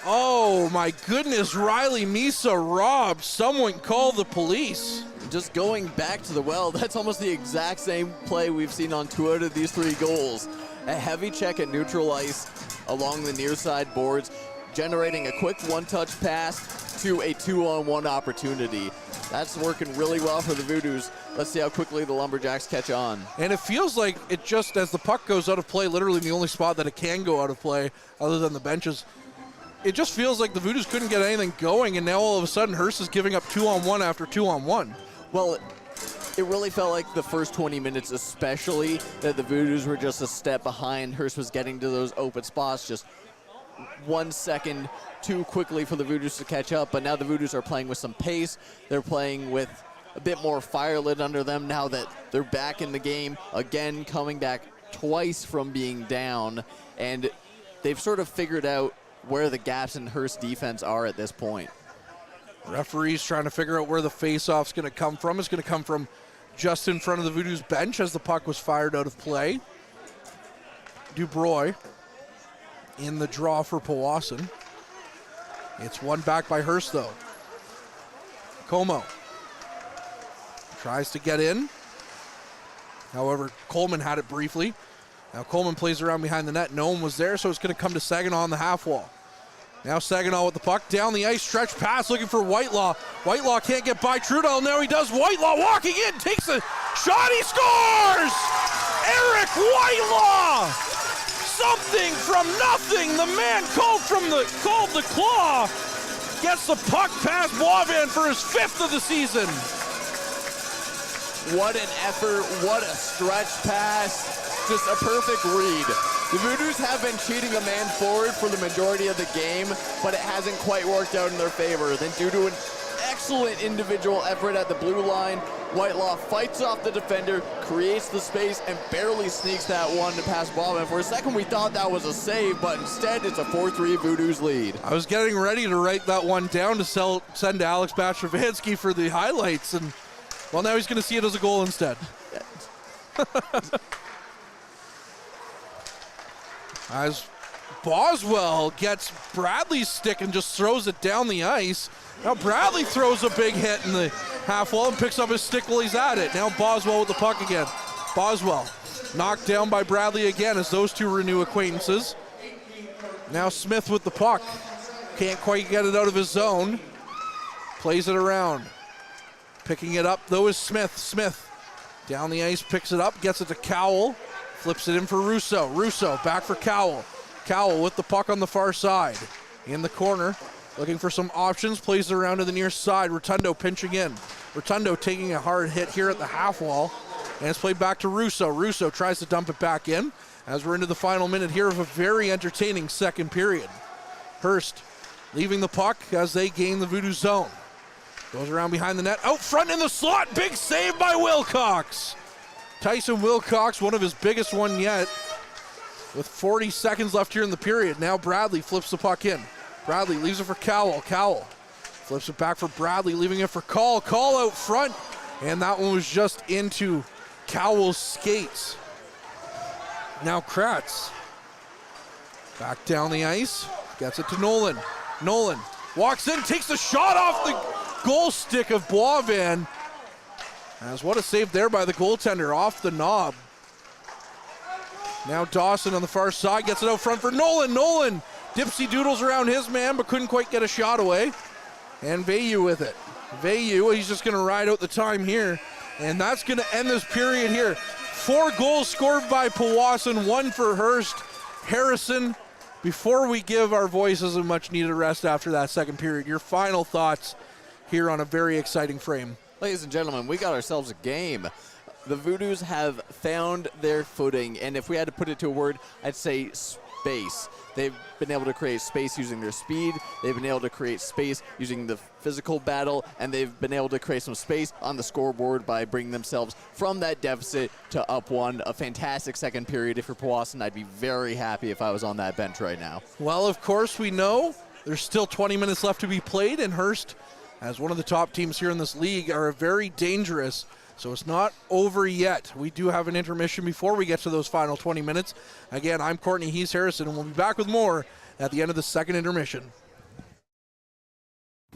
Oh my goodness, Riley Misa robbed. Someone call the police. Just going back to the well, that's almost the exact same play we've seen on 2 out of these 3 goals. A heavy check at neutral ice along the near side boards, generating a quick one-touch pass to a 2-on-1 opportunity. That's working really well for the Voodoos. Let's see how quickly the Lumberjacks catch on. And it feels like it just, as the puck goes out of play, literally the only spot that it can go out of play other than the benches, it just feels like the Voodoos couldn't get anything going, and now all of a sudden Hearst is giving up 2-on-1 after 2-on-1. Well, it really felt like the first 20 minutes especially that the Voodoos were just a step behind. Hearst was getting to those open spots just 1 second too quickly for the Voodoos to catch up, but now the Voodoos are playing with some pace. They're playing with a bit more fire lit under them now that they're back in the game, again coming back twice from being down, and they've sort of figured out where the gaps in Hearst defense are at this point. Referees trying to figure out where the face-off's going to come from. It's going to come from just in front of the Voodoos bench as the puck was fired out of play. Dubroy in the draw for Powassan. It's won back by Hearst, though. Como tries to get in. However, Coleman had it briefly. Now Coleman plays around behind the net. No one was there, so it's going to come to Saginaw on the half wall. Now Saginaw with the puck. Down the ice, stretch pass, looking for Whitelaw. Whitelaw can't get by Trudell. Now he does. Whitelaw walking in, takes a shot, he scores! Eric Whitelaw! Something from nothing. The man called the claw. Gets the puck past Boivin for his 5th of the season. What an effort, what a stretch pass. Just a perfect read. The Voodoos have been cheating a man forward for the majority of the game, but it hasn't quite worked out in their favor. Then due to an excellent individual effort at the blue line, Whitelaw fights off the defender, creates the space, and barely sneaks that one to pass Boivin. For a second we thought that was a save, but instead it's a 4-3 Voodoos lead. I was getting ready to write that one down to send to Alex Bastravansky for the highlights, and well, now he's going to see it as a goal instead. As Boswell gets Bradley's stick and just throws it down the ice. Now Bradley throws a big hit in the half wall and picks up his stick while he's at it. Now Boswell with the puck again. Boswell knocked down by Bradley again as those two renew acquaintances. Now Smith with the puck. Can't quite get it out of his zone. Plays it around. Picking it up though is Smith. Smith down the ice, picks it up, gets it to Cowell. Flips it in for Russo. Russo back for Cowell. Cowell with the puck on the far side. In the corner, looking for some options. Plays it around to the near side. Rotundo pinching in. Rotundo taking a hard hit here at the half wall. And it's played back to Russo. Russo tries to dump it back in as we're into the final minute here of a very entertaining second period. Hearst leaving the puck as they gain the Voodoo zone. Goes around behind the net. Out front in the slot. Big save by Wilcox. Tyson Wilcox, one of his biggest one yet, with 40 seconds left here in the period. Now Bradley flips the puck in. Bradley leaves it for Cowell. Cowell flips it back for Bradley, leaving it for Call. Call out front, and that one was just into Cowell's skates. Now Kratz back down the ice, gets it to Nolan. Nolan walks in, takes the shot off the goal stick of Boivin. As what a save there by the goaltender off the knob. Now Dawson on the far side gets it out front for Nolan. Nolan dipsy doodles around his man but couldn't quite get a shot away. And Vayu with it. Vayu, he's just going to ride out the time here. And that's going to end this period here. 4 goals scored by Powassan, 1 for Hearst. Harrison, before we give our voices a much needed rest after that second period, your final thoughts here on a very exciting frame. Ladies and gentlemen, we got ourselves a game. The Voodoos have found their footing, and if we had to put it to a word, I'd say space. They've been able to create space using their speed, they've been able to create space using the physical battle, and they've been able to create some space on the scoreboard by bringing themselves from that deficit to up one. A fantastic second period. If you're Powassan, I'd be very happy if I was on that bench right now. Well, of course, we know there's still 20 minutes left to be played, and Hearst, as one of the top teams here in this league, are very dangerous. So it's not over yet. We do have an intermission before we get to those final 20 minutes. Again, I'm Courtney Harrison, and we'll be back with more at the end of the second intermission.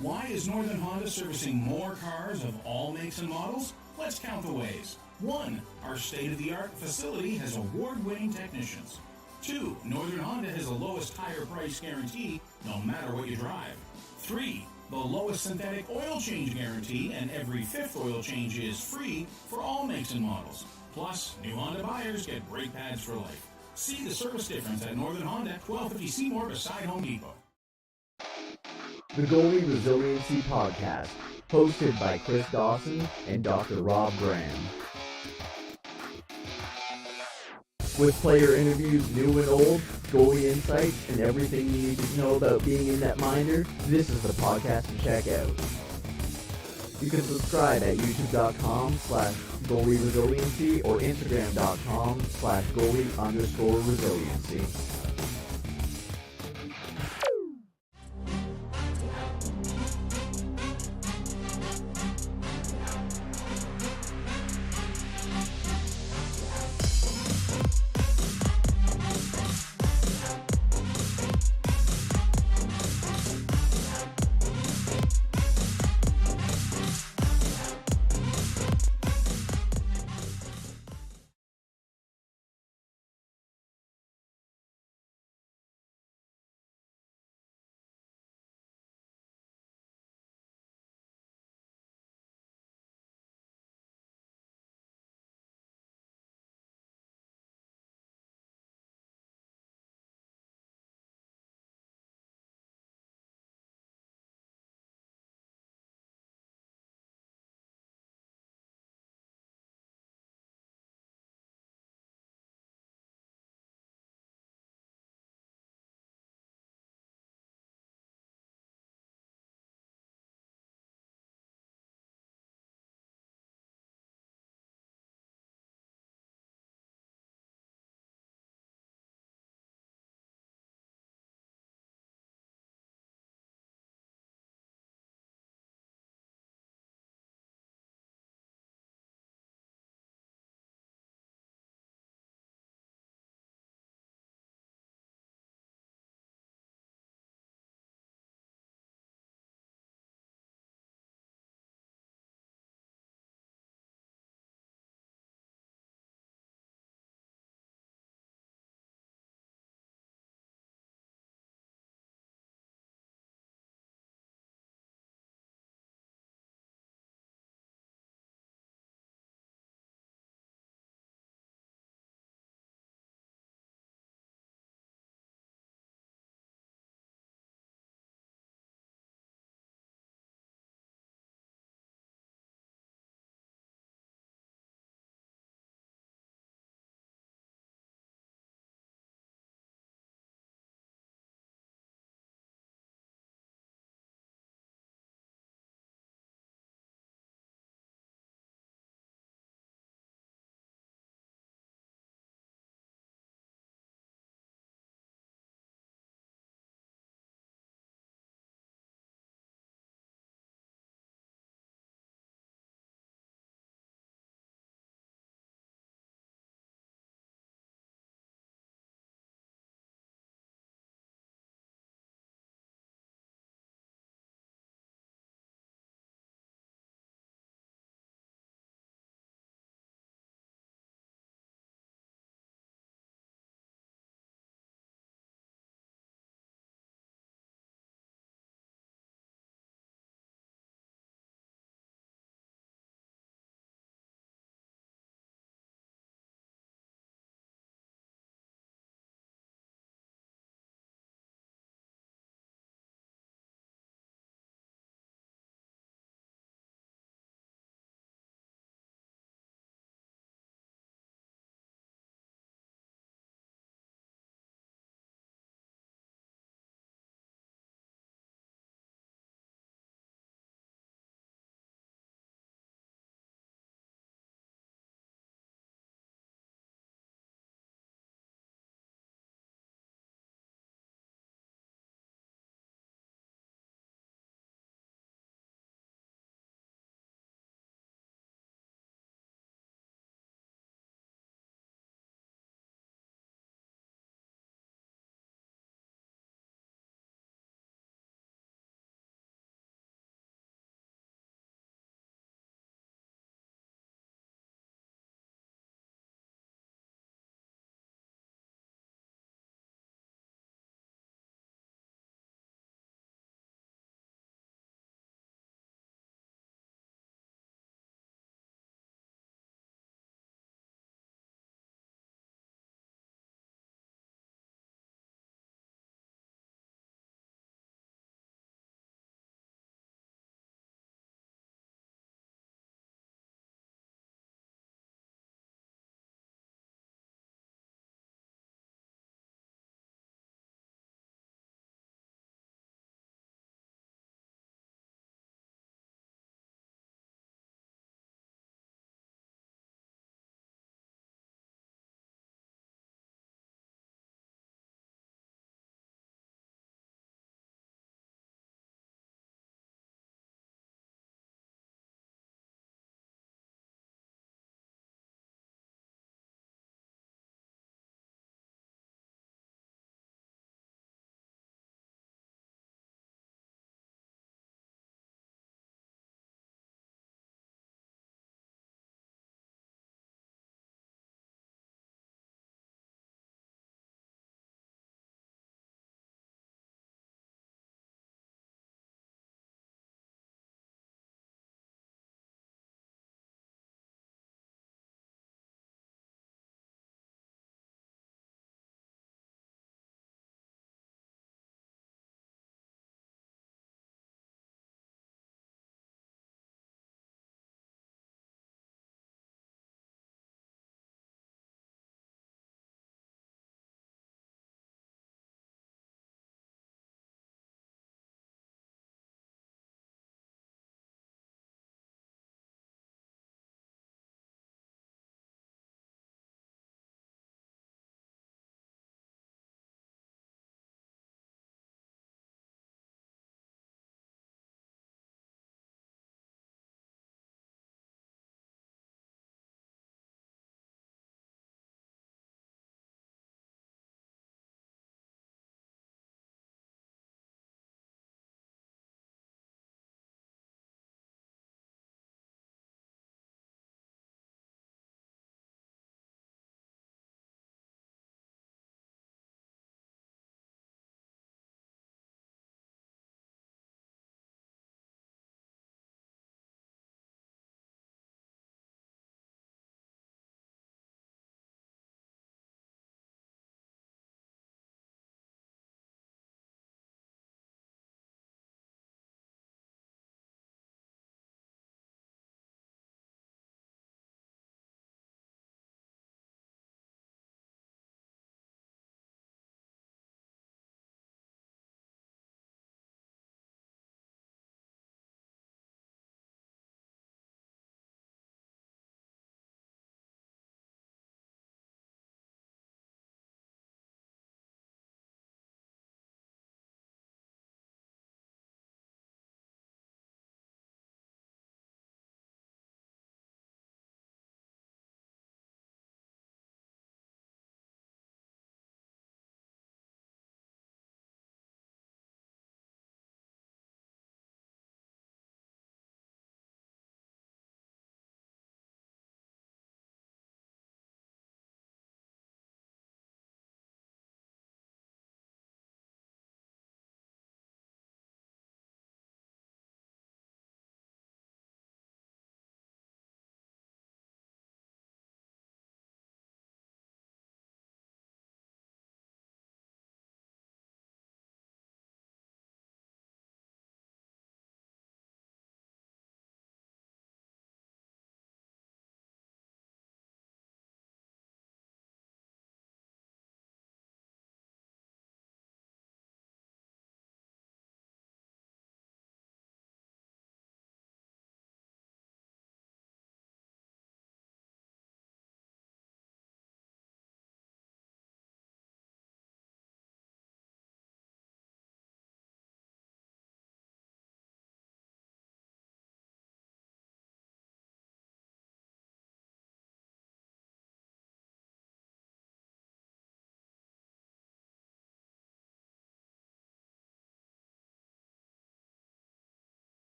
Why is Northern Honda servicing more cars of all makes and models? Let's count the ways. 1. Our state-of-the-art facility has award-winning technicians. 2. Northern Honda has the lowest tire price guarantee, no matter what you drive. 3. The lowest synthetic oil change guarantee, and every 5th oil change is free for all makes and models. Plus, new Honda buyers get brake pads for life. See the service difference at Northern Honda, 1250 Seymour beside Home Depot. The Goalie Resiliency Podcast, hosted by Chris Dawson and Dr. Rob Graham. With player interviews new and old, goalie insights, and everything you need to know about being a netminder, this is the podcast to check out. You can subscribe at youtube.com/goalieresiliency or instagram.com/goalie_resiliency.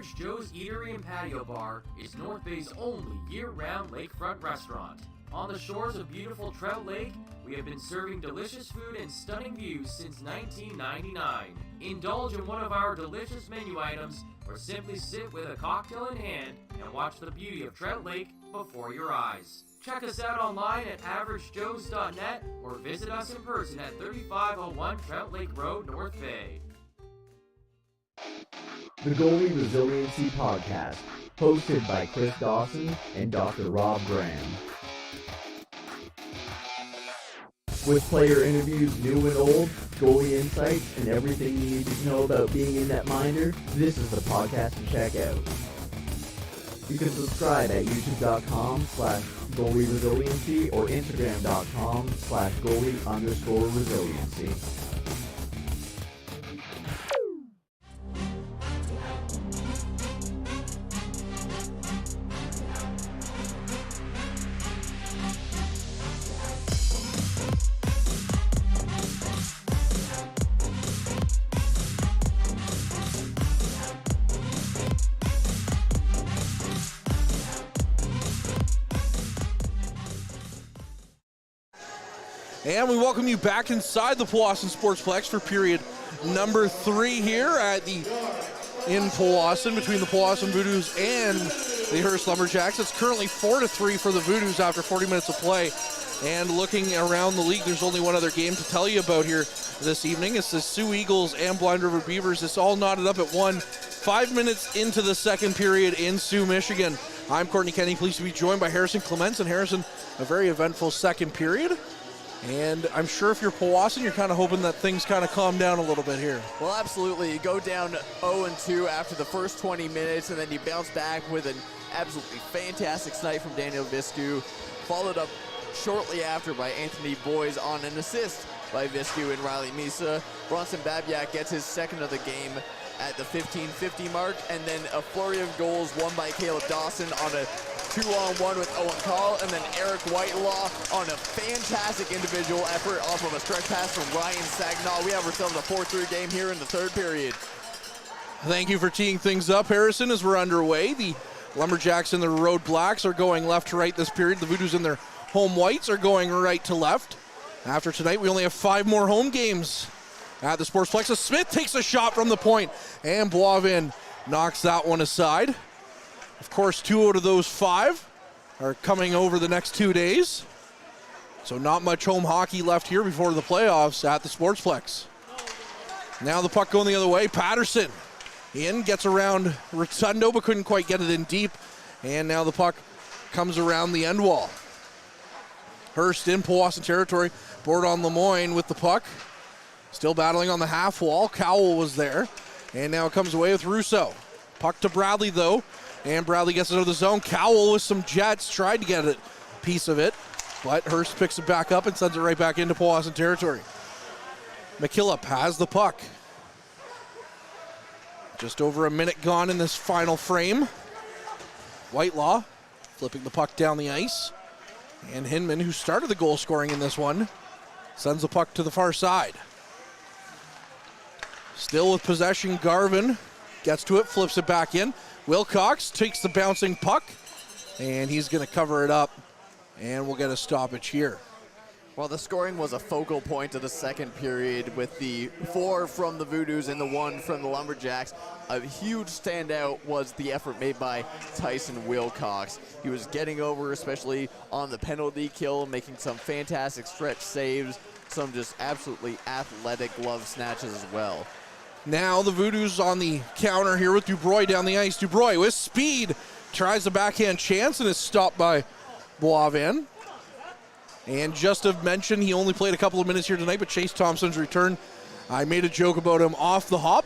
Average Joe's Eatery and Patio Bar is North Bay's only year-round lakefront restaurant. On the shores of beautiful Trout Lake, we have been serving delicious food and stunning views since 1999. Indulge in one of our delicious menu items, or simply sit with a cocktail in hand and watch the beauty of Trout Lake before your eyes. Check us out online at averagejoes.net or visit us in person at 3501 Trout Lake Road, North Bay. The Goalie Resiliency Podcast, hosted by Chris Dawson and Dr. Rob Graham. With player interviews new and old, goalie insights, and everything you need to know about being a netminder, this is the podcast to check out. You can subscribe at youtube.com/goalie resiliency or instagram.com/goalie_resiliency. And we welcome you back inside the Powassan Sportsplex for period number 3 here in Powassan between the Powassan Voodoos and the Hearst Lumberjacks. It's currently 4-3 for the Voodoos after 40 minutes of play. And looking around the league, there's only one other game to tell you about here this evening. It's the Sioux Eagles and Blind River Beavers. It's all knotted up at 5 minutes into the second period in Sioux, Michigan. I'm Courtney Kenny, pleased to be joined by Harrison Clements. And Harrison, a very eventful second period. And I'm sure if you're Powassan, you're kind of hoping that things kind of calm down a little bit here. Well, absolutely. You go down 0-2 after the first 20 minutes, and then you bounce back with an absolutely fantastic snipe from Daniel Viscu, followed up shortly after by Anthony Boys on an assist by Viscu and Riley Misa. Bronson Babiak gets his second of the game at the 15:50 mark, and then a flurry of goals won by Caleb Dawson on a 2-on-1 with Owen Call, and then Eric Whitelaw on a fantastic individual effort off of a stretch pass from Ryan Sagnaw. We have ourselves a 4-3 game here in the third period. Thank you for teeing things up, Harrison, as we're underway. The Lumberjacks and the Road Blacks are going left to right this period. The Voodoos and their home whites are going right to left. After tonight, we only have 5 more home games at the Sportsplex. Smith takes a shot from the point, and Boivin knocks that one aside. Of course, 2 out of those 5 are coming over the next 2 days. So not much home hockey left here before the playoffs at the Sportsplex. Now the puck going the other way. Patterson gets around Rotundo, but couldn't quite get it in deep. And now the puck comes around the end wall. Hearst in Powassan territory. Board on Lemoyne with the puck. Still battling on the half wall. Cowell was there. And now it comes away with Russo. Puck to Bradley, though. And Bradley gets it out of the zone. Cowell with some jets, tried to get a piece of it, but Hearst picks it back up and sends it right back into Powassan territory. McKillop has the puck. Just over a minute gone in this final frame. Whitelaw flipping the puck down the ice. And Hinman, who started the goal scoring in this one, sends the puck to the far side. Still with possession, Garvin gets to it, flips it back in. Wilcox takes the bouncing puck, and he's going to cover it up, and we'll get a stoppage here. Well, the scoring was a focal point of the second period with the 4 from the Voodoos and the 1 from the Lumberjacks. A huge standout was the effort made by Tyson Wilcox. He was getting over, especially on the penalty kill, making some fantastic stretch saves, some just absolutely athletic glove snatches as well. Now the Voodoos on the counter here with Dubroy down the ice. Dubroy with speed tries the backhand chance and is stopped by Boivin. And just to mention, he only played a couple of minutes here tonight, but Chase Thompson's return, I made a joke about him off the hop.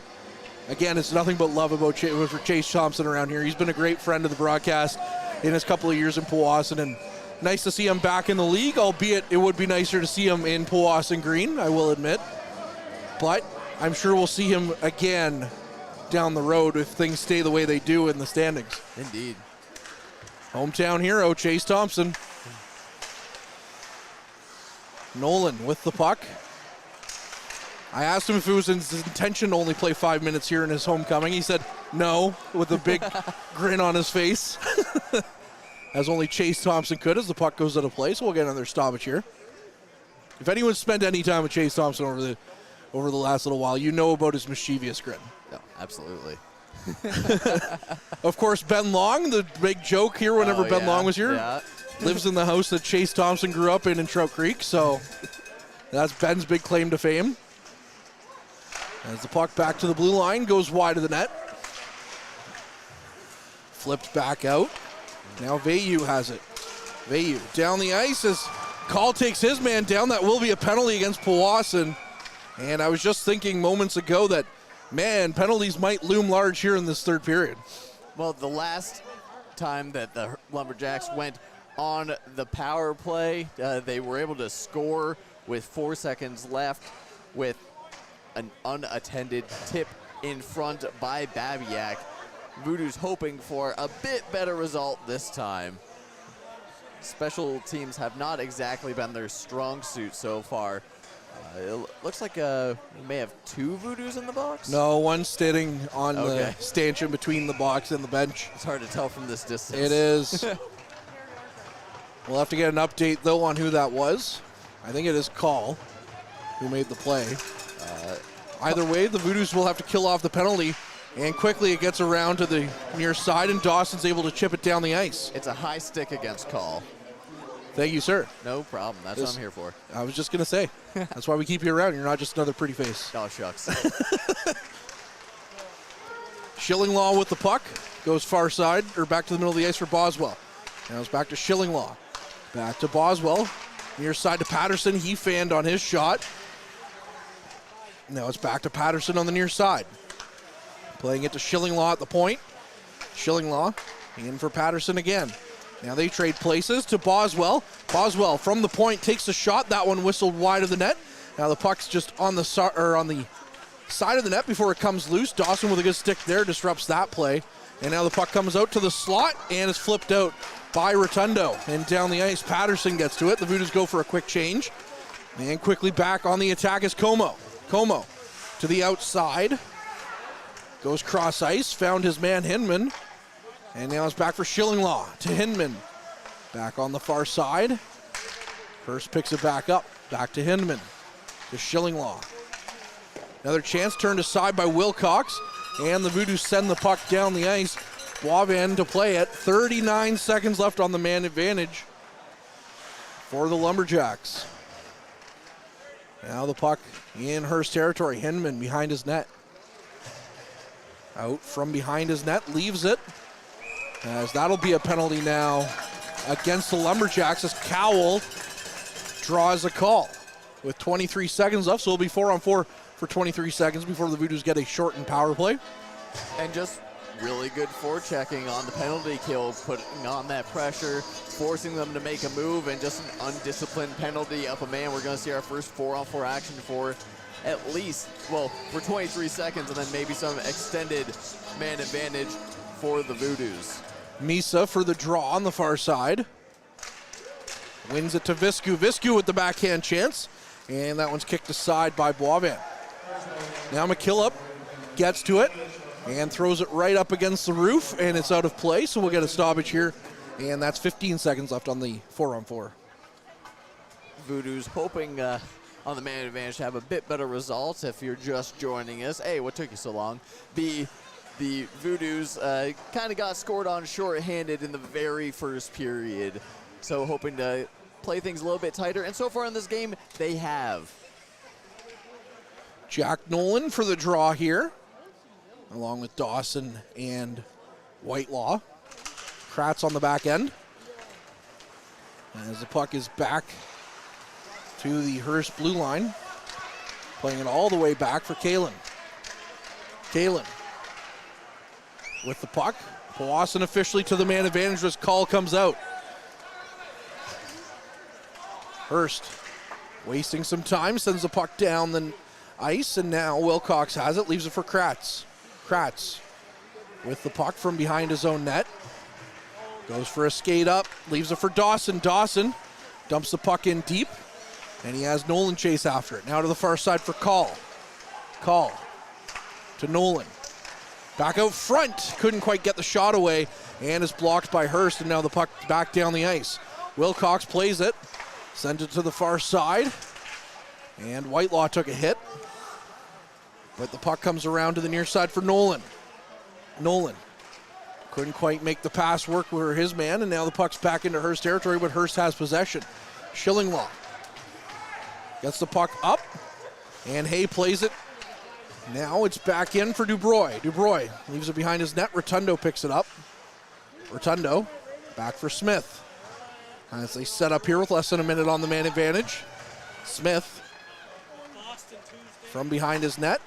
Again, it's nothing but love about for Chase Thompson around here. He's been a great friend of the broadcast in his couple of years in Powassan, and nice to see him back in the league, albeit it would be nicer to see him in Powassan green, I will admit. But I'm sure we'll see him again down the road if things stay the way they do in the standings. Indeed. Hometown hero, Chase Thompson. Nolan with the puck. I asked him if it was his intention to only play 5 minutes here in his homecoming. He said no, with a big grin on his face. As only Chase Thompson could as the puck goes out of play, so we'll get another stoppage here. If anyone's spent any time with Chase Thompson over the last little while, you know about his mischievous grin. No, absolutely. Of course, Ben Long, the big joke here whenever Ben Long was here, lives in the house that Chase Thompson grew up in Trout Creek, so that's Ben's big claim to fame. As the puck back to the blue line, goes wide of the net. Flipped back out. Now Vayu has it. Vayu down the ice as Call takes his man down. That will be a penalty against Powassan. And I was just thinking moments ago that, man, penalties might loom large here in this third period. Well, the last time that the Lumberjacks went on the power play, they were able to score with 4 seconds left with an unattended tip in front by Babiak. Voodoos hoping for a bit better result this time. Special teams have not exactly been their strong suit so far. It looks like we may have 2 Voodoos in the box. No, one sitting on the stanchion between the box and the bench. It's hard to tell from this distance. It is. We'll have to get an update, though, on who that was. I think it is Call who made the play. Either way, the Voodoos will have to kill off the penalty, and quickly it gets around to the near side, and Dawson's able to chip it down the ice. It's a high stick against Call. Thank you, sir. No problem. That's what I'm here for. I was just going to say, that's why we keep you around. You're not just another pretty face. Oh, shucks. Shillinglaw with the puck. Goes far side, or back to the middle of the ice for Boswell. Now it's back to Shillinglaw. Back to Boswell. Near side to Patterson. He fanned on his shot. Now it's back to Patterson on the near side. Playing it to Shillinglaw at the point. Shillinglaw in for Patterson again. Now they trade places to Boswell. Boswell from the point takes a shot. That one whistled wide of the net. Now the puck's just on the side of the net before it comes loose. Dawson with a good stick there disrupts that play. And now the puck comes out to the slot and is flipped out by Rotundo. And down the ice, Patterson gets to it. The Voodoos go for a quick change. And quickly back on the attack is Como. Como to the outside. Goes cross ice. Found his man Hinman. And now it's back for Shillinglaw to Hinman. Back on the far side. Hearst picks it back up. Back to Hinman. To Shillinglaw. Another chance turned aside by Wilcox. And the Voodoos send the puck down the ice. Boivin to play it. 39 seconds left on the man advantage for the Lumberjacks. Now the puck in Hearst territory. Hinman behind his net. Out from behind his net. Leaves it. As that'll be a penalty now against the Lumberjacks as Cowell draws a call with 23 seconds left. So it'll be 4-on-4 for 23 seconds before the Voodoos get a shortened power play. And just really good forechecking on the penalty kill, putting on that pressure, forcing them to make a move, and just an undisciplined penalty up a man. We're going to see our first 4-on-4 action for at least, well, for 23 seconds, and then maybe some extended man advantage for the Voodoos. Misa for the draw on the far side. Wins it to Viscu. Viscu with the backhand chance. And that one's kicked aside by Boivin. Now McKillop gets to it and throws it right up against the roof, and it's out of play, so we'll get a stoppage here. And that's 15 seconds left on the 4-on-4. Voodoos hoping on the man advantage to have a bit better results. If you're just joining us, A, what took you so long? B, the Voodoos kind of got scored on shorthanded in the very first period. So hoping to play things a little bit tighter. And so far in this game, they have. Jack Nolan for the draw here, along with Dawson and Whitelaw. Kratz on the back end. As the puck is back to the Hearst blue line. Playing it all the way back for Kalen. Kalen with the puck. Powassan officially to the man advantage as call comes out. Hearst wasting some time, sends the puck down the ice, and now Wilcox has it, leaves it for Kratz. Kratz with the puck from behind his own net. Goes for a skate up, leaves it for Dawson. Dawson dumps the puck in deep, and he has Nolan chase after it. Now to the far side for Call. Call to Nolan. Back out front. Couldn't quite get the shot away and is blocked by Hearst, and now the puck back down the ice. Wilcox plays it. Sends it to the far side. And Whitelaw took a hit. But the puck comes around to the near side for Nolan. Nolan couldn't quite make the pass work for his man, and now the puck's back into Hearst territory, but Hearst has possession. Schillinglaw gets the puck up, and Hay plays it. Now it's back in for Dubroy. Dubroy leaves it behind his net. Rotundo picks it up. Rotundo back for Smith. As they set up here with less than a minute on the man advantage. Smith from behind his net.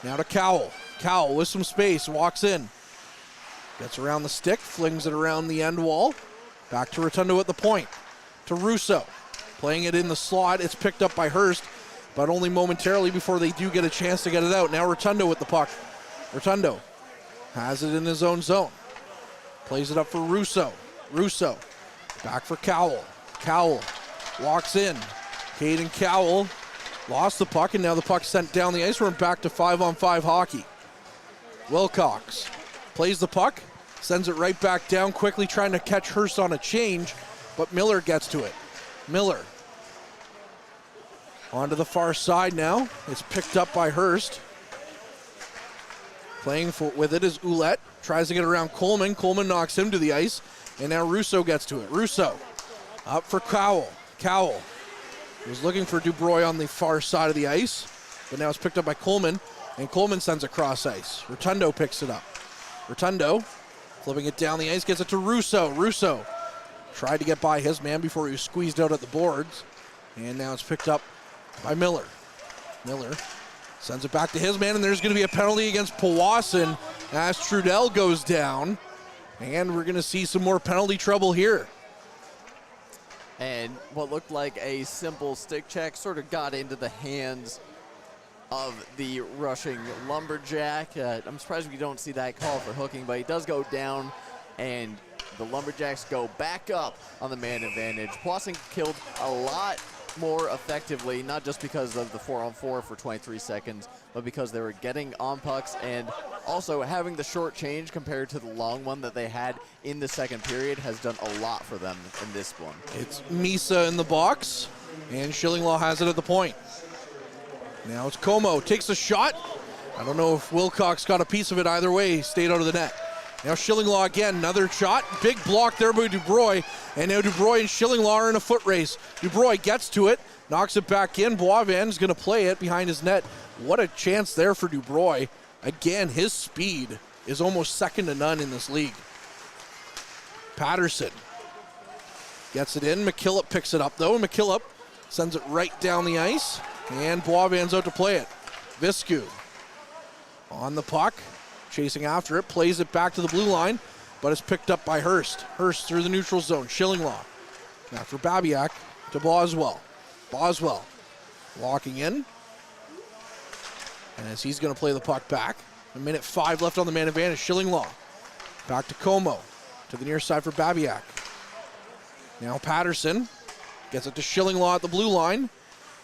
Now to Cowell. Cowell with some space, walks in. Gets around the stick, flings it around the end wall. Back to Rotundo at the point. To Russo. Playing it in the slot. It's picked up by Hearst, but only momentarily before they do get a chance to get it out. Now Rotundo with the puck. Rotundo has it in his own zone. Plays it up for Russo. Russo back for Cowell. Cowell walks in. Caden Cowell lost the puck, and now the puck's sent down the ice. We're back to 5-on-5 hockey. Wilcox plays the puck, sends it right back down, quickly trying to catch Hearst on a change, but Miller gets to it. Miller onto the far side now. It's picked up by Hearst. Playing with it is Ouellette. Tries to get around Coleman. Coleman knocks him to the ice, and now Russo gets to it. Russo up for Cowell. Cowell was looking for Dubroy on the far side of the ice, but now it's picked up by Coleman, and Coleman sends it cross ice. Rotundo picks it up. Rotundo flipping it down the ice, gets it to Russo. Russo tried to get by his man before he was squeezed out at the boards, and now it's picked up by Miller. Miller sends it back to his man, and there's going to be a penalty against Powassan as Trudell goes down, and we're going to see some more penalty trouble here. And what looked like a simple stick check sort of got into the hands of the rushing Lumberjack. I'm surprised we don't see that call for hooking, but he does go down, and the Lumberjacks go back up on the man advantage. Powassan killed a lot more effectively, not just because of the 4-on-4 for 23 seconds, but because they were getting on pucks and also having the short change compared to the long one that they had in the second period has done a lot for them in this one. It's Misa in the box, and Schillinglaw has it at the point. Now it's Como, takes a shot. I don't know if Wilcox got a piece of it either way, he stayed out of the net. Now Schillinglaw again, another shot. Big block there by Dubroy. And now Dubroy and Schillinglaw are in a foot race. Dubroy gets to it, knocks it back in. Boisvan's going to play it behind his net. What a chance there for Dubroy. Again, his speed is almost second to none in this league. Patterson gets it in. McKillop picks it up, though. McKillop sends it right down the ice. And Boisvan's out to play it. Viscu on the puck. Chasing after it, plays it back to the blue line, but it's picked up by Hearst. Hearst through the neutral zone. Schillinglaw after Babiak to Boswell. Boswell walking in, and as he's going to play the puck back. 1:05 left on the man advantage. Schillinglaw back to Como to the near side for Babiak. Now Patterson gets it to Schillinglaw at the blue line.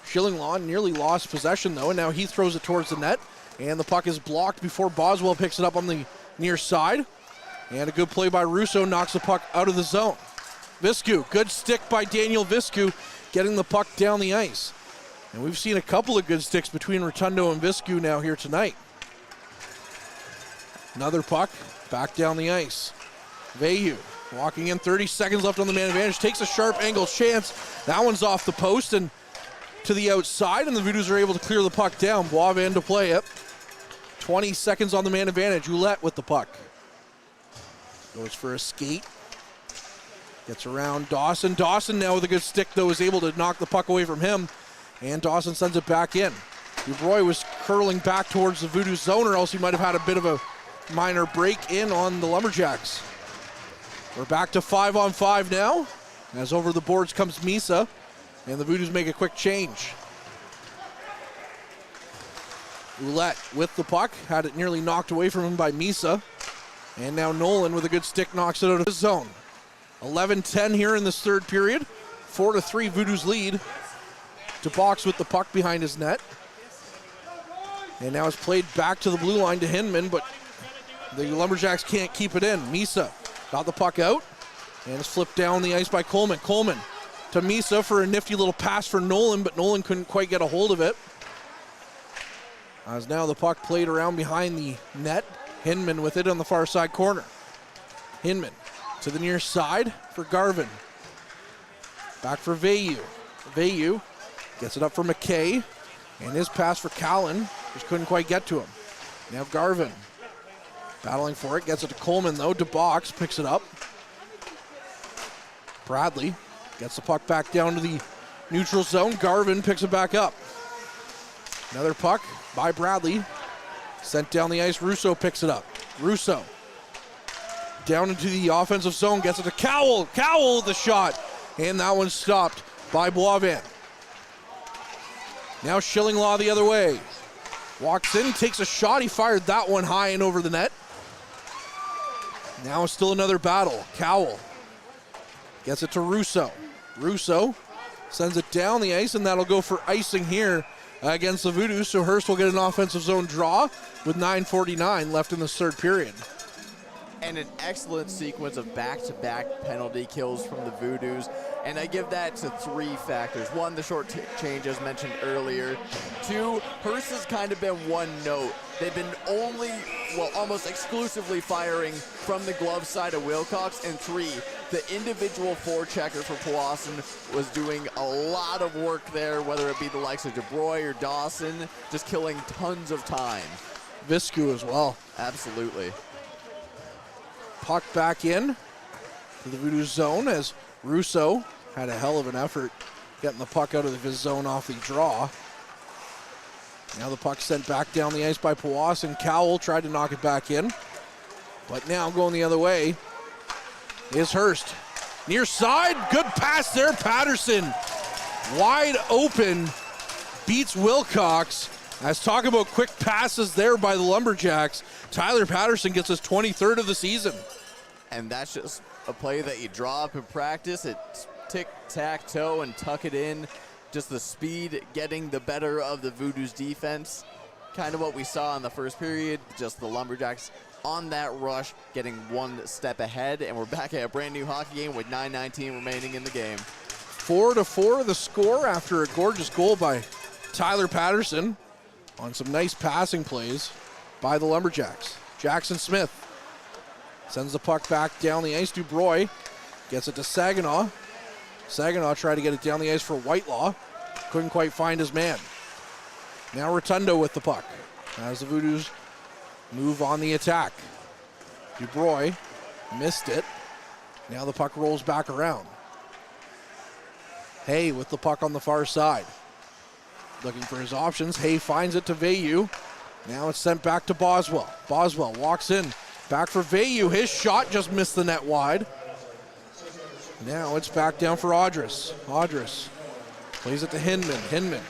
Schillinglaw nearly lost possession though, and now he throws it towards the net. And the puck is blocked before Boswell picks it up on the near side. And a good play by Russo knocks the puck out of the zone. Viscu, good stick by Daniel Viscu, getting the puck down the ice. And we've seen a couple of good sticks between Rotundo and Viscu now here tonight. Another puck back down the ice. Veyu walking in, 30 seconds left on the man advantage, takes a sharp angle chance. That one's off the post and to the outside, and the Voodoos are able to clear the puck down. Boisvan to play it. 20 seconds on the man advantage. Ouellette with the puck. Goes for a skate. Gets around Dawson. Dawson now with a good stick, though, is able to knock the puck away from him. And Dawson sends it back in. Dubroy was curling back towards the Voodoo zone, or else he might have had a bit of a minor break in on the Lumberjacks. We're back to 5-on-5 now. As over the boards comes Misa. And the Voodoos make a quick change. Ouellette with the puck. Had it nearly knocked away from him by Misa. And now Nolan with a good stick knocks it out of his zone. 11-10 here in this third period. 4-3 Voodoos lead. To box with the puck behind his net. And now it's played back to the blue line to Hinman, but the Lumberjacks can't keep it in. Misa got the puck out, and it's flipped down the ice by Coleman. Coleman to Misa for a nifty little pass for Nolan, but Nolan couldn't quite get a hold of it. As now the puck played around behind the net. Hinman with it on the far side corner. Hinman to the near side for Garvin. Back for Vayu. Vayu gets it up for McKay, and his pass for Callan just couldn't quite get to him. Now Garvin battling for it, gets it to Coleman though, to Box, picks it up. Bradley gets the puck back down to the neutral zone. Garvin picks it back up. Another puck by Bradley, sent down the ice. Russo picks it up. Russo down into the offensive zone, gets it to Cowell. Cowell with the shot, and that one's stopped by Boivin. Now Schillinglaw the other way. Walks in, takes a shot. He fired that one high and over the net. Now it's still another battle. Cowell gets it to Russo. Russo sends it down the ice, and that'll go for icing here against the Voodoos. So Hearst will get an offensive zone draw with 9:49 left in the third period. And an excellent sequence of back-to-back penalty kills from the Voodoos. And I give that to three factors. One, the short change as mentioned earlier. Two, Hearst has kind of been one note. They've been almost exclusively firing from the glove side of Wilcox. And three, the individual forechecker for Powassan was doing a lot of work there, whether it be the likes of DeBroy or Dawson, just killing tons of time. Viscu as well. Absolutely. Puck back in to the Voodoo zone as Russo had a hell of an effort getting the puck out of his zone off the draw. Now the puck sent back down the ice by Powassan. Cowell tried to knock it back in, but now going the other way is Hearst. Near side, good pass there. Patterson wide open, beats Wilcox. Let's talk about quick passes there by the Lumberjacks. Tyler Patterson gets his 23rd of the season. And that's just a play that you draw up in practice. It's tic-tac-toe and tuck it in. Just the speed getting the better of the Voodoos defense. Kind of what we saw in the first period. Just the Lumberjacks on that rush, getting one step ahead. And we're back at a brand new hockey game with 9:19 remaining in the game. 4-4 the score after a gorgeous goal by Tyler Patterson on some nice passing plays by the Lumberjacks. Jackson Smith sends the puck back down the ice. Dubroy gets it to Saginaw. Saginaw tried to get it down the ice for Whitelaw. Couldn't quite find his man. Now Rotundo with the puck as the Voodoos move on the attack. Dubroy missed it. Now the puck rolls back around. Hay with the puck on the far side. Looking for his options. Hay finds it to Vayu. Now it's sent back to Boswell. Boswell walks in. Back for Vayu. His shot just missed the net wide. Now it's back down for Audris. Audris plays it to Hinman. Hinman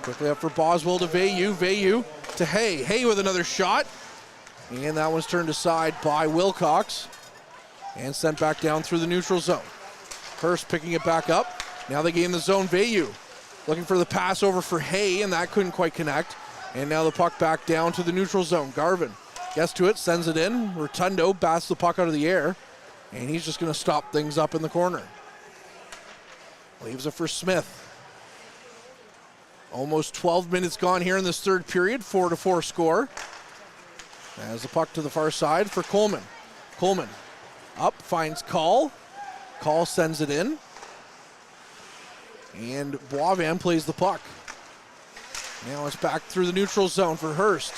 quickly up for Boswell to Vayu. Vayu to Hay. Hay with another shot. And that one's turned aside by Wilcox. And sent back down through the neutral zone. Hearst picking it back up. Now they gain the zone. Vayu looking for the pass over for Hay, and that couldn't quite connect. And now the puck back down to the neutral zone. Garvin gets to it, sends it in. Rotundo bats the puck out of the air, and he's just going to stop things up in the corner. Leaves it for Smith. Almost 12 minutes gone here in this third period. 4-4 score. As the puck to the far side for Coleman. Coleman up, finds Call. Call sends it in. And Boivin plays the puck. Now it's back through the neutral zone for Hearst.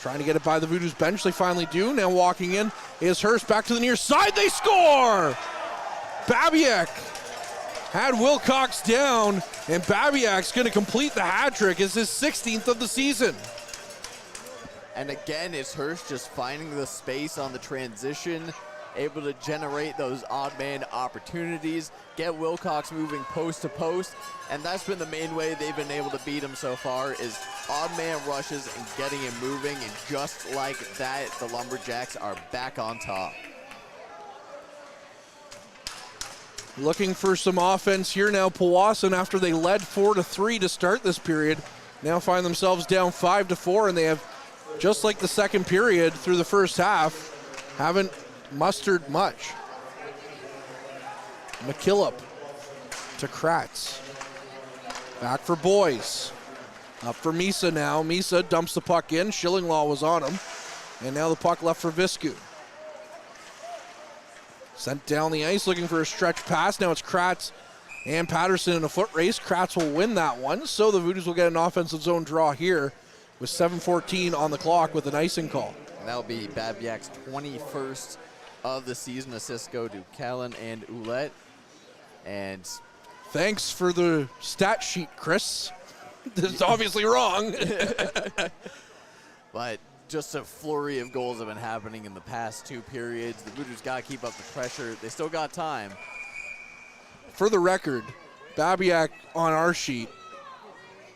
Trying to get it by the Voodoos bench. They finally do. Now walking in is Hearst. Back to the near side. They score! Babiak had Wilcox down, and Babiak's going to complete the hat trick. It's his 16th of the season. And again, it's Hearst just finding the space on the transition, able to generate those odd man opportunities, get Wilcox moving post to post, and that's been the main way they've been able to beat him so far is odd man rushes and getting him moving, and just like that, the Lumberjacks are back on top. Looking for some offense here now, Powassan, after they led 4-3 to start this period, now find themselves down 5-4, and they have, just like the second period through the first half, haven't mustered much. McKillop to Kratz. Back for Boys. Up for Misa now. Misa dumps the puck in. Schillinglaw was on him. And now the puck left for Viscu. Sent down the ice looking for a stretch pass. Now it's Kratz and Patterson in a foot race. Kratz will win that one, so the Voodoos will get an offensive zone draw here with 7:14 on the clock with an icing call. And that'll be Babiak's 21st of the season. Assists go to Callan and Ouellette. And thanks for the stat sheet, Chris. This is obviously wrong. But just a flurry of goals have been happening in the past two periods. The Voodoos got to keep up the pressure. They still got time. For the record, Babiak on our sheet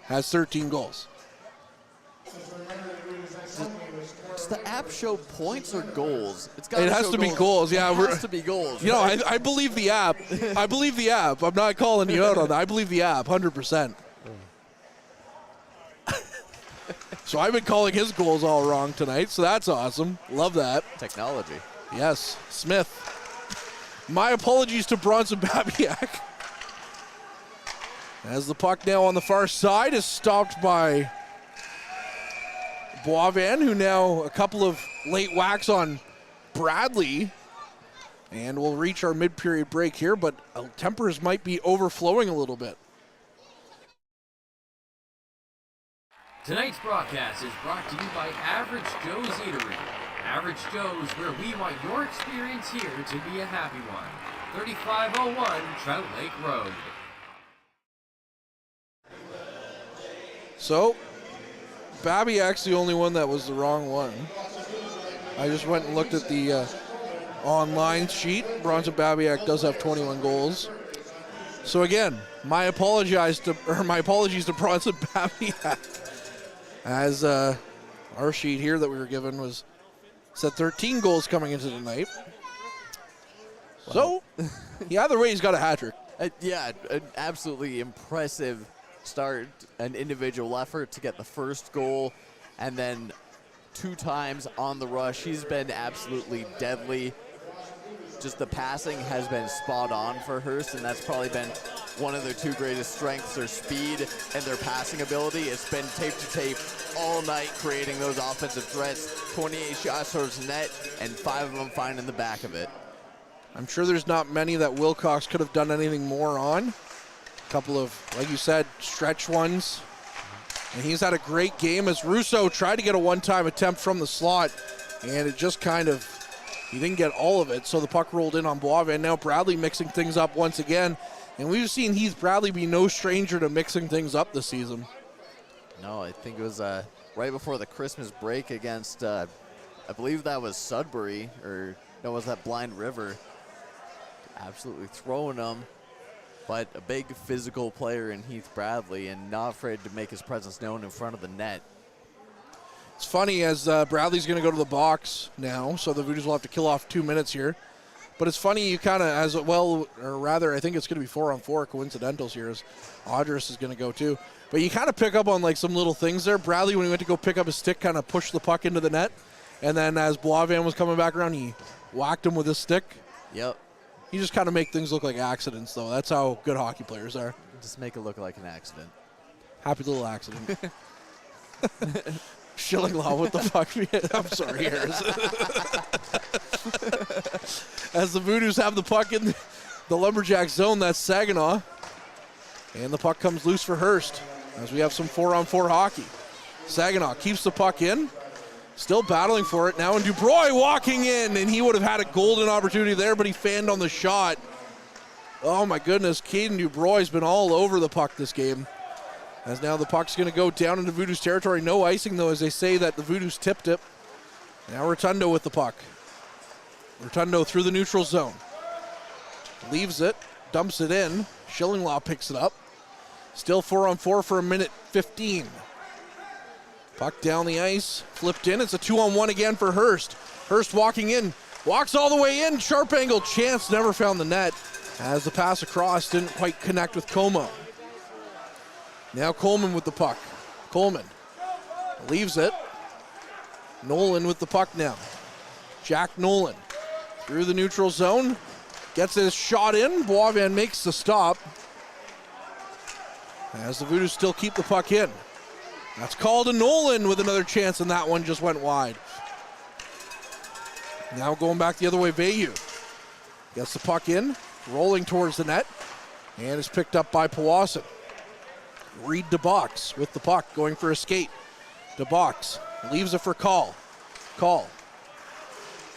has 13 goals. Does the app show points or goals? It has to be goals. Yeah, it has to be goals. You know, I believe the app. I believe the app. I'm not calling you out on that. I believe the app, 100%. So I've been calling his goals all wrong tonight, so that's awesome. Love that. Technology. Yes. Smith. My apologies to Bronson Babiak. As the puck now on the far side is stopped by Boivin, who now a couple of late whacks on Bradley. And we'll reach our mid-period break here, but tempers might be overflowing a little bit. Tonight's broadcast is brought to you by Average Joe's Eatery. Average Joe's, where we want your experience here to be a happy one. 3501 Trout Lake Road. So, Babiak's the only one that was the wrong one. I just went and looked at the online sheet. Bronson Babiak does have 21 goals. So again, my apologies to Bronson Babiak. As our sheet here that we were given said 13 goals coming into the night. So, either way, he's got a hat trick. Yeah, an absolutely impressive start, an individual effort to get the first goal, and then 2 times on the rush. He's been absolutely deadly. Just the passing has been spot on for Hearst, and that's probably been one of their 2 greatest strengths, their speed and their passing ability. It's been tape to tape all night, creating those offensive threats. 28 shots towards the net, and 5 of them finding the back of it. I'm sure there's not many that Wilcox could have done anything more on. A couple of, like you said, stretch ones. And he's had a great game as Russo tried to get a one-time attempt from the slot, and it just kind of, he didn't get all of it, so the puck rolled in on Boivin. Now Bradley mixing things up once again. And we've seen Heath Bradley be no stranger to mixing things up this season. No, I think it was right before the Christmas break against, I believe that was Sudbury, or no, was that Blind River. Absolutely throwing them. But a big physical player in Heath Bradley, and not afraid to make his presence known in front of the net. It's funny as Bradley's going to go to the box now, so the Voodoos will have to kill off 2 minutes here. But it's funny, you kind of, as well, or rather, I think it's going to be 4-on-4 coincidentals here, as Audris is going to go too. But you kind of pick up on like some little things there. Bradley, when he went to go pick up his stick, kind of pushed the puck into the net. And then as Boivin was coming back around, he whacked him with his stick. Yep. You just kind of make things look like accidents, though. That's how good hockey players are. Just make it look like an accident. Happy little accident. Schillinglaw, what the fuck? I'm sorry, Harris. As the Voodoos have the puck in the Lumberjack zone, that's Saginaw. And the puck comes loose for Hearst as we have some 4-on-4 hockey. Saginaw keeps the puck in. Still battling for it now, and Dubroy walking in, and he would have had a golden opportunity there, but he fanned on the shot. Oh my goodness, Caden Dubroy's been all over the puck this game. As now the puck's going to go down into Voodoos territory. No icing, though, as they say that the Voodoos tipped it. Now Rotundo with the puck. Rotundo through the neutral zone. Leaves it, dumps it in. Schillinglaw picks it up. Still 4-on-4 for a minute 15. Puck down the ice, flipped in. It's a 2-on-1 again for Hearst. Hearst walking in, walks all the way in. Sharp angle chance, never found the net. As the pass across didn't quite connect with Como. Now Coleman with the puck. Coleman leaves it. Nolan with the puck now. Jack Nolan through the neutral zone. Gets his shot in. Boivin makes the stop. As the Voodoos still keep the puck in. That's called to Nolan with another chance, and that one just went wide. Now going back the other way, Vayu gets the puck in, rolling towards the net, and is picked up by Powassan. Reed DeBox with the puck, going for a skate. DeBox leaves it for Call. Call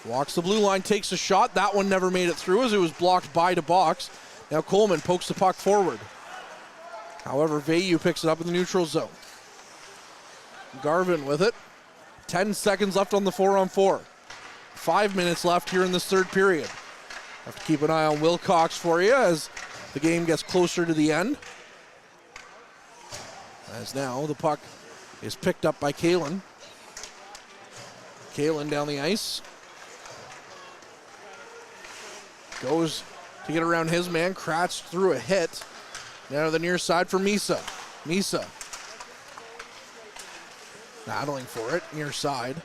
walks the blue line, takes a shot. That one never made it through as it was blocked by DeBox. Now Coleman pokes the puck forward. However, Vayu picks it up in the neutral zone. Garvin with it. 10 seconds left on the 4-on-4. 5 minutes left here in this third period. Have to keep an eye on Wilcox for you as the game gets closer to the end. As now the puck is picked up by Kalen. Kalen down the ice. Goes to get around his man. Kratz through a hit. Now to the near side for Misa. Misa battling for it, near side.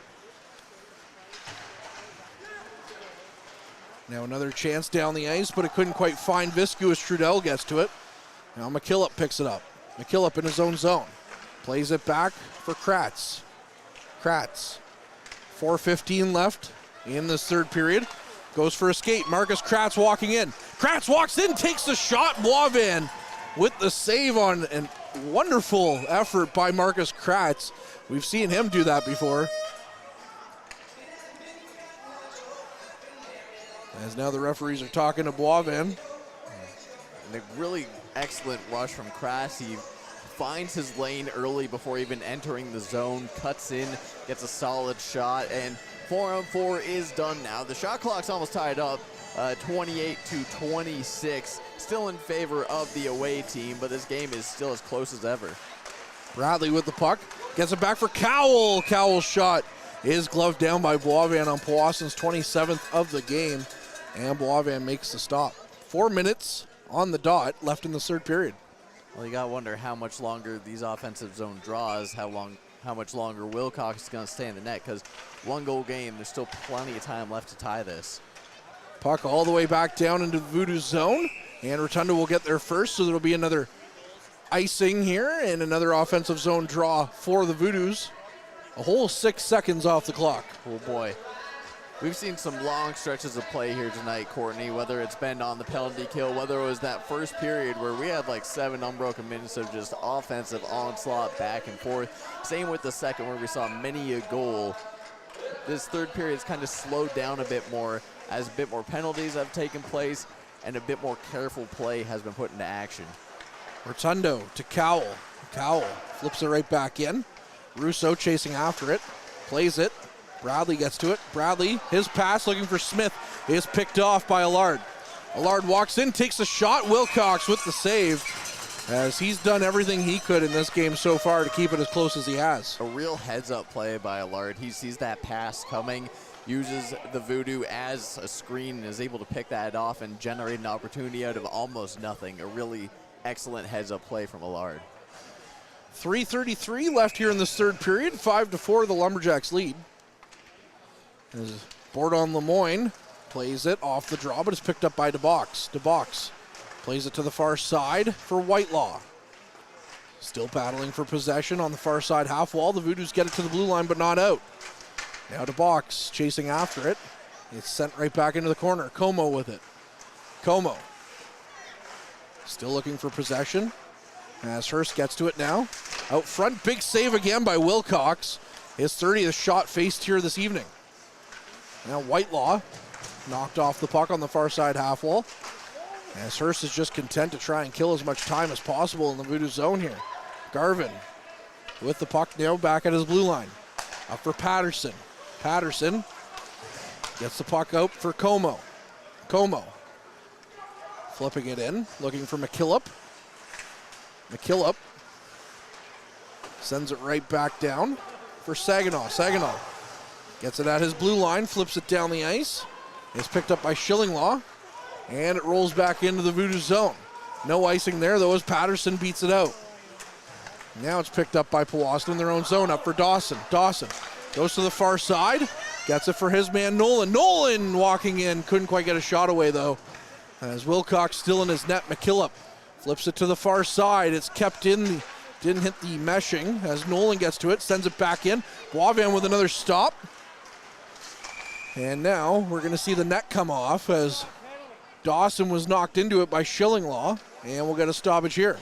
Now another chance down the ice, but it couldn't quite find Viscu as Trudell gets to it. Now McKillop picks it up. McKillop in his own zone. Plays it back for Kratz. Kratz. 4:15 left in this third period. Goes for a skate. Marcus Kratz walking in. Kratz walks in, takes the shot. Boivin with the save on a wonderful effort by Marcus Kratz. We've seen him do that before. As now the referees are talking to Boivin. And a really excellent rush from Kratz. He finds his lane early before even entering the zone, cuts in, gets a solid shot, and 4-on-4 is done now. The shot clock's almost tied up, 28-26, still in favor of the away team, but this game is still as close as ever. Bradley with the puck, gets it back for Cowell. Cowell's shot is gloved down by Boivin on Powassan's 27th of the game, and Boivin makes the stop. 4 minutes on the dot left in the third period. Well, you got to wonder how much longer these offensive zone draws, how much longer Wilcox is going to stay in the net, because 1 goal game, there's still plenty of time left to tie this. Puck all the way back down into the Voodoo zone, and Rotunda will get there first, so there will be another icing here and another offensive zone draw for the Voodoos. A whole 6 seconds off the clock. Oh boy. We've seen some long stretches of play here tonight, Courtney, whether it's been on the penalty kill, whether it was that first period where we had like 7 unbroken minutes of just offensive onslaught back and forth. Same with the second where we saw many a goal. This third period's kind of slowed down a bit more as a bit more penalties have taken place and a bit more careful play has been put into action. Rotundo to Cowell. Cowell flips it right back in. Russo chasing after it, plays it. Bradley gets to it. Bradley, his pass looking for Smith, is picked off by Allard. Allard walks in, takes a shot. Wilcox with the save, as he's done everything he could in this game so far to keep it as close as he has. A real heads-up play by Allard. He sees that pass coming, uses the Voodoo as a screen, and is able to pick that off and generate an opportunity out of almost nothing. A really excellent heads-up play from Allard. 3:33 left here in this third period. 5-4, the Lumberjacks lead. As Bordon Lemoyne plays it off the draw, but it's picked up by DeBox. DeBox plays it to the far side for Whitelaw. Still battling for possession on the far side half wall. The Voodoos get it to the blue line, but not out. Now DeBox chasing after it. It's sent right back into the corner. Como with it. Como still looking for possession as Hearst gets to it now. Out front, big save again by Wilcox. His 30th shot faced here this evening. Now Whitelaw knocked off the puck on the far side half wall, as Hearst is just content to try and kill as much time as possible in the Voodoo zone here. Garvin with the puck now back at his blue line. Up for Patterson. Patterson gets the puck out for Como. Como flipping it in, looking for McKillop. McKillop sends it right back down for Saginaw. Saginaw gets it at his blue line, flips it down the ice. It's picked up by Schillinglaw, and it rolls back into the Voodoo zone. No icing there, though, as Patterson beats it out. Now it's picked up by Powassan in their own zone, up for Dawson. Dawson goes to the far side, gets it for his man Nolan. Nolan walking in, couldn't quite get a shot away though. As Wilcox still in his net, McKillop flips it to the far side. It's kept in, didn't hit the meshing as Nolan gets to it, sends it back in. Boivin with another stop. And now we're going to see the net come off as Dawson was knocked into it by Schillinglaw, and we'll get a stoppage here.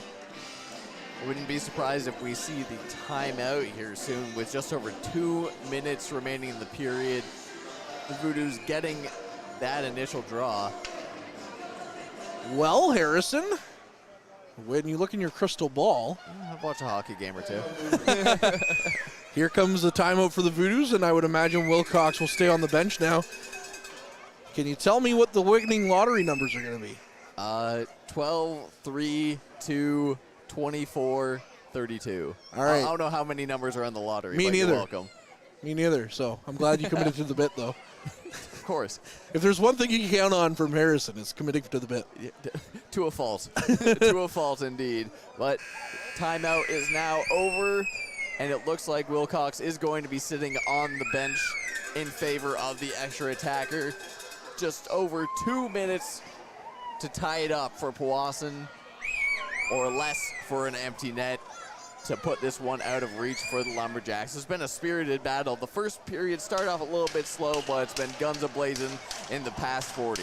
Wouldn't be surprised if we see the timeout here soon with just over 2 minutes remaining in the period. The Voodoos getting that initial draw. Well, Harrison, when you look in your crystal ball, I've watched a hockey game or two. Here comes the timeout for the Voodoos, and I would imagine Wilcox will stay on the bench now. Can you tell me what the winning lottery numbers are going to be? 12, 3, 2, 24, 32. All right. I don't know how many numbers are on the lottery. Me but neither. You're welcome. Me neither, so I'm glad you committed to the bit, though. Of course. If there's one thing you can count on from Harrison, it's committing to the bit. Yeah, to a fault. To a fault, indeed. But timeout is now over, and it looks like Wilcox is going to be sitting on the bench in favor of the extra attacker. Just over 2 minutes to tie it up for Powassan, or less for an empty net to put this one out of reach for the Lumberjacks. It's been a spirited battle. The first period started off a little bit slow, but it's been guns a-blazing in the past 40.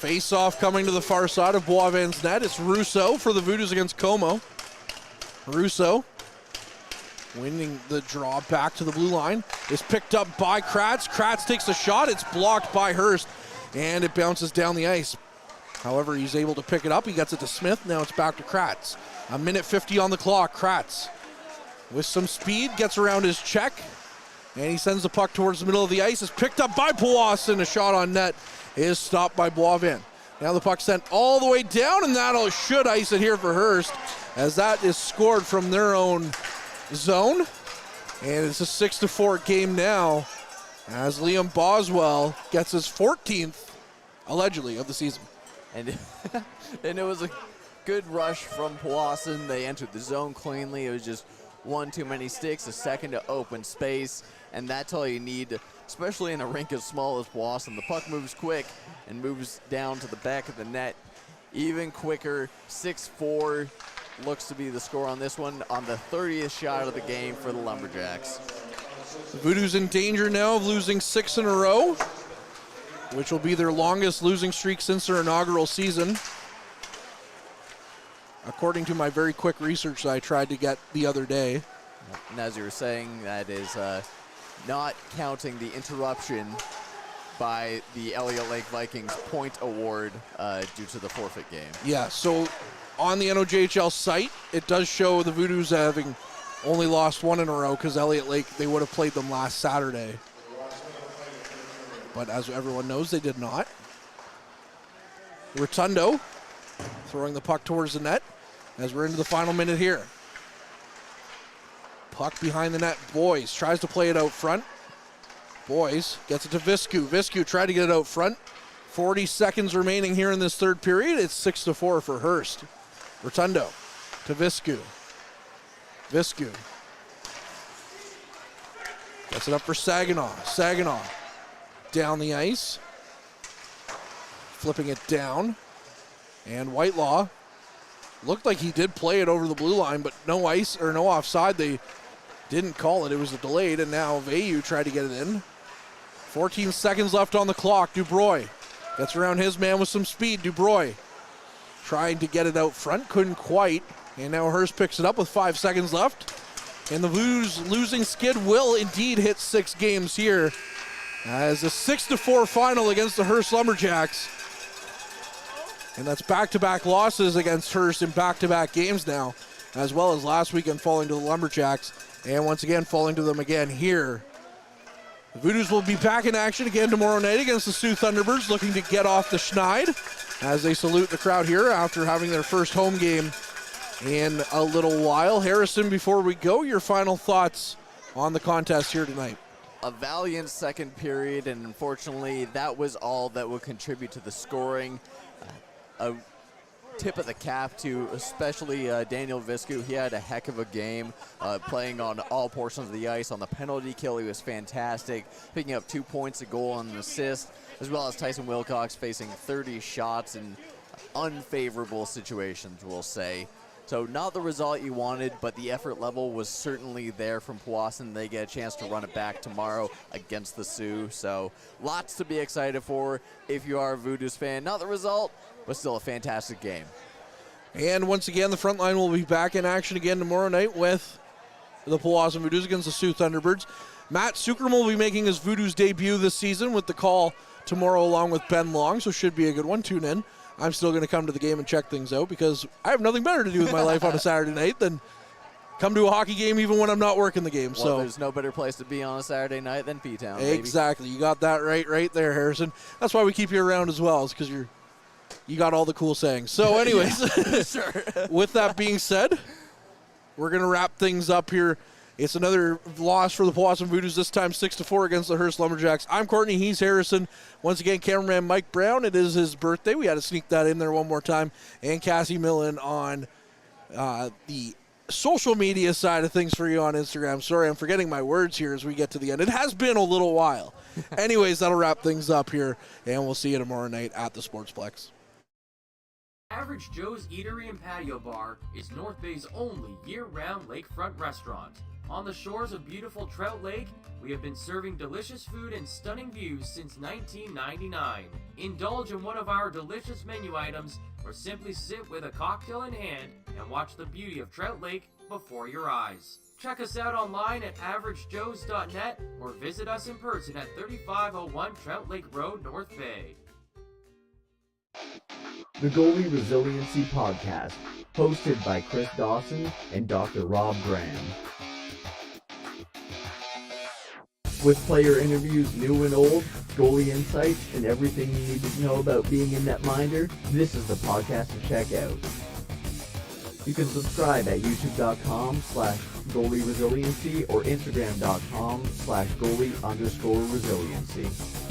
Face-off coming to the far side of Boivin's net. It's Russo for the Voodoos against Como. Russo winning the draw back to the blue line. Is picked up by Kratz. Kratz takes a shot. It's blocked by Hearst, and it bounces down the ice. However, he's able to pick it up. He gets it to Smith. Now it's back to Kratz. 1:50 on the clock. Kratz with some speed gets around his check, and he sends the puck towards the middle of the ice. It's picked up by Powassan. A shot on net is stopped by Boivin. Now the puck sent all the way down, and that should ice it here for Hearst, as that is scored from their own zone. And it's a 6-4 game now, as Liam Boswell gets his 14th, allegedly, of the season. And it was a good rush from Powassan. They entered the zone cleanly. It was just one too many sticks, a second to open space, and that's all you need, especially in a rink as small as Powassan. The puck moves quick and moves down to the back of the net even quicker. 6-4 looks to be the score on this one, on the 30th shot of the game for the Lumberjacks. The Voodoos in danger now of losing 6 in a row, which will be their longest losing streak since their inaugural season, according to my very quick research that I tried to get the other day. And as you were saying, that is not counting the interruption by the Elliott Lake Vikings point award due to the forfeit game. Yeah, so on the NOJHL site, it does show the Voodoos having only lost 1 in a row because Elliott Lake, they would have played them last Saturday. But as everyone knows, they did not. Rotundo throwing the puck towards the net as we're into the final minute here. Puck behind the net. Boys tries to play it out front. Boys gets it to Viscu. Viscu tried to get it out front. 40 seconds remaining here in this third period. It's 6-4 for Hearst. Rotundo to Viscu. Viscu gets it up for Saginaw. Saginaw down the ice, flipping it down, and Whitelaw looked like he did play it over the blue line, but no ice or no offside. They didn't call it. It was a delayed, and now Vayu tried to get it in. 14 seconds left on the clock. Dubroy gets around his man with some speed. Dubroy trying to get it out front, couldn't quite, and now Hearst picks it up with 5 seconds left, and the Voodoos losing skid will indeed hit 6 games here, as a 6-4 final against the Hearst Lumberjacks. And that's back-to-back losses against Hearst in back-to-back games now, as well as last weekend falling to the Lumberjacks, and once again falling to them again here. The Voodoos will be back in action again tomorrow night against the Sioux Thunderbirds, looking to get off the schneid as they salute the crowd here after having their first home game in a little while. Harrison, before we go, your final thoughts on the contest here tonight. A valiant second period, and unfortunately that was all that would contribute to the scoring. A tip of the cap to especially Daniel Viscu. He had a heck of a game playing on all portions of the ice. On the penalty kill, he was fantastic, picking up 2 points, a goal, and an assist, as well as Tyson Wilcox facing 30 shots in unfavorable situations, we'll say. So not the result you wanted, but the effort level was certainly there from Powassan. They get a chance to run it back tomorrow against the Sioux. So lots to be excited for if you are a Voodoos fan. Not the result, but still a fantastic game. And once again, the front line will be back in action again tomorrow night with the Powassan Voodoos against the Sioux Thunderbirds. Matt Suckerman will be making his Voodoos debut this season with the call tomorrow along with Ben Long, so should be a good one. Tune in. I'm still going to come to the game and check things out because I have nothing better to do with my life on a Saturday night than come to a hockey game even when I'm not working the game. Well, so there's no better place to be on a Saturday night than P-Town. Exactly. Baby. You got that right there, Harrison. That's why we keep you around as well, is because you got all the cool sayings. So anyways, Sure. With that being said, we're going to wrap things up here. It's another loss for the Powassan Voodoos, this time 6-4 against the Hearst Lumberjacks. I'm Courtney, he's Harrison. Once again, cameraman Mike Brown, it is his birthday. We had to sneak that in there one more time. And Cassie Millen on the social media side of things for you on Instagram. Sorry, I'm forgetting my words here as we get to the end. It has been a little while. Anyways, that'll wrap things up here, and we'll see you tomorrow night at the Sportsplex. Average Joe's Eatery and Patio Bar is North Bay's only year-round lakefront restaurant. On the shores of beautiful Trout Lake, we have been serving delicious food and stunning views since 1999. Indulge in one of our delicious menu items, or simply sit with a cocktail in hand and watch the beauty of Trout Lake before your eyes. Check us out online at averagejoes.net or visit us in person at 3501 Trout Lake Road, North Bay. The Goalie Resiliency Podcast, hosted by Chris Dawson and Dr. Rob Graham. With player interviews new and old, goalie insights, and everything you need to know about being a netminder, this is the podcast to check out. You can subscribe at youtube.com/goalie resiliency or instagram.com/goalie_resiliency.